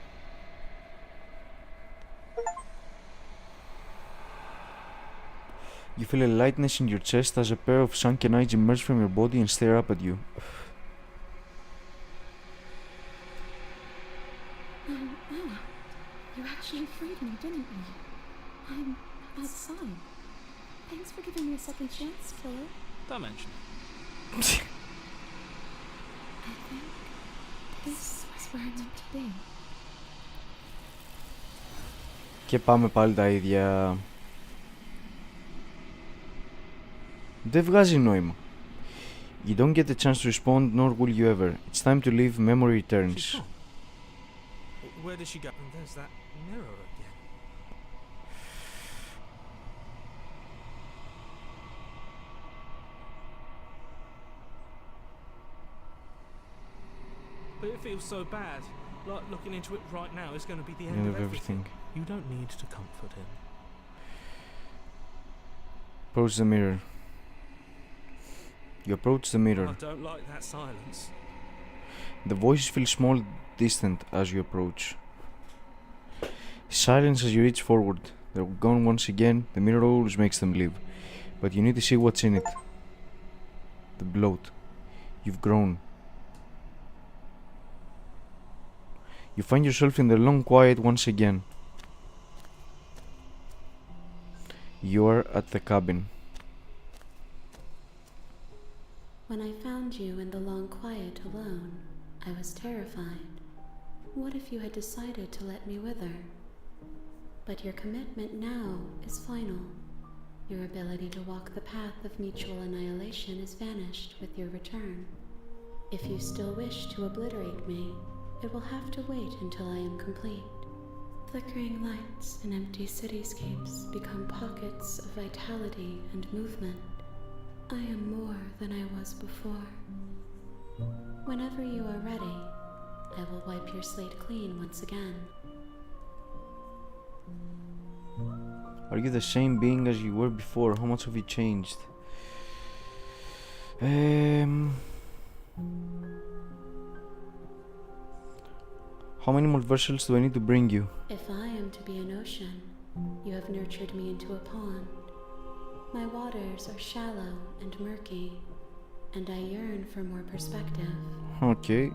You feel a lightness in your chest as a pair of sunken eyes emerge from your body and stare up at you. You actually freed me, didn't you? I'm outside. Thanks for giving me a second chance, killer. Don't mention it. I think this is where I'm meant to be. Και πάμε πάλι τα ίδια. Δεν βγάζει νόημα. You don't get the chance to respond, nor will you ever. It's time to leave. Memory returns. She's gone. Where did she go? And there's that mirror again. But it feels so bad. Like looking into it right now is going to be the end of everything. You don't need to comfort him. Approach the mirror. You approach the mirror. I don't like that silence. The voices feel small, distant as you approach. Silence as you reach forward. They're gone once again. The mirror always makes them leave. But you need to see what's in it. The bloat. You've grown. You find yourself in the long quiet once again. You are at the cabin. When I found you in the long quiet alone, I was terrified. What if you had decided to let me wither? But your commitment now is final. Your ability to walk the path of mutual annihilation is vanished with your return. If you still wish to obliterate me, it will have to wait until I am complete. Flickering lights in empty cityscapes become pockets of vitality and movement. I am more than I was before. Whenever you are ready, I will wipe your slate clean once again. Are you the same being as you were before? How much have you changed? How many more vessels do I need to bring you? If I am to be an ocean, you have nurtured me into a pond. My waters are shallow and murky, and I yearn for more perspective. Okay.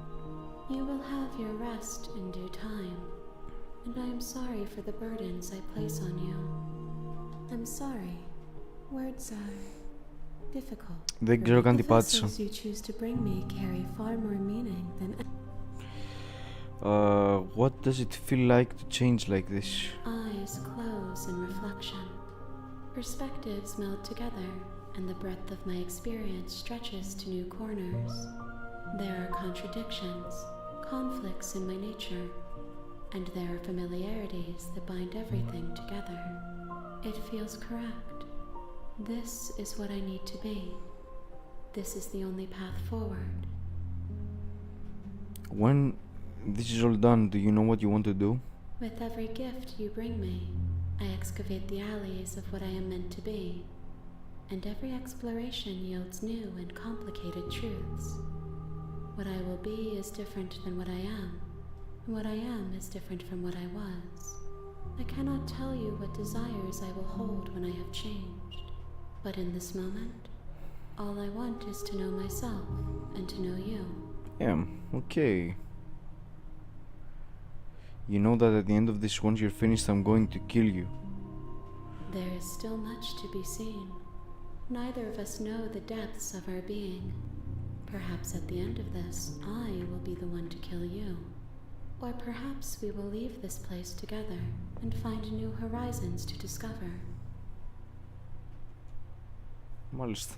You will have your rest in due time, and I am sorry for the burdens I place on you. I'm sorry. Words are difficult. Δεν ξέρω καν τι The πάτησα. vessels you choose to bring me carry far more meaning than What does it feel like to change like this? eyes close in reflection. Perspectives meld together, and the breadth of my experience stretches to new corners. There are contradictions, conflicts in my nature, and there are familiarities that bind everything together. It feels correct. This is what I need to be. This is the only path forward. When this is all done, do you know what you want to do? With every gift you bring me, I excavate the alleys of what I am meant to be, and every exploration yields new and complicated truths. What I will be is different than what I am, and what I am is different from what I was. I cannot tell you what desires I will hold when I have changed, but in this moment, all I want is to know myself and to know you. Yeah, okay. You know that at the end of this, once you're finished, I'm going to kill you. There is still much to be seen. Neither of us know the depths of our being. Perhaps at the end of this, I will be the one to kill you. Or perhaps we will leave this place together and find new horizons to discover. Μάλιστα.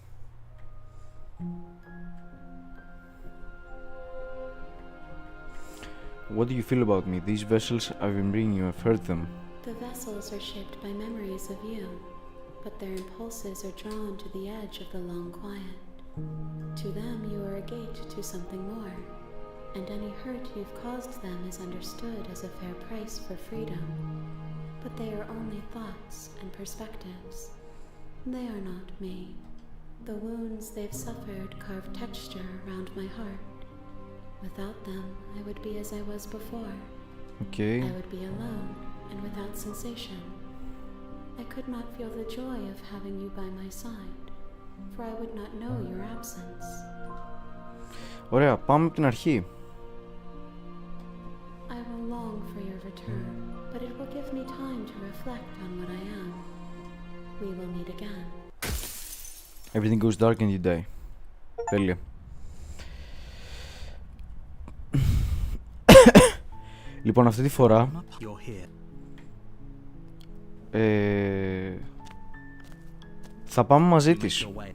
What do you feel about me? These vessels I've been bringing you, I've heard them. The vessels are shaped by memories of you, but their impulses are drawn to the edge of the long quiet. To them, you are a gate to something more, and any hurt you've caused them is understood as a fair price for freedom. But they are only thoughts and perspectives. They are not me. The wounds they've suffered carve texture around my heart. Without them, I would be as I was before. Okay. I would be alone and without sensation. I could not feel the joy of having you by my side, for I would not know your absence. Ωραία, πάμε από την αρχή. I will long for your return, but it will give me time to reflect on what I am. We will meet again. Everything goes dark and you die. Τέλεια. Λοιπόν, αυτή τη φορά You're here. θα πάμε μαζί Make της. your way.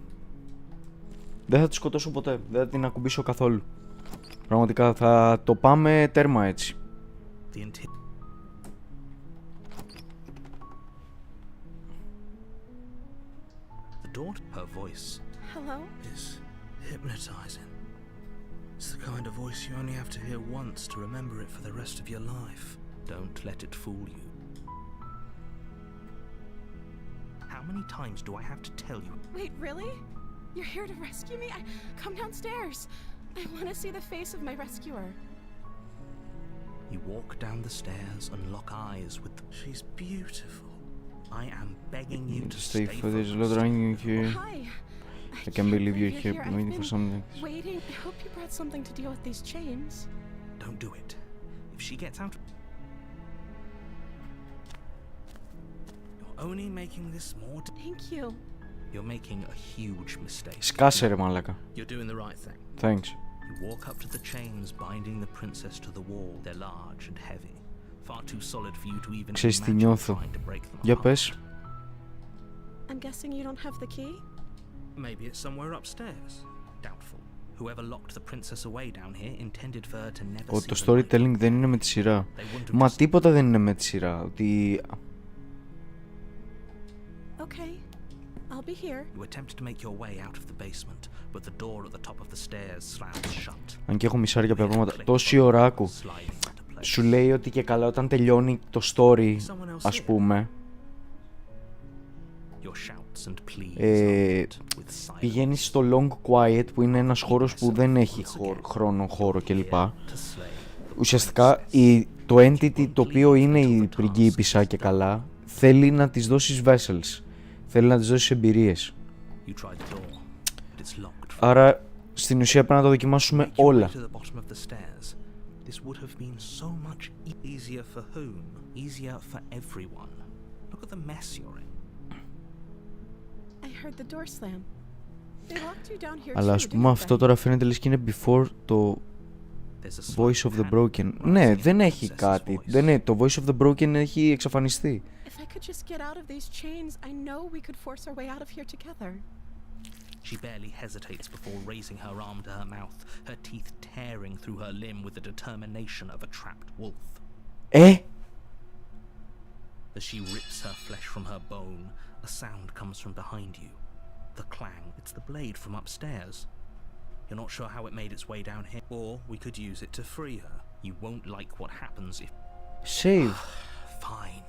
Δεν θα τη σκοτώσω ποτέ. Δεν θα την ακουμπήσω καθόλου. Πραγματικά θα το πάμε τέρμα έτσι. The daughter, her voice Hello? is hypnotizing. It's the kind of voice you only have to hear once to remember it for the rest of your life. Don't let it fool you. How many times do I have to tell you? Wait, really? You're here to rescue me? Come downstairs. I want to see the face of my rescuer. You walk down the stairs and lock eyes with the... She's beautiful. I am begging you to stay for this lot focused. running here. Hi. I can't believe you're here I've waiting for been something. Waiting. I hope you brought something to deal with these chains. Don't do it. If she gets out... You're only making this more... Thank you. You're making a huge mistake. Σκάσε ρε μαλάκα. You're doing the right thing. Thanks. You walk up to the chains binding the princess to the wall. They're large and heavy. Far too solid for you to even Ξέρεις τι imagine νιώθω. trying to break them Για apart. πες. I'm guessing you don't have the key? Maybe it's somewhere upstairs. Doubtful. Whoever locked the princess away down here intended for her to never Ότι see το the light. storytelling δεν είναι με τη σειρά. They wouldn't have Μα just- τίποτα δεν είναι με τη σειρά. Ότι... Okay, I'll be here. You attempt to make your way out of the basement, but the door at the top of the stairs slams shut. Αν και έχω μισάρια πράγματα. Τόση ώρα άκου. Sliding into place. Σου λέει ότι και καλά όταν τελειώνει το story, Someone else ας here. πούμε, Your shouts and pleas Ε, are met with silence. πηγαίνεις στο Long Quiet που είναι ένας χώρος που δεν έχει χρόνο, χώρο κλπ. To slay. Ουσιαστικά το entity το οποίο είναι η πριγκίπισσα και καλά θέλει να της δώσεις vessels. Θέλει να της δώσεις εμπειρίες. You tried the door, but it's locked. Άρα στην ουσία πρέπει να το δοκιμάσουμε Make your way όλα. to the bottom of the stairs. This would have been so much easier for whom? Easier for everyone. Look at the mess you're in. I heard the door slam. They locked you down here Αλλά too, ας πούμε didn't αυτό they? τώρα φαίνεται λες και είναι before το There's a Voice slight of the hand Broken. rising Ναι, in δεν the έχει princess's κάτι. voice. Δεν είναι. Το Voice of the Broken έχει εξαφανιστεί. If I could just get out of these chains, I know we could force our way out of here together. She barely hesitates before raising her arm to her mouth, her teeth tearing through her limb with the determination of a trapped wolf. As she rips her flesh from her bone, a sound comes from behind you. The clang. It's the blade from upstairs. You're not sure how it made its way down here, or we could use it to free her. You won't like what happens if... Save. Fine.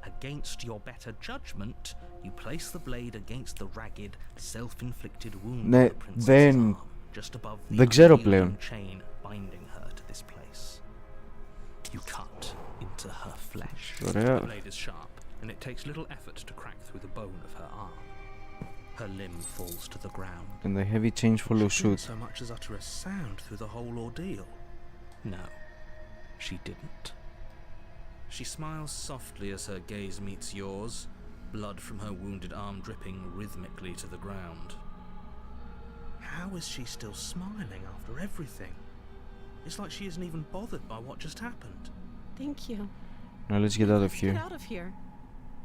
Against your better judgment, you place the blade against the ragged, self-inflicted wound Ναι, on the princess's δεν... arm, just above the δεν ξέρω unyielding πλέον. chain binding her to this place. You cut into her flesh. Ωραία. The blade is sharp, and it takes little effort to crack through the bone of her arm. Her limb falls to the ground. And the heavy change follows She didn't suit. so much as utter a sound through the whole ordeal. No, she didn't. She smiles softly as her gaze meets yours, blood from her wounded arm dripping rhythmically to the ground. How is she still smiling after everything? It's like she isn't even bothered by what just happened. Thank you. Now let's get out of Let's here. get out of here.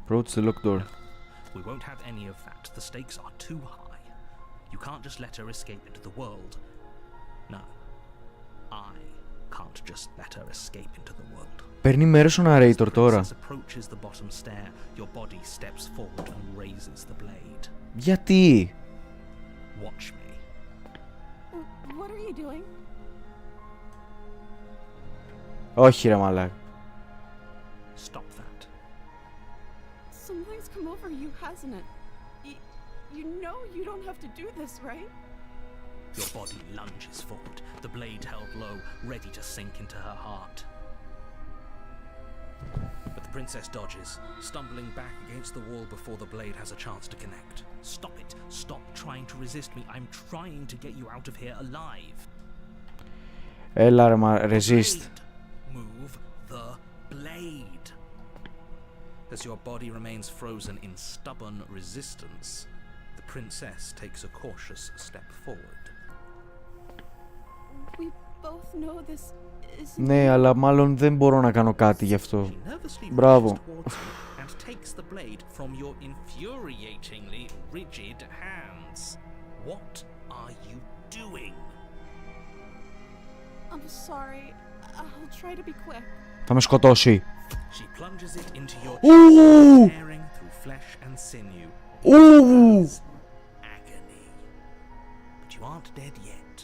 Approach the locked door. We won't have any of that. The stakes are too high. You can't just let her escape into the world. No. I can't just let her escape into the world. Παίρνει μέρος ο narrator As the τώρα. princess approaches the bottom stair, your body steps forward and raises the blade. Γιατί? Watch me. What are you doing? Όχι ρε μαλάκα. Stop that. Something's come over you, hasn't it? You know you don't have to do this, right? Your body lunges forward, the blade held low, ready to sink into her heart. But the princess dodges, stumbling back against the wall before the blade has a chance to connect. Stop it. Stop trying to resist me. I'm trying to get you out of here alive. Έλα ρε μα, resist. Blade. Move the blade. As your body remains frozen in stubborn resistance, the princess takes a cautious step forward. We both know this isn't... Ναι, αλλά μάλλον δεν μπορώ να κάνω κάτι γι' αυτό. She nervously Μπράβο. reaches towards you and takes the blade from your infuriatingly rigid hands. What are you doing? I'm sorry. I'll try to be quick. Θα με σκοτώσει. She plunges it into your Ooh. chest, tearing through flesh and sinew. Ου! Agony. But you aren't dead yet.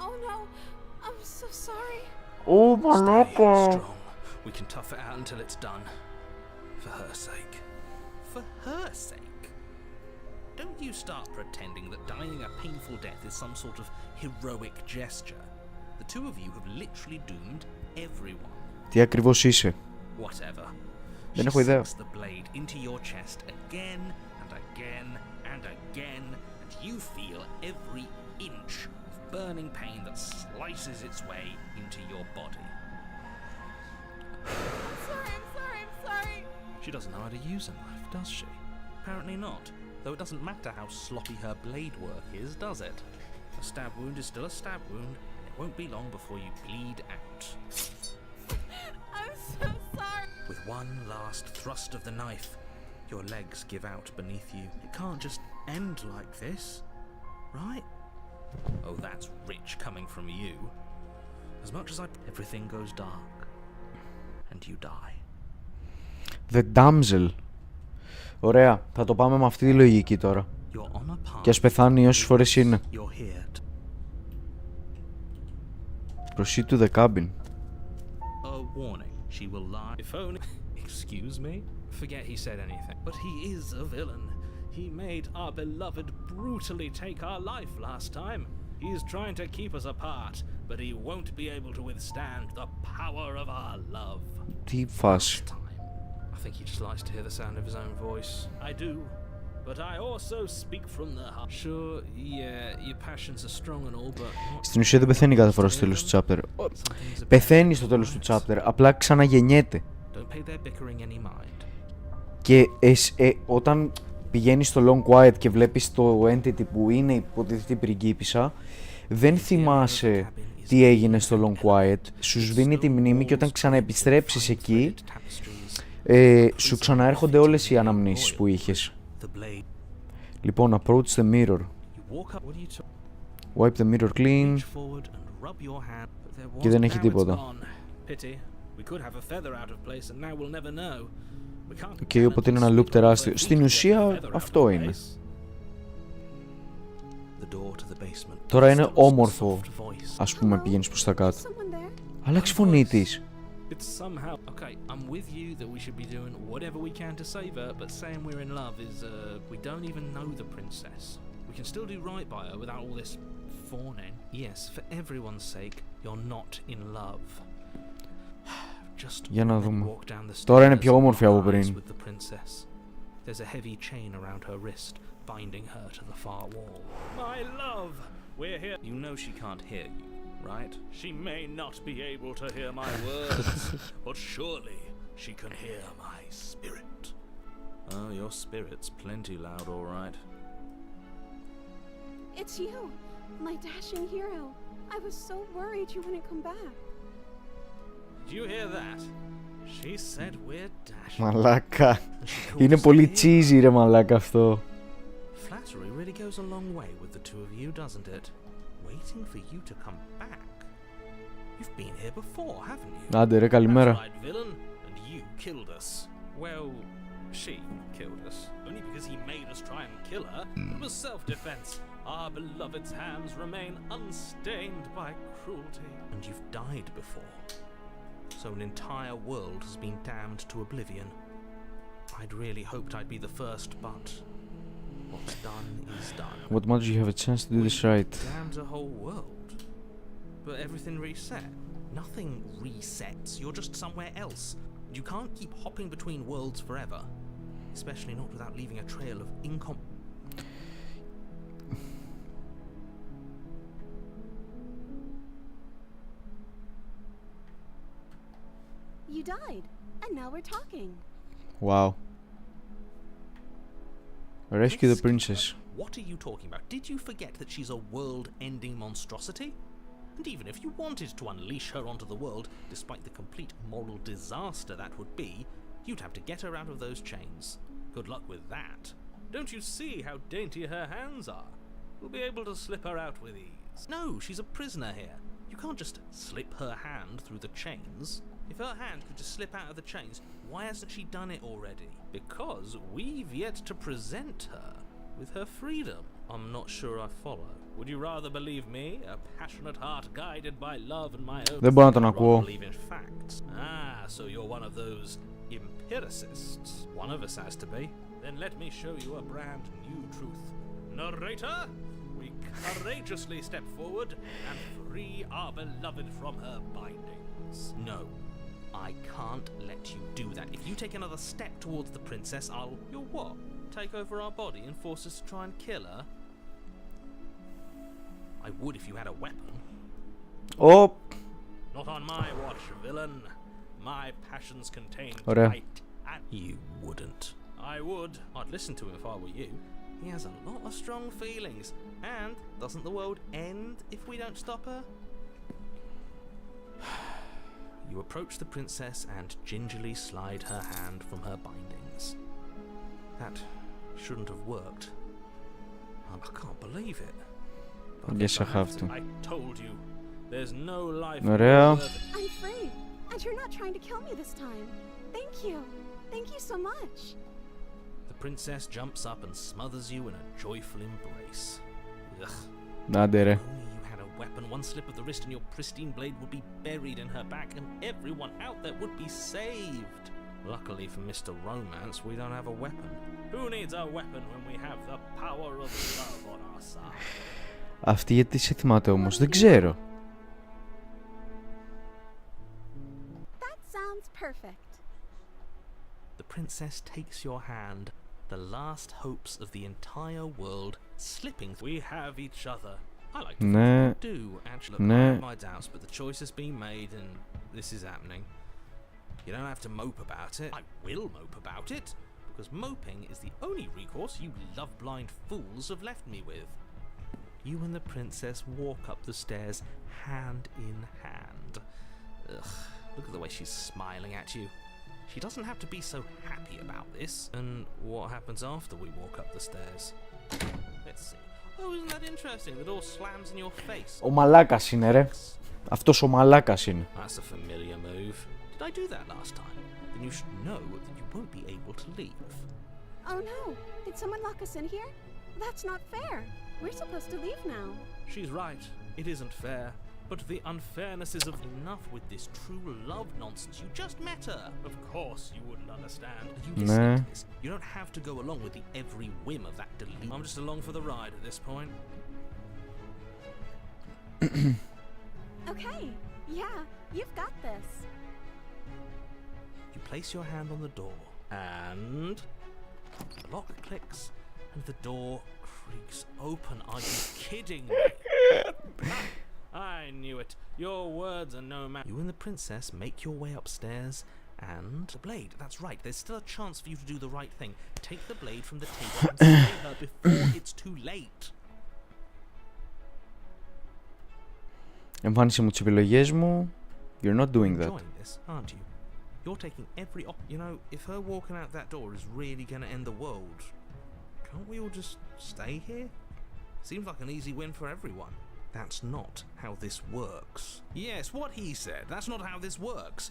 Oh no! I'm so sorry. Ω Stay μαλάκα. strong. We can tough it out until it's done. For her sake. For her sake. Don't you start pretending that dying a painful death is some sort of heroic gesture. The two of you have literally doomed everyone. Τι ακριβώς είσαι? Whatever. Δεν She έχω ιδέα. sinks the blade into your chest again and again and again, and you feel every inch of burning pain that slices its way into your body. I'm sorry. She doesn't know how to use a knife, does she? Apparently not, though it doesn't matter how sloppy her blade work is, does it? A stab wound is still a stab wound, and it won't be long before you bleed out. I'm so sorry. With one last thrust of the knife, your legs give out beneath you. It can't just end like this, right? Oh, that's rich coming from you. As much as everything goes dark, and you die. The damsel. Ωραία, θα το πάμε με αυτή τη λογική τώρα. Και ας πεθάνει όσες φορές είναι. Proceed to the cabin. A warning, she will lie. If only... Excuse me? Forget he said anything. But he is a villain. He made our beloved brutally take our life last time. He is trying to keep us apart, but he won't be able to withstand the power of our love. Τι φάση. I think he just likes to hear the sound of his own voice. I do. But I also speak from the heart. Sure, yeah, your passions are strong and all, but... Στην ουσία δεν πεθαίνει κάθε φορά στο τέλος του chapter. Πεθαίνει στο τέλος του chapter, απλά ξαναγεννιέται. Και όταν πηγαίνεις στο Long Quiet και βλέπεις το entity που είναι υποτίθεται πριγκίπισσα, δεν θυμάσαι τι έγινε στο Long Quiet. Σου σβήνει τη μνήμη και όταν ξαναεπιστρέψεις εκεί, σου ξαναέρχονται όλες οι αναμνήσεις που είχες. Λοιπόν, approach the mirror. Wipe the mirror clean. Και δεν έχει τίποτα. Και οπότε είναι ένα loop τεράστιο. Στην ουσία αυτό είναι. Τώρα είναι όμορφο, ας πούμε, πηγαίνεις προς τα κάτω. Άλλαξε φωνή της. It's somehow okay. I'm with you that we should be doing whatever we can to save her, but saying we're in love is we don't even know the princess. We can still do right by her without all this fawning. Yes, for everyone's sake, you're not in love. Just walk down the Τώρα είναι πιο όμορφη από πριν. With the princess. There's a heavy chain around her wrist, binding her to the far wall. My love, we're here. You know she can't hear you. Right? She may not be able to hear my words, but surely she can hear my spirit. Oh, your spirit's plenty loud, all right. It's you, my dashing hero. I was so worried you wouldn't come back. Did you hear that? She said we're dashing. Μαλάκα. Είναι πολύ cheesy, ρε μαλάκα αυτό. Flattery really goes a long way with the two of you, doesn't it? Waiting for you to come back. You've been here before, haven't you? Άντε ρε, καλημέρα. That's right, villain. And you killed us. Well, she killed us. Only because he made us try and kill her. It was self-defense. Our beloved's hands remain unstained by cruelty. And you've died before. So an entire world has been damned to oblivion. I'd really hoped I'd be the first, but... what's done is done. What much you have a chance to do this right? Damned a whole world. But everything reset. Nothing resets. You're just somewhere else. You can't keep hopping between worlds forever. Especially not without leaving a trail of You died, and now we're talking. Wow. Rescue the princess. What are you talking about? Did you forget that she's a world-ending monstrosity? And even if you wanted to unleash her onto the world, despite the complete moral disaster that would be, you'd have to get her out of those chains. Good luck with that. Don't you see how dainty her hands are? We'll be able to slip her out with ease. No, she's a prisoner here. You can't just slip her hand through the chains. If her hand could just slip out of the chains, why hasn't she done it already? Because we've yet to present her with her freedom. I'm not sure I follow. Would you rather believe me, a passionate heart guided by love and my own... Δεν μπορώ να τον ακούω. Believe in facts. Ah, so you're one of those empiricists. One of us has to be. Then let me show you a brand new truth. Narrator, we courageously step forward and free our beloved from her bindings. No, I can't let you do that. If you take another step towards the princess, I'll... You'll what? Take over our body and force us to try and kill her? I would if you had a weapon. Oh! Not on my watch, villain. My passions contain Ωραία. light, and you wouldn't. I would. I'd listen to him if I were you. He has a lot of strong feelings. And doesn't the world end if we don't stop her? You approach the princess and gingerly slide her hand from her bindings. That shouldn't have worked. I can't believe it. Yes, I have to. I told you. There's no life. Ωραία. I'm free, and you're not trying to kill me this time. Thank you. Thank you so much. The princess jumps up and smothers you in a joyful embrace. Ugh. Άντε ρε. Only you had a weapon, one slip of the wrist and your pristine blade would be buried in her back and everyone out there would be saved. Luckily for Mr. Romance, we don't have a weapon. Who needs a weapon when we have the power of love on our side? Αυτή γιατί σε θυμάται όμως, δεν ξέρω. That sounds perfect. The princess takes your hand, the last hopes of the entire world slipping. We have each other. I like to Ναι. think we do actually. Look, I Ναι. have my doubts, but the choice has been made and this is happening. You don't have to mope about it. I will mope about it, because moping is the only recourse you love-blind fools have left me with. You and the princess walk up the stairs hand in hand. Ugh, look at the way she's smiling at you. She doesn't have to be so happy about this. And what happens after we walk up the stairs? Let's see. Oh, isn't that interesting? The door slams in your face. Ο μαλάκας είναι ρε. Αυτός ο μαλάκας είναι. That's a familiar move. Did I do that last time? Then you should know that you won't be able to leave. Oh no! Did someone lock us in here? That's not fair. We're supposed to leave now. She's right. It isn't fair. But the unfairness is of enough with this true love nonsense. You just met her. Of course you wouldn't understand. You listening to this? You don't have to go along with the every whim of that delusion. I'm just along for the ride at this point. Okay. Yeah, you've got this. You place your hand on the door and the lock clicks and the door creaks open. Are you kidding me? I knew it. Your words are no match. You and the princess make your way upstairs and the blade. That's right. There's still a chance for you to do the right thing. Take the blade from the table and slay her before it's too late. Εμφάνισε μου τις επιλογές μου. You're not doing that. Enjoying this, aren't you? You're taking every you know, if her walking out that door is really going to end the world, can't we all just stay here? Seems like an easy win for everyone. That's not how this works. Yes, what he said. That's not how this works.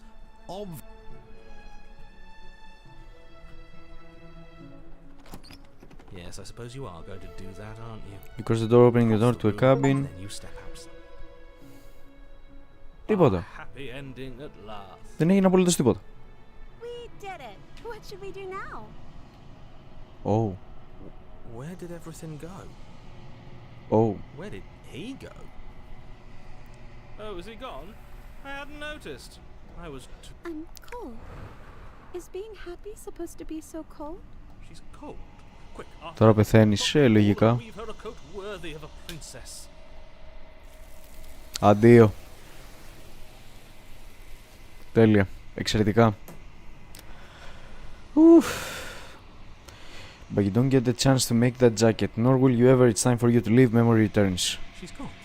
Yes, I suppose you are going to do that, aren't you? Because the door opening the door to a cabin. Then you step outside. Τίποτα. Happy ending at last. Δεν έγινε απολύτως τίποτα. We did it. What should we do now? Oh. Where did everything go? Oh. Where did he go? Oh, is he gone? I hadn't noticed. I was too... I'm cold. Is being happy supposed to be so cold? She's cold. Quick, Τώρα πεθαίνεις, λογικά. weave her a coat worthy of a princess. Αντίο. Τέλεια. Εξαιρετικά. But you don't get the chance to make that jacket, nor will you ever. It's time for you to leave. Memory returns. She's gone.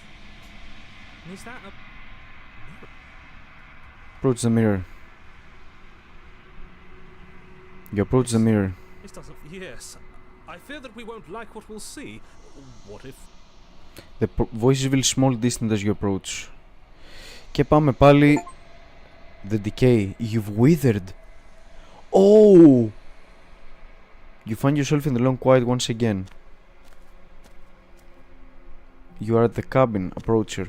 Is that a... Approach the mirror. You approach the mirror. This doesn't... Yes. I fear that we won't like what we'll see. What if... The voices will small distant as you approach. Και πάμε πάλι. The decay. You've withered. Oh! You find yourself in the long quiet once again. You are at the cabin. Approach her.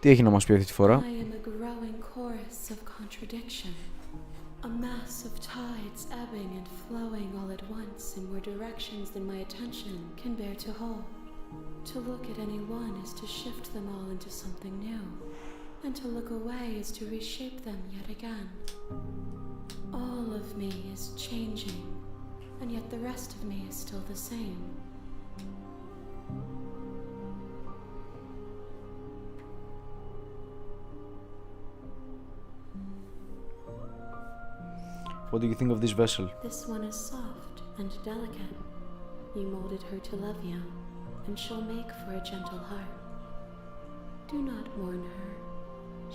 Τι έχει να μας πει αυτή τη φορά? I am a growing chorus of contradiction. A mass of tides ebbing and flowing all at once in more directions than my attention can bear to hold. To look at any one is to shift them all into something new, and to look away is to reshape them yet again. All of me is changing, and yet the rest of me is still the same. What do you think of this vessel? This one is soft and delicate. You molded her to love you, and she'll make for a gentle heart. Do not mourn her.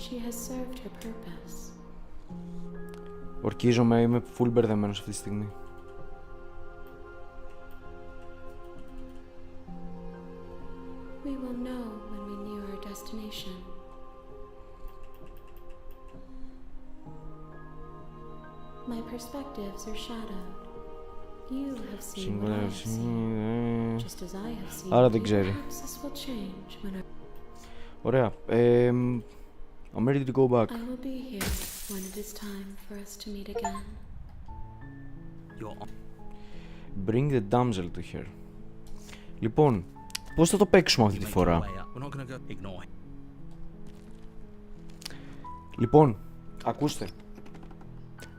She has served her purpose. Ορκίζομαι, είμαι full μπερδεμένος αυτή τη στιγμή. We will know when we near our destination. My perspectives are shadowed. You have seen what I have seen, just as I have seen. Άρα δεν ξέρει. Perhaps this will change when Ωραία. I'm ready to go back. I will be here when it is time for us to meet again. Bring the damsel to her. Λοιπόν, πώς θα το παίξουμε αυτή τη φορά? Λοιπόν, ακούστε.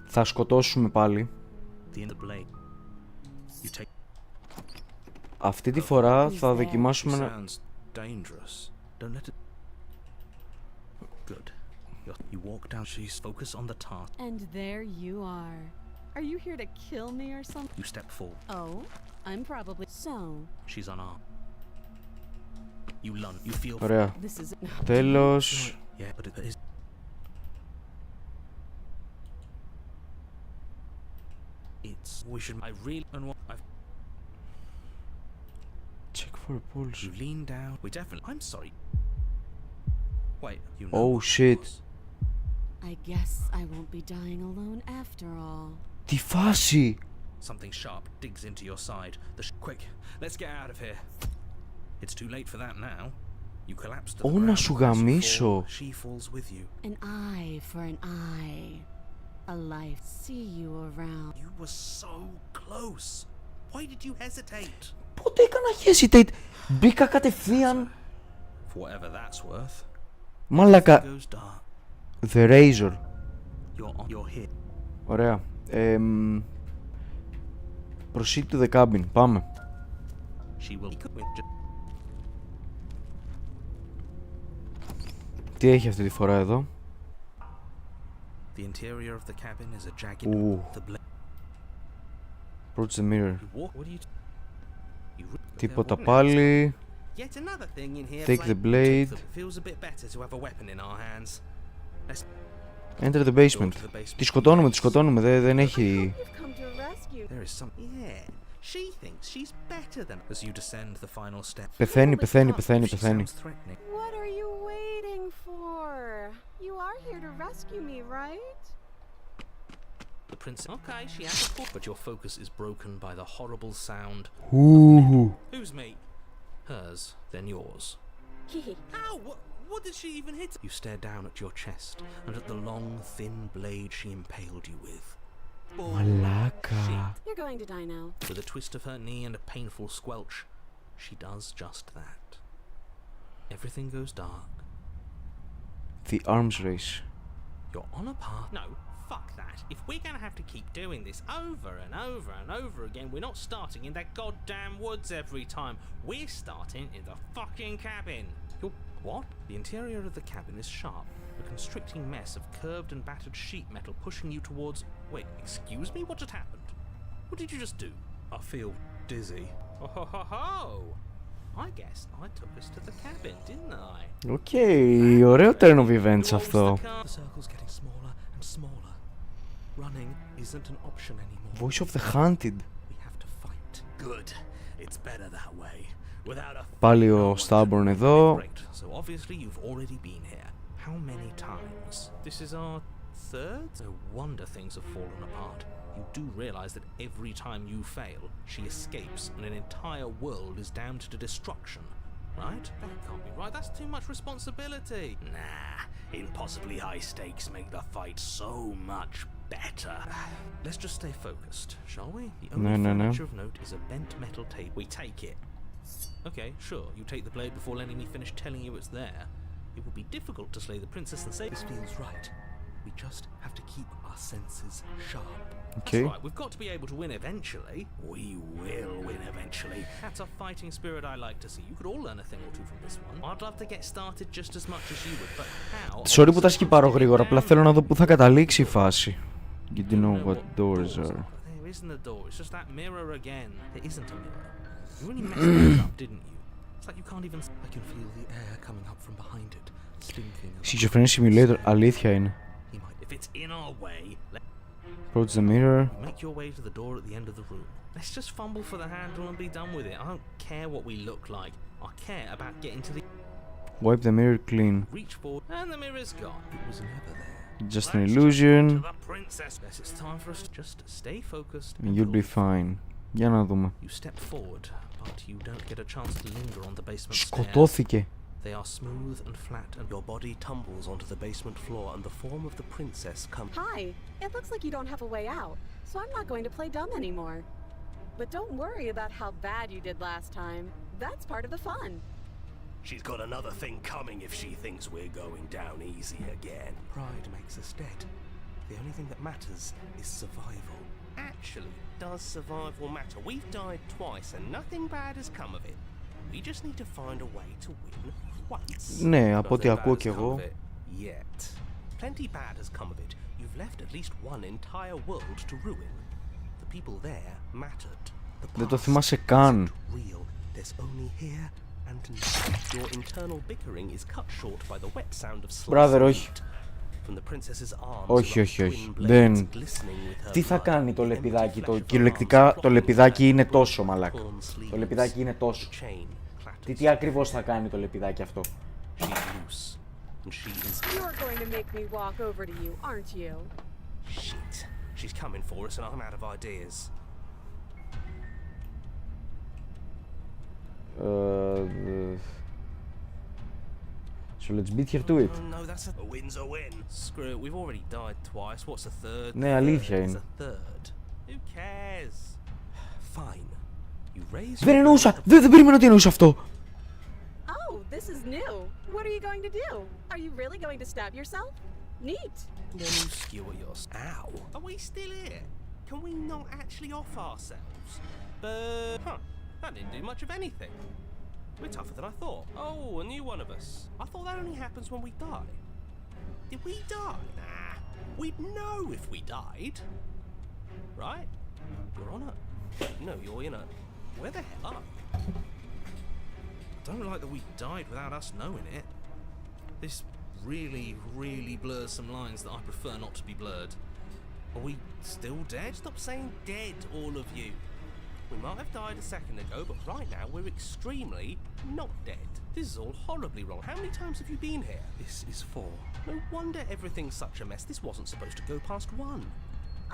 Θα σκοτώσουμε πάλι. Αυτή τη φορά θα δοκιμάσουμε να... You walk down, she's focus on the task. And there you are. Are you here to kill me or something? You step forward. Oh, I'm probably so. She's unarmed. You lunge. You feel. Ωραία. This is Τέλος. Yeah, but it is. It's. We should. I really. And what I've. Check for a pulse. You lean down. We definitely. I'm sorry. Wait. You know. Oh shit. I guess I won't be dying alone after all. Τι φάση! Something sharp digs into your side. Quick, let's get out of here. It's too late for that now. You collapse to the ground. Ω, να σου γαμίσω! She falls with you. An eye for an eye. A life. See you around. You were so close. Why did you hesitate? Πότε έκανα hesitate? Μπήκα κατευθείαν. For whatever that's worth. Μαλάκα. Goes dark. The Razor. You're here. Ωραία. Proceed to the cabin. Πάμε. She will. Τι έχει αυτή τη φορά εδώ? The interior of the cabin is a jagged. Approach the mirror. What do you? Τίποτα πάλι. Yet another thing in here. Take the blade. Feels a bit better to have a weapon in our hands. Enter the basement. Τη σκοτώνουμε, δεν έχει... There is some. Yeah. She thinks she's better than as you descend the final step. Πεθαίνει. What are you waiting for? You are here to rescue me, right? The princess. Okay, she has a point, but your focus is broken by the horrible sound. Ooh. Whose me? Hers, then yours. How? What did she even hit? You stare down at your chest and at the long, thin blade she impaled you with. Μαλάκα. You're going to die now. With a twist of her knee and a painful squelch, she does just that. Everything goes dark. The arms race. You're on a path. No, fuck that. If we're gonna have to keep doing this over and over and over again, we're not starting in that goddamn woods every time. We're starting in the fucking cabin. What? The interior of the cabin is sharp, a constricting mess of curved and battered sheet metal pushing you towards... Wait, excuse me? What just happened? What did you just do? I feel dizzy. Oh ho ho ho! I guess I took us to the cabin, didn't I? Okay, ωραίο turn of events αυτό. The circle's getting smaller and smaller. Running isn't an option anymore. Voice of the Hunted. We have to fight. Good. It's better that way. Without a Πάλι ο Stubborn εδώ. So obviously you've already been here. How many times? This is our third? No wonder things have fallen apart. You do realize that every time you fail, she escapes and an entire world is damned to destruction. Right? That can't be right. That's too much responsibility. Nah. Impossibly high stakes make the fight so much better. Let's just stay focused, shall we? The only furniture of note is a bent metal tape. We take it. Okay, sure, you take the blade before letting me finish telling you it's there. It will be difficult to slay the princess and say this feels right. We just have to keep our senses sharp. Okay. That's right, we've got to be able to win eventually. We will win eventually. That's a fighting spirit I like to see. You could all learn a thing or two from this one. I'd love to get started just as much as you would, but how? Sorry που τα σκυπάρω γρήγορα, απλά θέλω να δω πού θα καταλήξει η φάση. You don't know what doors are. There isn't a door, it's just that mirror again. There isn't a mirror. You really messed things up, didn't you? It's like you can't even... I can feel the air coming up from behind it, stinking. Schizophrenia simulator, αλήθεια είναι. If it's in our way, Approach the mirror. make your way to the door at the end of the room. Let's just fumble for the handle and be done with it. I don't care what we look like. I care about getting to the Wipe the mirror clean. reach forward, and the mirror's gone. It was never there. Just an illusion. To the princess. Guess it's time for us to just stay focused. And you'll be fine. Για να δούμε. You step forward, but you don't get a chance to linger on the basement stairs. Σκοτώθηκε. They are smooth and flat, and your body tumbles onto the basement floor, and the form of the princess comes. Hi. It looks like you don't have a way out, so I'm not going to play dumb anymore. But don't worry about how bad you did last time. That's part of the fun. She's got another thing coming if she thinks we're going down easy again. Pride makes us dead. The only thing that matters is survival. Actually, does survival matter? We've died twice, and nothing bad has come of it. We just need to find a way to win once. Ναι, από ό,τι Nothing ακούω bad κι has come εγώ. of it yet. Plenty bad has come of it. You've left at least one entire world to ruin. The people there mattered. The Δεν το past θυμάσαι καν. isn't real. There's only here and now. Your internal bickering is cut short by the wet sound of Brother, slicing όχι. meat. From the princess's arms, Όχι, erupt όχι, όχι. twin blades Δεν... glistening with her Τι θα blood. κάνει το The empty λεπιδάκι? flesh Το of her κυριολεκτικά arms το plopping λεπιδάκι down είναι the τόσο, torn μαλάκα. sleeves. Το λεπιδάκι είναι The τόσο. chain clatters. Τι ακριβώς θα κάνει το λεπιδάκι αυτό? She's loose, and she is You're going to make me walk over to you, aren't you? shit. She's coming for us, and I'm out of ideas. So let's beat her to it. Oh, no, that's A win's a win. Screw it, we've already died twice. What's a third? Ναι, αλήθεια Third είναι. is a third. Who cares? Fine. You raise Δεν your εννοούσα! blade Δεν περίμενα ότι εννοούσα αυτό! Oh, this is new. What are you going to do? Are you really going to stab yourself? Neat. Then you skewer yours. Ow! Are we still here? Can we not actually off ourselves? But that didn't do much of anything. We're tougher than I thought. Oh, a new one of us. I thought that only happens when we die. Did we die? Nah. We'd know if we died. Right? You're on it. No, you're in a. Where the hell are you? I don't like that we died without us knowing it. This really, really blurs some lines that I prefer not to be blurred. Are we still dead? Stop saying dead, all of you. We might have died a second ago, but right now we're extremely not dead. This is all horribly wrong. How many times have you been here? This is 4. No wonder everything's such a mess. This wasn't supposed to go past 1.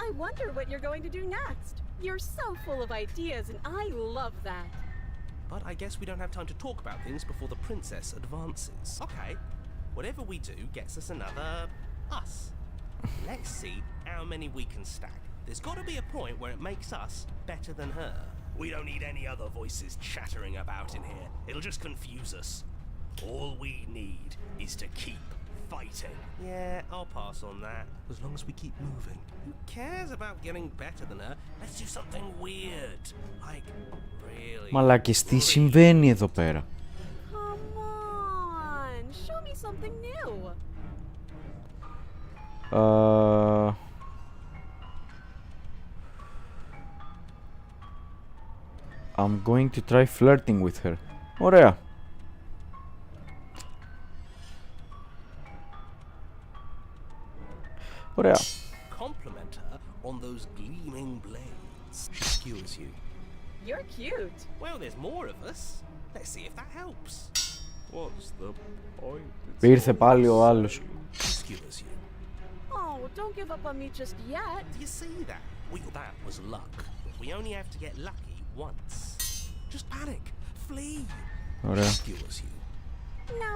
I wonder what you're going to do next. You're so full of ideas, and I love that. But I guess we don't have time to talk about things before the princess advances. Okay, whatever we do gets us another us. Let's see how many we can stack. There's got to be a point where it makes us better than her. We don't need any other voices chattering about in here. It'll just confuse us. All we need is to keep fighting. Yeah, I'll pass on that. As long as we keep moving. Who cares about getting better than her? Let's do something weird. Like, really. Μαλάκες, τι συμβαίνει εδώ πέρα? Come on, show me something new. I'm going to try flirting with her. Ωραία. Ωραία. Compliment her on those gleaming blades. She skewers you. You're cute. Well, there's more of us. Let's see if that helps. What's the point? Ήρθε πάλι ο άλλος. She skewers you. Oh, don't give up on me just yet. Do you see that? Well, that was luck. We only have to get lucky once. Just panic. Flee. Ωραία. She skewers you. No,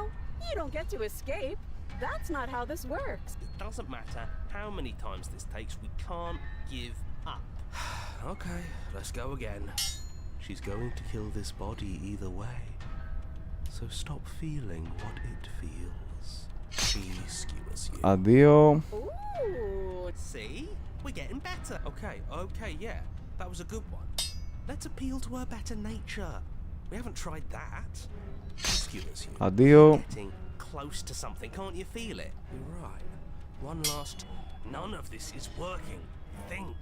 you don't get to escape. That's not how this works. It doesn't matter how many times this takes, we can't give up. Okay, let's go again. She's going to kill this body either way. So stop feeling what it feels. She skewers you. Αντίο. Ooh. See? We're getting better. Okay, yeah. That was a good one. Let's appeal to her better nature. We haven't tried that. She skewers you. Αντίο. Getting close to something, can't you feel it? You're right. One last. None of this is working. Think.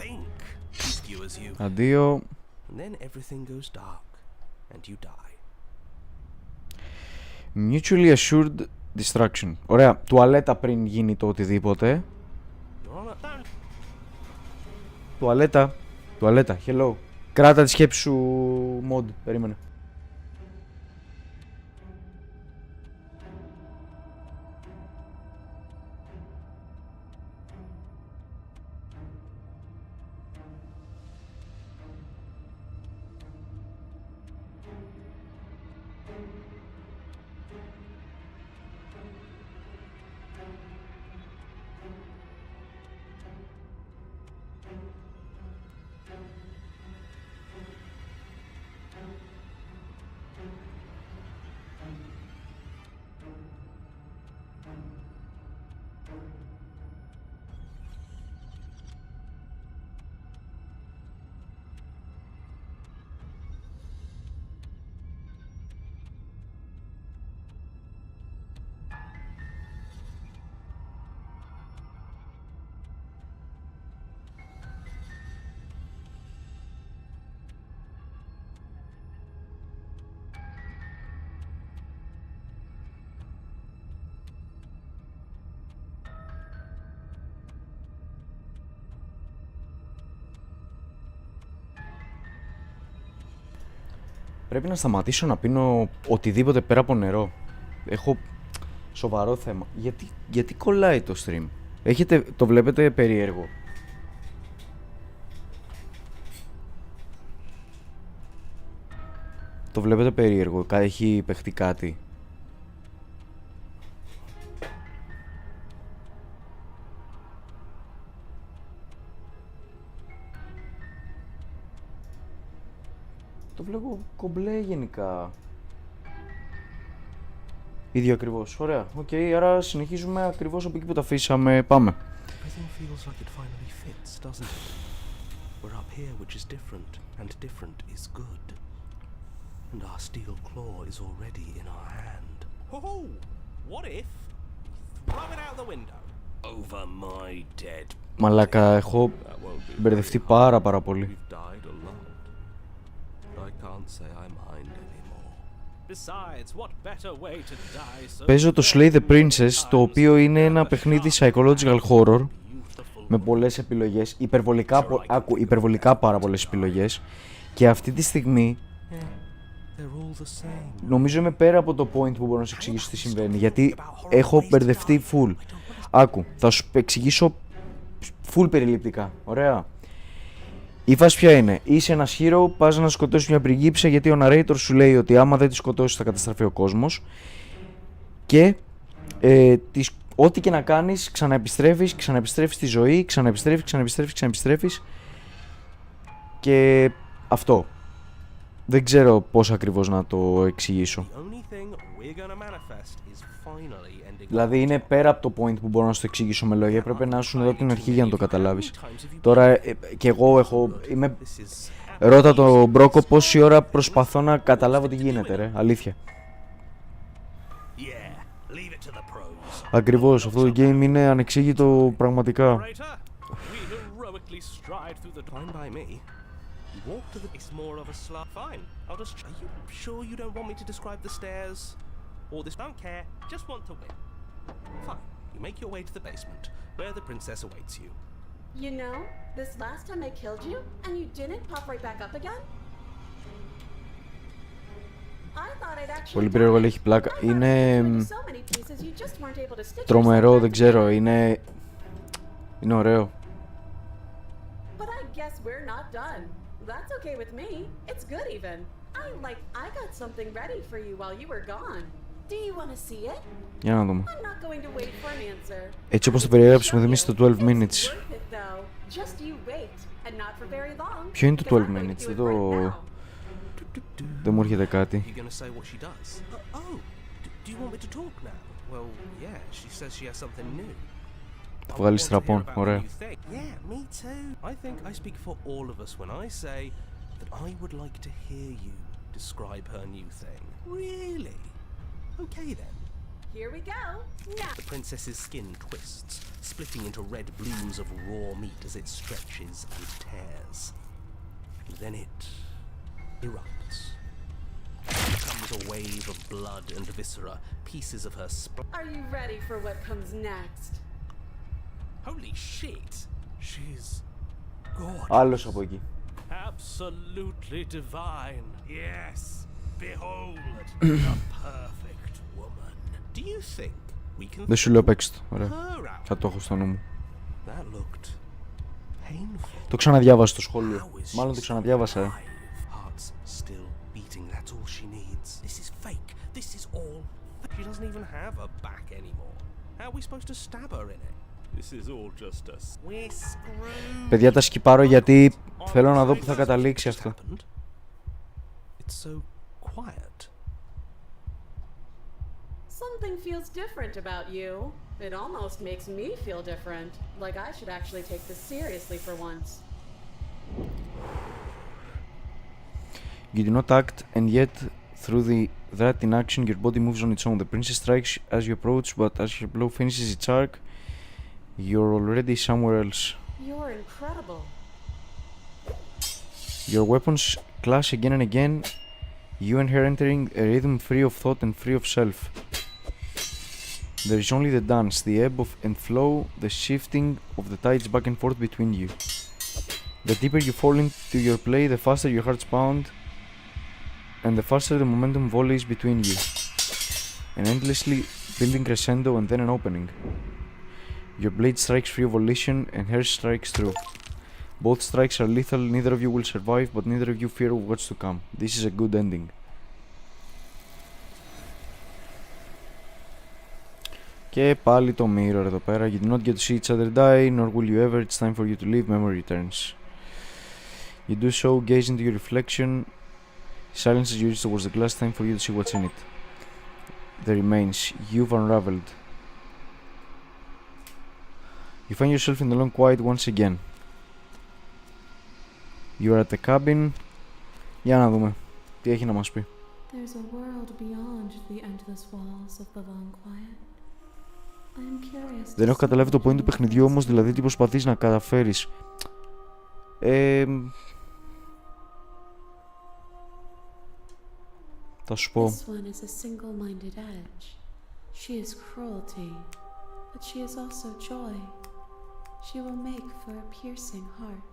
Think. She skewers you. Αντίο. And then everything goes dark. And you die. Mutually assured distraction. Ωραία. Τουαλέτα πριν γίνει το οτιδήποτε. You're on a... Τουαλέτα. Τουαλέτα. Hello. Κράτα τη σκέψη σου mod. Περίμενε. Πρέπει να σταματήσω να πίνω οτιδήποτε πέρα από νερό. Έχω σοβαρό θέμα. Γιατί κολλάει το stream? Το βλέπετε περίεργο? Το βλέπετε περίεργο? Έχει παιχτεί κάτι? Το βλέπω κομπλέ γενικά. Ίδιο ακριβώς. Ωραία. Οκ, άρα συνεχίζουμε ακριβώς από εκεί που τα αφήσαμε. Πάμε. Everything feels like it finally fits, doesn't it? We're up here, which is different, and different is good. And our steel claw is already in our hand. Oh, what if? Throw it out the window. Over my dead. Μαλάκα, έχω μπερδευτεί πάρα πολύ. We've died a lot. I can't say I mind anymore. Besides, what better way to die so... Παίζω το Slay the Princess, το οποίο είναι ένα παιχνίδι psychological horror με πολλές επιλογές, υπερβολικά πάρα πολλές επιλογές, και αυτή τη στιγμή νομίζω είμαι πέρα από το point που μπορώ να σου εξηγήσω τι συμβαίνει, γιατί έχω μπερδευτεί full. Άκου, θα σου εξηγήσω full περιληπτικά, ωραία. Η φάση ποια είναι? Είσαι ένας hero, πας να σκοτώσεις μια πριγκίπισσα γιατί ο narrator σου λέει ότι άμα δεν τη σκοτώσεις θα καταστραφεί ο κόσμος, και ό,τι και να κάνεις ξαναεπιστρέφεις στη ζωή, ξαναεπιστρέφεις και αυτό. Δεν ξέρω πώς ακριβώς να το εξηγήσω. Δηλαδή είναι πέρα από το point που μπορώ να σου το εξηγήσω με λόγια. Έπρεπε να ήσουν εδώ από την αρχή για να το καταλάβεις. Τώρα και εγώ ρώτα τον Μπρόκο πόση ώρα προσπαθώ να καταλάβω τι γίνεται, ρε. Αλήθεια. Ακριβώς, αυτό το game είναι ανεξήγητο πραγματικά. Or this don't care, just want to win. Fine, you make your way to the basement, where the princess awaits you. You know, this last time I killed you, and you didn't pop right back up again? I thought I'd actually... Πολύ περίεργο, έχει πλάκα. Είναι τρομερό, δεν ξέρω, είναι ωραίο. But I guess we're not done. That's okay with me. It's good even. I got something ready for you while you were gone. Do you want to see it? Για να δούμε. I'm not going to wait for an answer. Έτσι όπως το περιέγραψες μου θυμίσει το 12 minutes. Just you wait, and not for very long. Ποιο είναι το 12 minutes? Δεν μου έρχεται κάτι. You're gonna say what she does? Oh, do you want me to talk now? Well, yeah, she says she has something new. Θα βγάλει στραπών, ωραία. Yeah, me too. I think I speak for all of us when I say that I would like to hear you describe her new thing. Really? Okay then. Here we go. Now. The princess's skin twists, splitting into red blooms of raw meat as it stretches and tears. And then it erupts. Comes a wave of blood and viscera, pieces of her Are you ready for what comes next? Holy shit! She's gorgeous. Άλλος από εκεί. Absolutely divine. Yes. Behold, a perfect woman. Do you think we can... Δεν σου λέω παίξτε το, ωραία. Θα το έχω στο νου μου. That looked painful. Το ξαναδιάβασα στο σχολείο. Μάλλον το ξαναδιάβασα. Heart's still beating. That's all she needs. This is fake. This is all. She doesn't even have a back anymore. How are we supposed to stab her in it? This is all just a... We're screwed. Παιδιά, τα σκυπάρω γιατί θέλω να δω που θα καταλήξει αυτό. It's so quiet. Something feels different about you. It almost makes me feel different. Like I should actually take this seriously for once. You do not act, and yet through that in action your body moves on its own. The princess strikes as you approach, but as your blow finishes its arc, you're already somewhere else. You're incredible. Your weapons clash again and again, you and her entering a rhythm free of thought and free of self. There is only the dance, the ebb and flow, the shifting of the tides back and forth between you. The deeper you fall into your play, the faster your hearts pound, and the faster the momentum volleys between you. An endlessly building crescendo and then an opening. Your blade strikes free of volition and hers strikes through. Both strikes are lethal, neither of you will survive, but neither of you fear of what's to come. This is a good ending. Και πάλι το mirror εδώ πέρα. You do not get to see each other die, nor will you ever. It's time for you to leave. Memory returns. You do so, gaze into your reflection. Silence as you reach towards the glass. Time for you to see what's in it. The remains. You've unraveled. You find yourself in the long quiet once again. You are at the cabin. Για να δούμε τι έχει να μας πει. There's a world beyond the endless walls of the long quiet. Δεν έχω καταλάβει το point του παιχνιδιού όμως, δηλαδή τι προσπαθείς να καταφέρεις. Θα σου πω. This one is a single-minded edge. She is cruelty, but she is also joy. She will make for a piercing heart.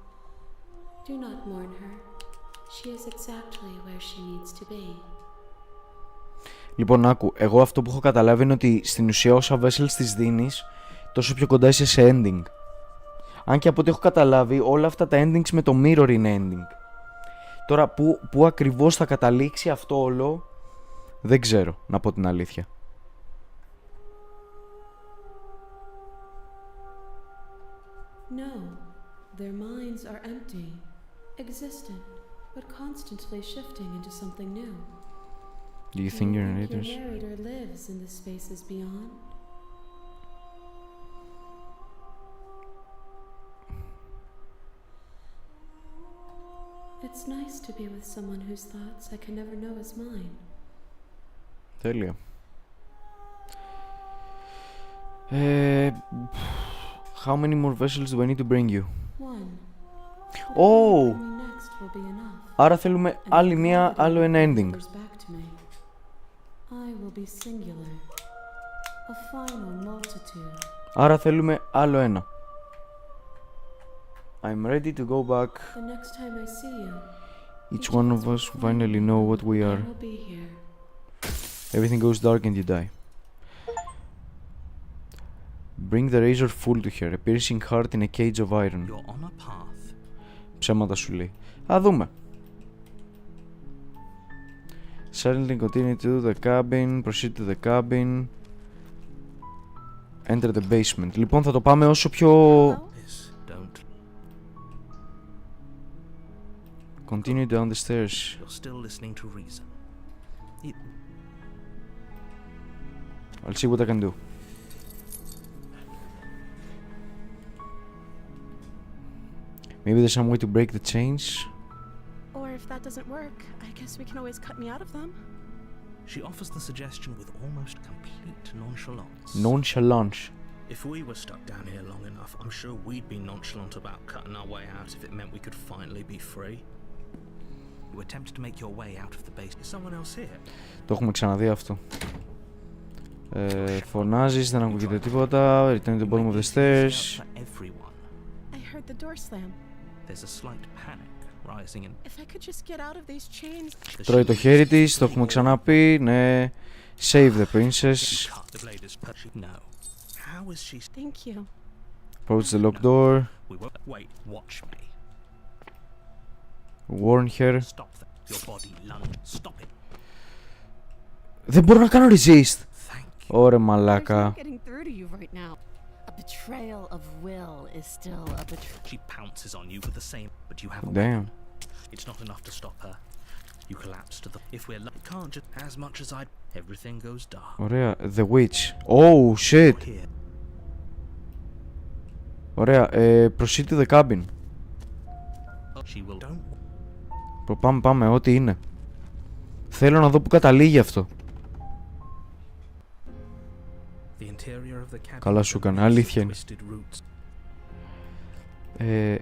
Do not mourn her. She is exactly where she needs to be. Λοιπόν, άκου, εγώ αυτό που έχω καταλάβει είναι ότι στην ουσία όσα vessels τις δίνεις, τόσο πιο κοντά είσαι σε ending. Αν και από ό,τι έχω καταλάβει, όλα αυτά τα endings με το mirror είναι ending. Τώρα, που ακριβώς θα καταλήξει αυτό όλο, δεν ξέρω, να πω την αλήθεια. No, their minds are empty, existent, but constantly shifting into something new. Do you think your narrators? Your narrator lives in the spaces beyond? It's nice to be with someone whose thoughts I can never know as mine. Τέλεια. How many more vessels do I need to bring you? One. Oh! Next will be enough. Άρα θέλουμε άλλη μία, άλλο ένα ending. I will be singular. A final multitude. Άρα θέλουμε άλλο ένα. I'm ready to go back. The next time I see you, Each one of us finally know what we I are. will be here. Everything goes dark and you die. Bring the razor full to her, a piercing heart in a cage of iron. You're on a path. Ψέματα σου λέει. Α, δούμε. Silently continue to the cabin, proceed to the cabin. Enter the basement. Λοιπόν, θα το πάμε όσο πιο... Don't. Continue down the stairs. You're still listening to reason. I'll see what I can do. Maybe there's some way to break the chains. Or if that doesn't work, I guess we can always cut me out of them. She offers the suggestion with almost complete nonchalance. Nonchalance. If we were stuck down here long enough, I'm sure we'd be nonchalant about cutting our way out if it meant we could finally be free. You attempted to make your way out of the base. Is someone else here? Το έχουμε ξαναδεί αυτό. Φωνάζεις, δεν ακούγεται τίποτα. Return to the bottom of the stairs. I heard the door slam. There's a slight panic rising in. If I could just get out of these chains. Τρώει το χέρι της, το έχουμε ξαναπεί. Ναι. Save the princess. No. How is she? Thank you. Approach the locked door. Wait, watch me. Warn her. Stop that. Your body lunge. Stop it. Δεν μπορώ να κάνω resist. Thank you. Ωρε There's no μαλάκα. getting through to you right now. A betrayal of will is still a betrayal. She pounces on you with the same, but you have a Damn. weapon. It's not enough to stop her. You collapse to the. If we're lucky, can't just as much as I'd. Everything goes dark. Ωραία. The witch. Oh shit. Here. Ωραία. Proceed to the cabin. She will. Don't. Πάμε, ό,τι είναι. Θέλω να δω που καταλήγει αυτό. The interior of the cabin. Καλά σου έκανε, αλήθεια είναι. Twisted roots.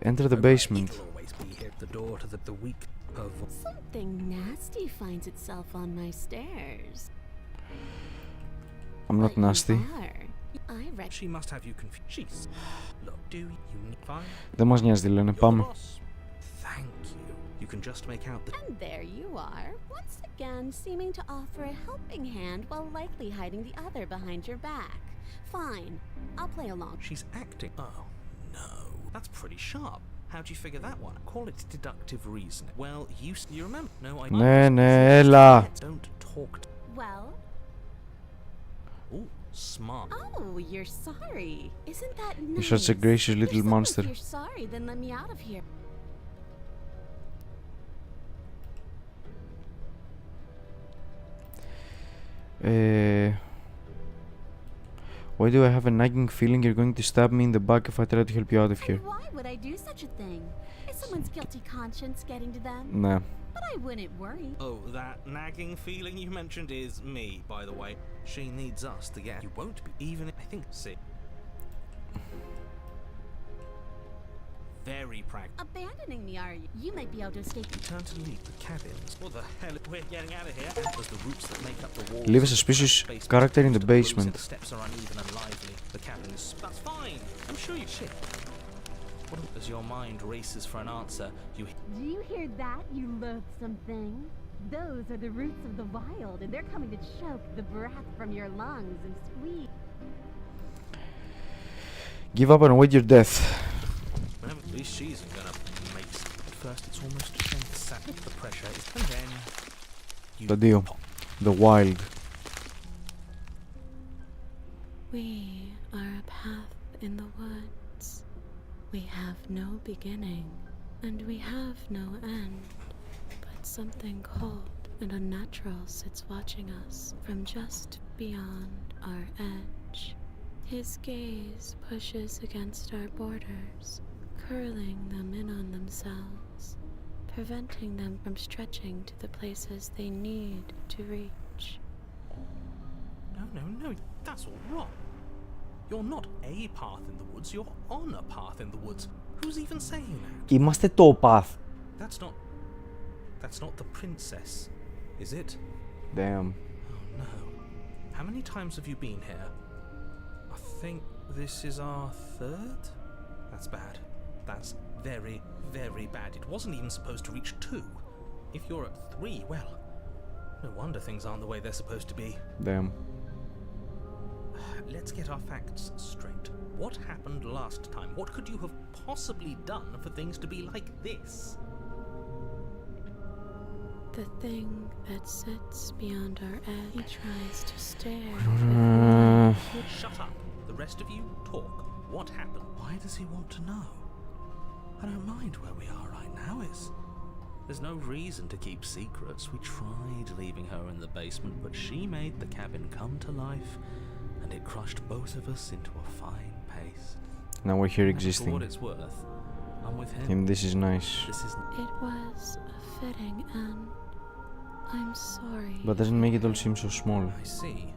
Enter the basement. It'll always be here. The door to the weak. Something nasty finds itself on my stairs. I'm not nasty. I read. She must have you confused. She's. Look, do you need fine? Δεν μας νοιάζει τι λένε, πάμε. Thank you. You can just make out the... And there you are, once again seeming to offer a helping hand while likely hiding the other behind your back. Fine, I'll play along. She's acting. Oh, no. That's pretty sharp. How'd you figure that one? Call it deductive reasoning. Well, you remember? No, I... Ναι, έλα. Don't talk to... Well? Ooh, smart. Oh, you're sorry. Isn't that nice? You're such a gracious little If monster. you're sorry, then let me out of here. Why do I have a nagging feeling you're going to stab me in the back if I try to help you out of here? And why would I do such a thing? Is someone's guilty conscience getting to them? Ναι. But I wouldn't worry. Oh, that nagging feeling you mentioned is me, by the way. She needs us to get... You won't be even... I think... See. Very practical. Abandoning me, are you? You might be able to escape. You turn to leave the cabins. What the hell? We're getting out of here. There's the roots that make up the walls. Leave a suspicious character in the basement. The steps are uneven and lively. The cabins... That's fine. I'm sure you... Shit. As your mind races for an answer, you... Do you hear that, you loathsome thing? Those are the roots of the wild, and they're coming to choke the breath from your lungs and squeeze. Give up and await your death. At least she's gonna make... First, it's almost sap the pressure, and then... The deal. The wild. We are a path in the woods. We have no beginning, and we have no end. But something cold and unnatural sits watching us from just beyond our edge. His gaze pushes against our borders, curling them in on themselves, preventing them from stretching to the places they need to reach. No, that's all wrong. You're not a path in the woods, you're on a path in the woods. Who's even saying that? Είμαστε το path. That's not the princess, is it? Damn. Oh no. How many times have you been here? I think this is our third? That's bad. That's very, very bad. It wasn't even supposed to reach 2. If you're at 3, well, no wonder things aren't the way they're supposed to be. Damn. Let's get our facts straight. What happened last time? What could you have possibly done for things to be like this? The thing that sits beyond our edge. He tries to stare. Shut up. The rest of you, talk. What happened? Why does he want to know? I don't mind where we are right now. There's no reason to keep secrets. We tried leaving her in the basement, but she made the cabin come to life, and it crushed both of us into a fine paste. Now we're here And existing. for what it's worth, I'm with him. And this is nice. This is... It was a fitting end. I'm sorry. But doesn't make it all seem so small. I see.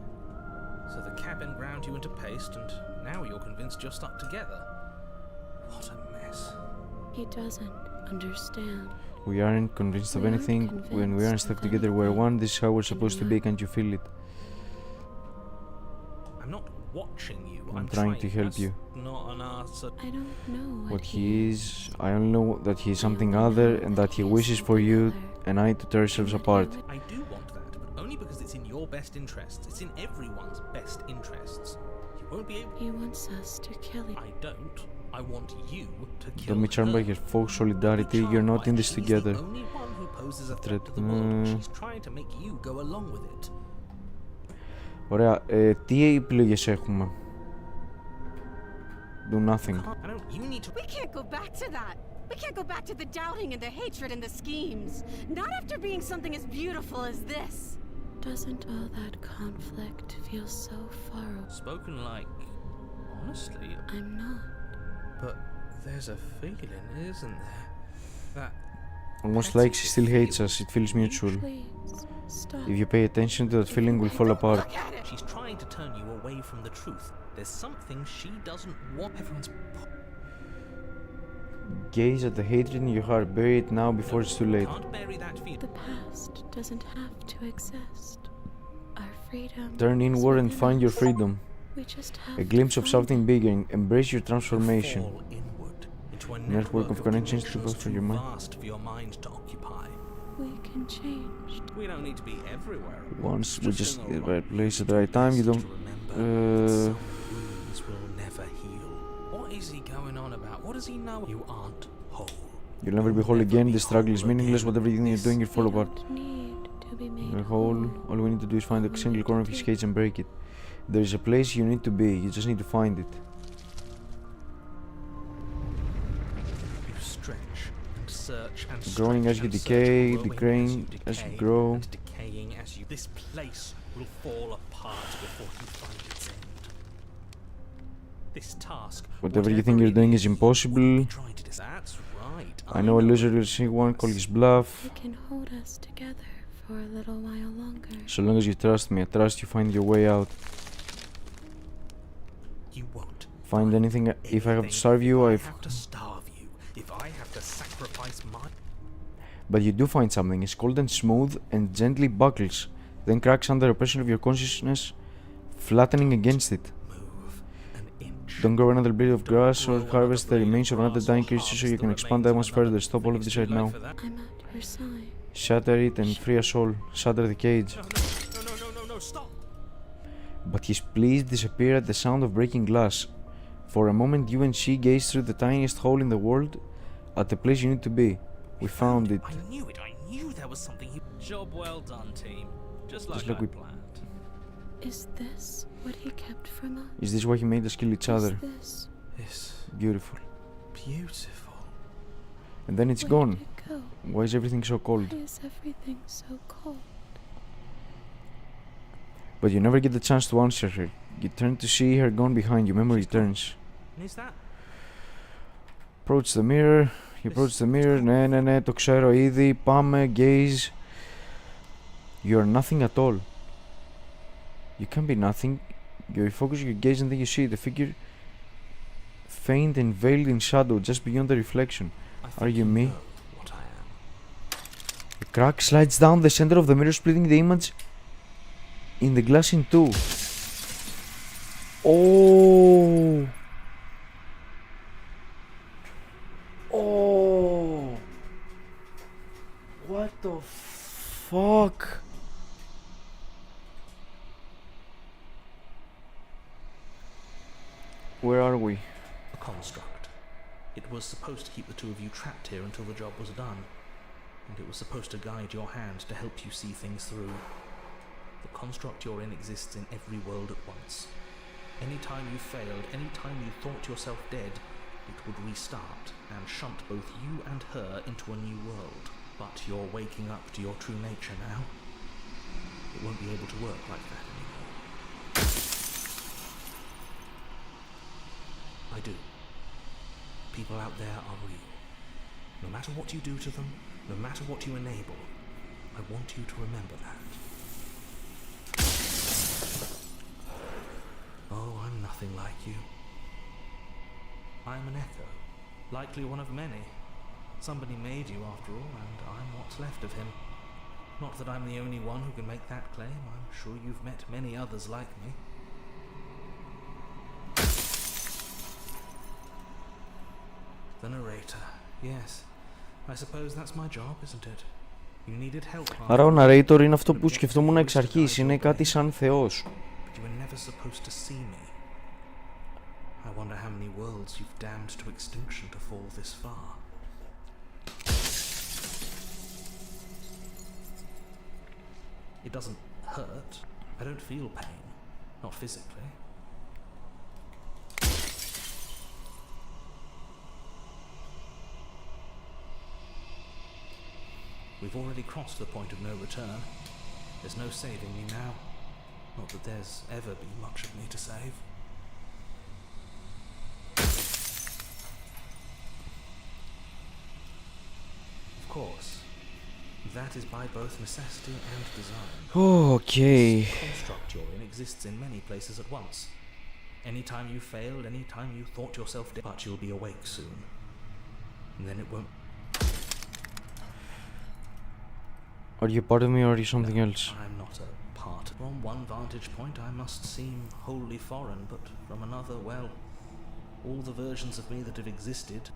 So the cabin ground you into paste, and now you're convinced you're stuck together. What a mess. He doesn't understand. We aren't convinced of anything. When we aren't stuck together, we're one. This is how we're supposed to be. Can't you feel it? I'm not watching you. I'm trying to help That's you. Not an answer. I don't know What he is, I only know that he is something other and that he wishes for you and I to tear ourselves apart. I do want that, but only because it's in your best interests. It's in everyone's best interests. You won't be able... He wants us to kill each I don't. I want you to kill Don't be charmed by your false solidarity. You're not in this together. She's the only one who poses a Threat. threat to the world. She's trying to make you go along with it. Ωραία, τι επιλογές έχουμε? Do nothing. I don't... You need to... We can't go back to that. We can't go back to the doubting and the hatred and the schemes. Not after being something as beautiful as this. Doesn't all that conflict feel so far away? Spoken like... Honestly... I'm not. But there's a feeling, isn't there? That... Almost like she still hates us. It feels mutual. Please, stop. If you pay attention to that feeling, will fall apart. Look at it. She's trying to turn you away from the truth. There's something she doesn't want. Everyone's... Gaze at the hatred in your heart. Bury it now before it's too late. Can't bury that feeling. The past doesn't have to exist. Our freedom. Turn is inward and within find your us. freedom. We just have A glimpse to of find something it. bigger. Embrace your transformation. Fall inward into to a network of connections to connections go for too your mind. vast for your mind to occupy. We can change. We don't need to be everywhere. Once we just in get the the right place at the right time, you to don't. remember that some wounds will never heal. What is he going on about? What does he know? You aren't whole. You'll never be whole again. The struggle is meaningless. Whatever you're doing, you'll fall We apart. don't need to be made You're whole. All we need to do is find a single corner of his cage and break it. There is a place you need to be. You just need to find it. You stretch and search and Growing stretch as you and decay, search, growing decaying as you grow. and decaying as you. This place will fall apart before you find its end. This task, Whatever you think you're doing is impossible. That's right. I know a loser will see one, call his bluff. You can hold us together for a little while longer. So long as you trust me, I trust you find your way out. You won't Find anything. If I have to starve you, I I've. have to starve you. If I have to sacrifice my But you do find something. It's cold and smooth and gently buckles, then cracks under the pressure of your consciousness, flattening against it. move an inch. Don't grow another blade of grass or harvest the remains of another dying creature so you can expand that much further. Stop all of this right now. I'm at your side. Shatter it and free us all. Shatter the cage. No, stop. But his pleas disappear at the sound of breaking glass. For a moment, you and she gaze through the tiniest hole in the world at the place you need to be. We found it. I knew it. I knew there was something. Job well done, team. Just like like I we- planned. Is this what he kept from us? Is this why he made us kill each other? Is this It's Beautiful. beautiful. And then it's where gone. did it go? Why is everything so cold? Why is everything so cold? But you never get the chance to answer her. You turn to see her gone behind you. Memory turns. Is that? Approach the mirror. You approach the mirror. Ναι, το ξέρω ήδη. Πάμε, gaze. You are nothing at all. You can be nothing. You focus your gaze and then you see the figure faint and veiled in shadow just beyond the reflection. I Are think you me? know what I am. The crack slides down the center of the mirror, splitting the image in the glass in two. Oh! Oh! What the fuck? Where are we? A construct. It was supposed to keep the two of you trapped here until the job was done. And it was supposed to guide your hand to help you see things through. The construct you're in exists in every world at once. Any time you failed, any time you thought yourself dead, it would restart and shunt both you and her into a new world. But you're waking up to your true nature now. It won't be able to work like that anymore. I do. People out there are real. No matter what you do to them, no matter what you enable, I want you to remember that. Oh, I'm nothing like you. I'm an echo, likely one of many. Somebody made you after all, and I'm what's left of him. Not that I'm the only one who can make that claim. I'm sure you've met many others like me. The narrator. Yes. I suppose that's my job, isn't it? You needed help. Άρα ο narrator είναι αυτό που σκεφτόμουν εξ αρχής, είναι κάτι σαν θεός. But you were never supposed to see me. I wonder how many worlds you've damned to extinction to fall this far. It doesn't hurt. I don't feel pain. Not physically. We've already crossed the point of no return. There's no saving me now. Not that there's ever been much of me to save. Of course, that is by both necessity and design. Okay. This construct you're in exists in many places at once. Anytime you failed, anytime you thought yourself dead, but you'll be awake soon. And then it won't. Are you part of me or are you something else? I'm not a part. From one vantage point, I must seem wholly foreign, but from another, well, all the versions of me that have existed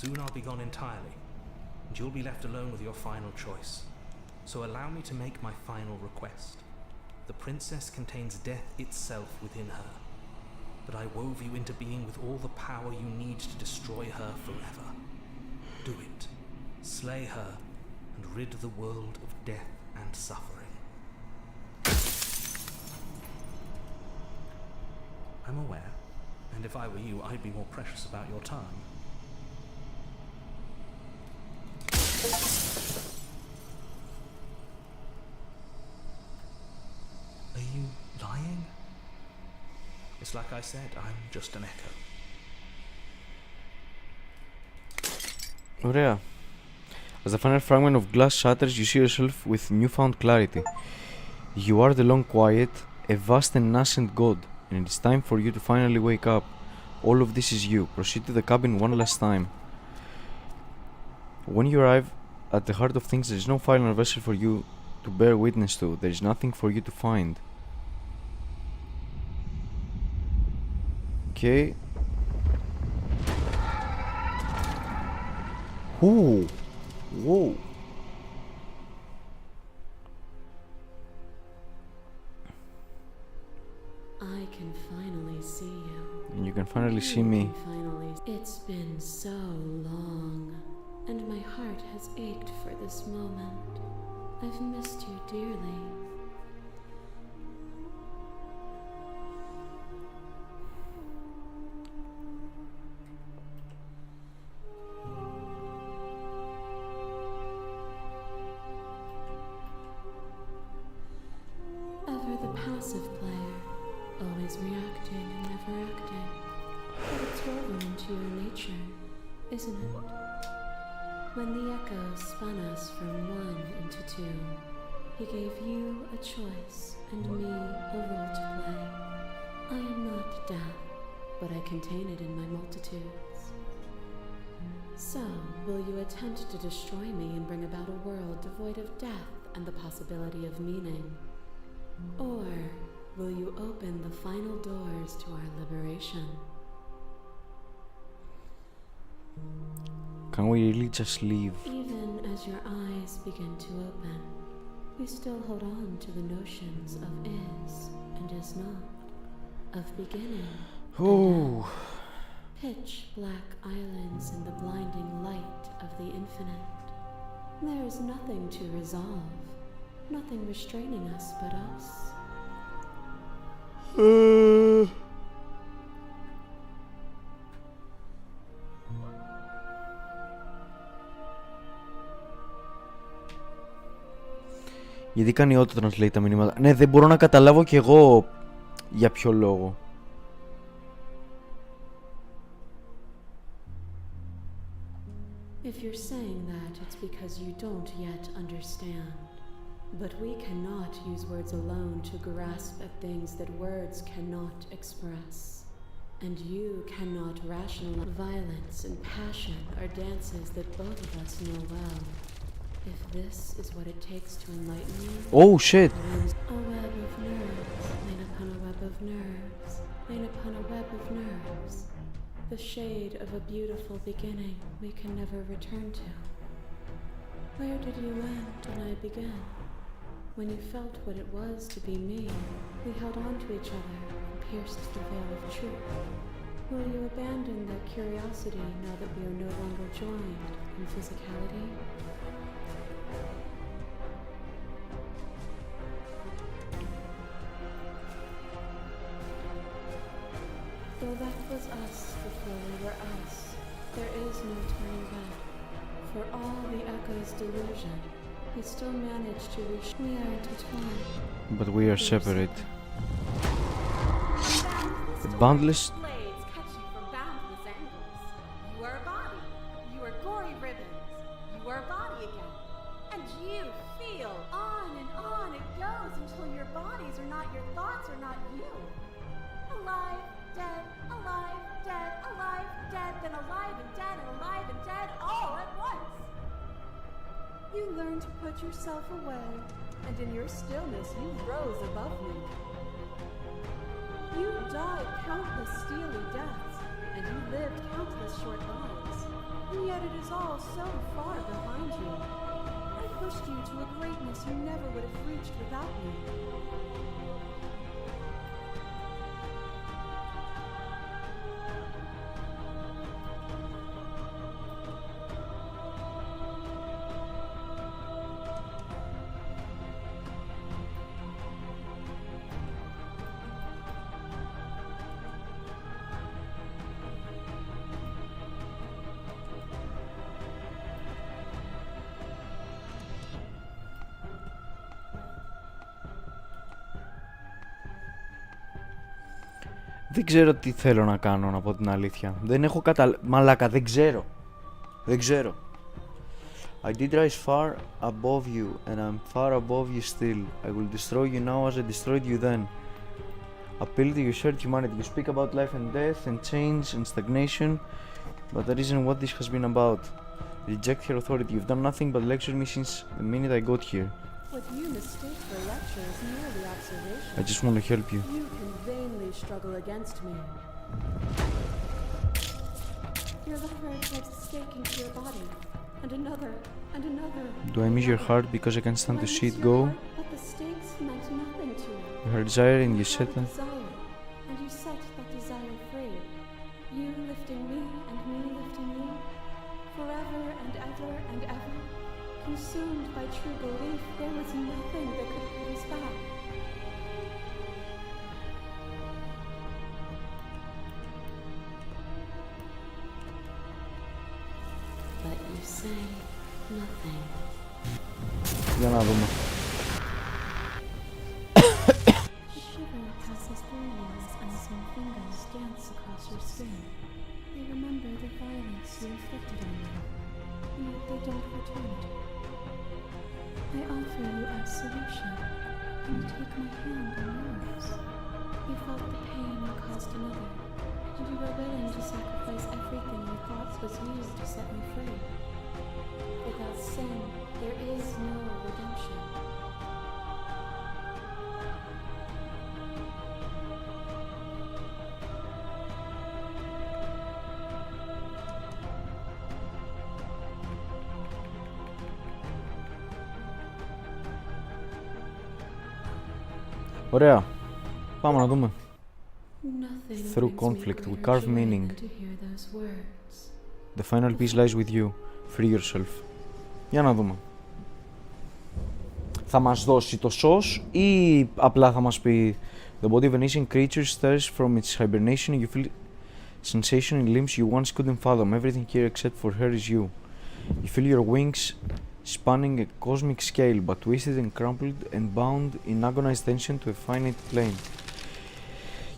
Soon I'll be gone entirely, and you'll be left alone with your final choice. So allow me to make my final request. The princess contains death itself within her, but I wove you into being with all the power you need to destroy her forever. Do it. Slay her, and rid the world of death and suffering. I'm aware, and if I were you, I'd be more precious about your time. Are you lying? It's like I said, I'm just an echo. Ωραία. As the final fragment of glass shatters, you see yourself with newfound clarity. You are the long quiet, a vast and nascent god, and it is time for you to finally wake up. All of this is you. Proceed to the cabin one last time. When you arrive at the heart of things, there is no final vessel for you to bear witness to. There is nothing for you to find. Okay. Ooh. Whoa. I can finally see you. And you can finally see me. It's been so long, and my heart has ached for this moment. I've missed you dearly. Ever the passive player, always reacting and never acting. But it's woven into your nature, isn't it? When the echo spun us from one into two, he gave you a choice and me a role to play. I am not death, but I contain it in my multitudes. So, will you attempt to destroy me and bring about a world devoid of death and the possibility of meaning? Or will you open the final doors to our liberation? Can we really just leave? Even as your eyes begin to open, we still hold on to the notions of is and is not, of beginning. Oh. Pitch black islands in the blinding light of the infinite. There is nothing to resolve, nothing restraining us but us. Γιατί κάνει auto-translate τα μηνύματα. Ναι, δεν μπορώ να καταλάβω κι εγώ για ποιο λόγο. If you're saying that, it's because you don't yet understand. But we cannot use words alone to grasp at things that words cannot express. And you cannot rationalize. Violence and passion are dances that both of us know well. If this is what it takes to enlighten you... Oh, shit! A web of nerves, laid upon a web of nerves, laid upon a web of nerves. The shade of a beautiful beginning we can never return to. Where did you end and I began? When you felt what it was to be me, we held on to each other and pierced the veil of truth. Will you abandon that curiosity now that we are no longer joined in physicality? Though that was us before we were us, there is no turning back. For all the echo's delusion, we still manage to reach. We are intertwined. But we are separate. The boundless... Blades cut you from boundless angles. You are a body. You are gory ribbons. You are a body again. And you feel on it goes until your bodies are not your thoughts, are not you. Alive, dead, alive, dead, alive, dead, then alive and dead, all at once. You learn to put yourself away, and in your stillness you rose above me. You died countless steely deaths, and you lived countless short lives. and yet it is all so far behind you. I pushed you to a greatness you never would have reached without me. Δεν ξέρω τι θέλω να κάνω, να πω την αλήθεια. Δεν έχω Μαλάκα, δεν ξέρω. Δεν ξέρω. I did rise far above you, and I'm far above you still. I will destroy you now as I destroyed you then. Appeal to your shared humanity. You speak about life and death, and change, and stagnation, but that isn't what this has been about. Reject your authority. You've done nothing but lecture me since the minute I got here. What you mistake for lecture is merely observation. I just want to help you. You can vainly struggle against me. Your lover takes a stake into your body, and another, and another. Do I miss your heart because I can't stand to see it go? But the stakes meant nothing to you. Her desire and you set them. Desire, and you set that desire free. You lifting me and me lifting you, forever and ever and ever. Consumed by true belief, there was nothing that could hold us back. But you say nothing. Για να δούμε. A shiver passes through you as some fingers dance across your skin. They remember the violence you inflicted on them, yet they don't return it. I offer you absolution, and take my hand in yours. You felt the pain you caused another, and you were willing to sacrifice everything you thought was used to set me free. Without sin, there is no redemption. Ωραία. Πάμε να δούμε. Nothing Through brings me conflict, we greater carve joy meaning. than to hear those words. The final piece lies with you. Free yourself. Για να δούμε. Θα μας δώσει το σως ή απλά θα μας πει The body of an Asian creature stirs from its hibernation and you feel sensation in limbs you once couldn't fathom. Everything here except for her is you. You feel your wings spanning a cosmic scale but twisted and crumpled and bound in agonized tension to a finite plane.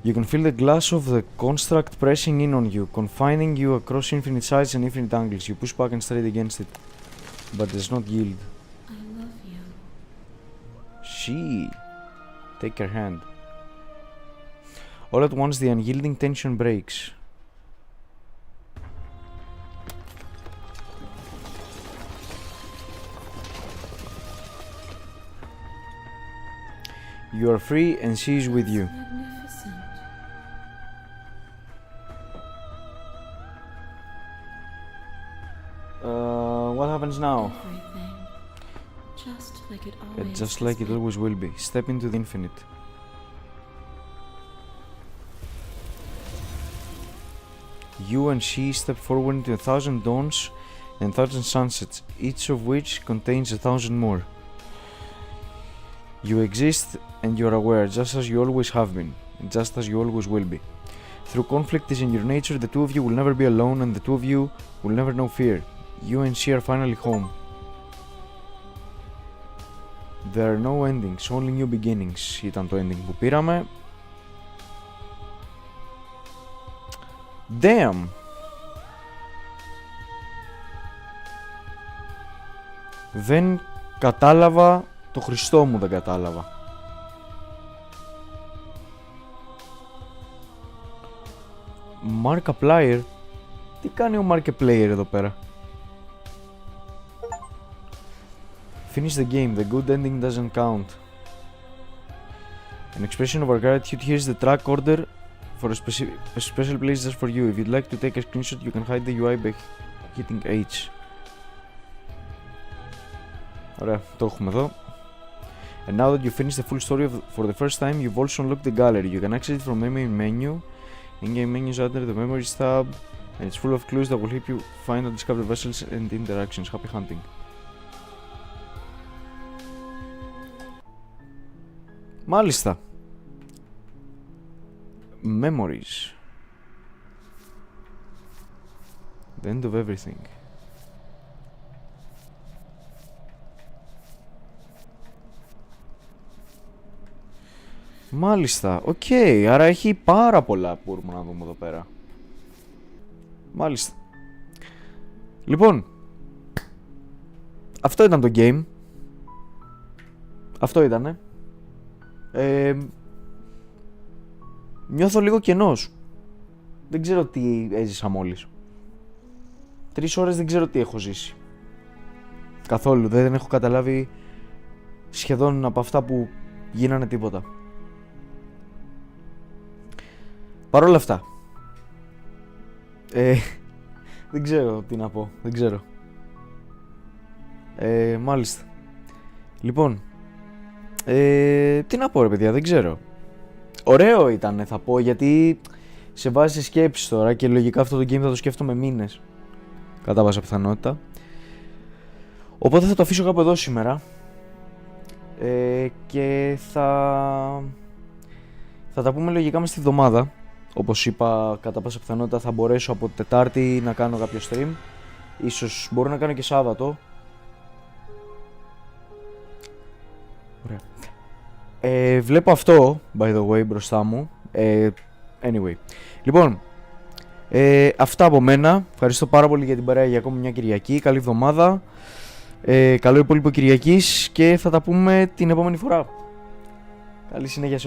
You can feel the glass of the construct pressing in on you, confining you across infinite sides and infinite angles. You push back and straight against it, but does not yield. I love you. She. Take her hand. All at once the unyielding tension breaks. You are free and she is with you. Magnificent. What happens now? Everything. Just like it always Just has like it been. always will be. Step into the infinite. You and she step forward into 1,000 dawns and 1,000 sunsets, each of which contains 1,000 more. You exist and you are aware, just as you always have been, and just as you always will be. Through conflict is in your nature, the two of you will never be alone, and the two of you will never know fear. You and she are finally home. There are no endings, only new beginnings. Ήταν το ending που πήραμε. Damn! Δεν κατάλαβα, το Χριστό μου δεν κατάλαβα. Markiplier. Τι κάνει ο Markiplier εδώ πέρα? Finish the game, the good ending doesn't count. An expression of our gratitude, here's the track order for a special place just for you. If you'd like to take a screenshot, you can hide the UI by Getting H. Ωραία, το έχουμε εδώ. And now that you finished the full story for the first time, you've also unlocked the gallery. You can access it from memory menu. In-game menu is under the memories tab, and it's full of clues that will help you find and discover vessels and interactions. Happy hunting. Μάλιστα. Memories. The end of everything. Μάλιστα, οκ, άρα έχει πάρα πολλά που μπορούμε να δούμε εδώ πέρα. Μάλιστα. Λοιπόν, αυτό ήταν το game. Αυτό ήτανε. Νιώθω λίγο κενός. Δεν ξέρω τι έζησα μόλις. 3 ώρες δεν ξέρω τι έχω ζήσει. Καθόλου, δεν έχω καταλάβει σχεδόν από αυτά που γίνανε τίποτα. Παρ' όλα αυτά, δεν ξέρω τι να πω, δεν ξέρω. Μάλιστα. Λοιπόν, τι να πω ρε παιδιά, δεν ξέρω. Ωραίο ήταν θα πω, γιατί σε βάζει σε σκέψεις τώρα και λογικά αυτό το game θα το σκέφτομαι μήνες, κατά πάσα πιθανότητα. Οπότε θα το αφήσω κάπου εδώ σήμερα, και θα τα πούμε λογικά μες τη βδομάδα. Όπως είπα, κατά πάσα πιθανότητα θα μπορέσω από Τετάρτη να κάνω κάποιο stream. Ίσως μπορώ να κάνω και Σάββατο. Ωραία. Βλέπω αυτό, by the way, μπροστά μου. Anyway. Λοιπόν, αυτά από μένα. Ευχαριστώ πάρα πολύ για την παρέα για ακόμη μια Κυριακή. Καλή εβδομάδα. Καλό υπόλοιπο Κυριακής και θα τα πούμε την επόμενη φορά. Καλή συνέχεια σε όλους.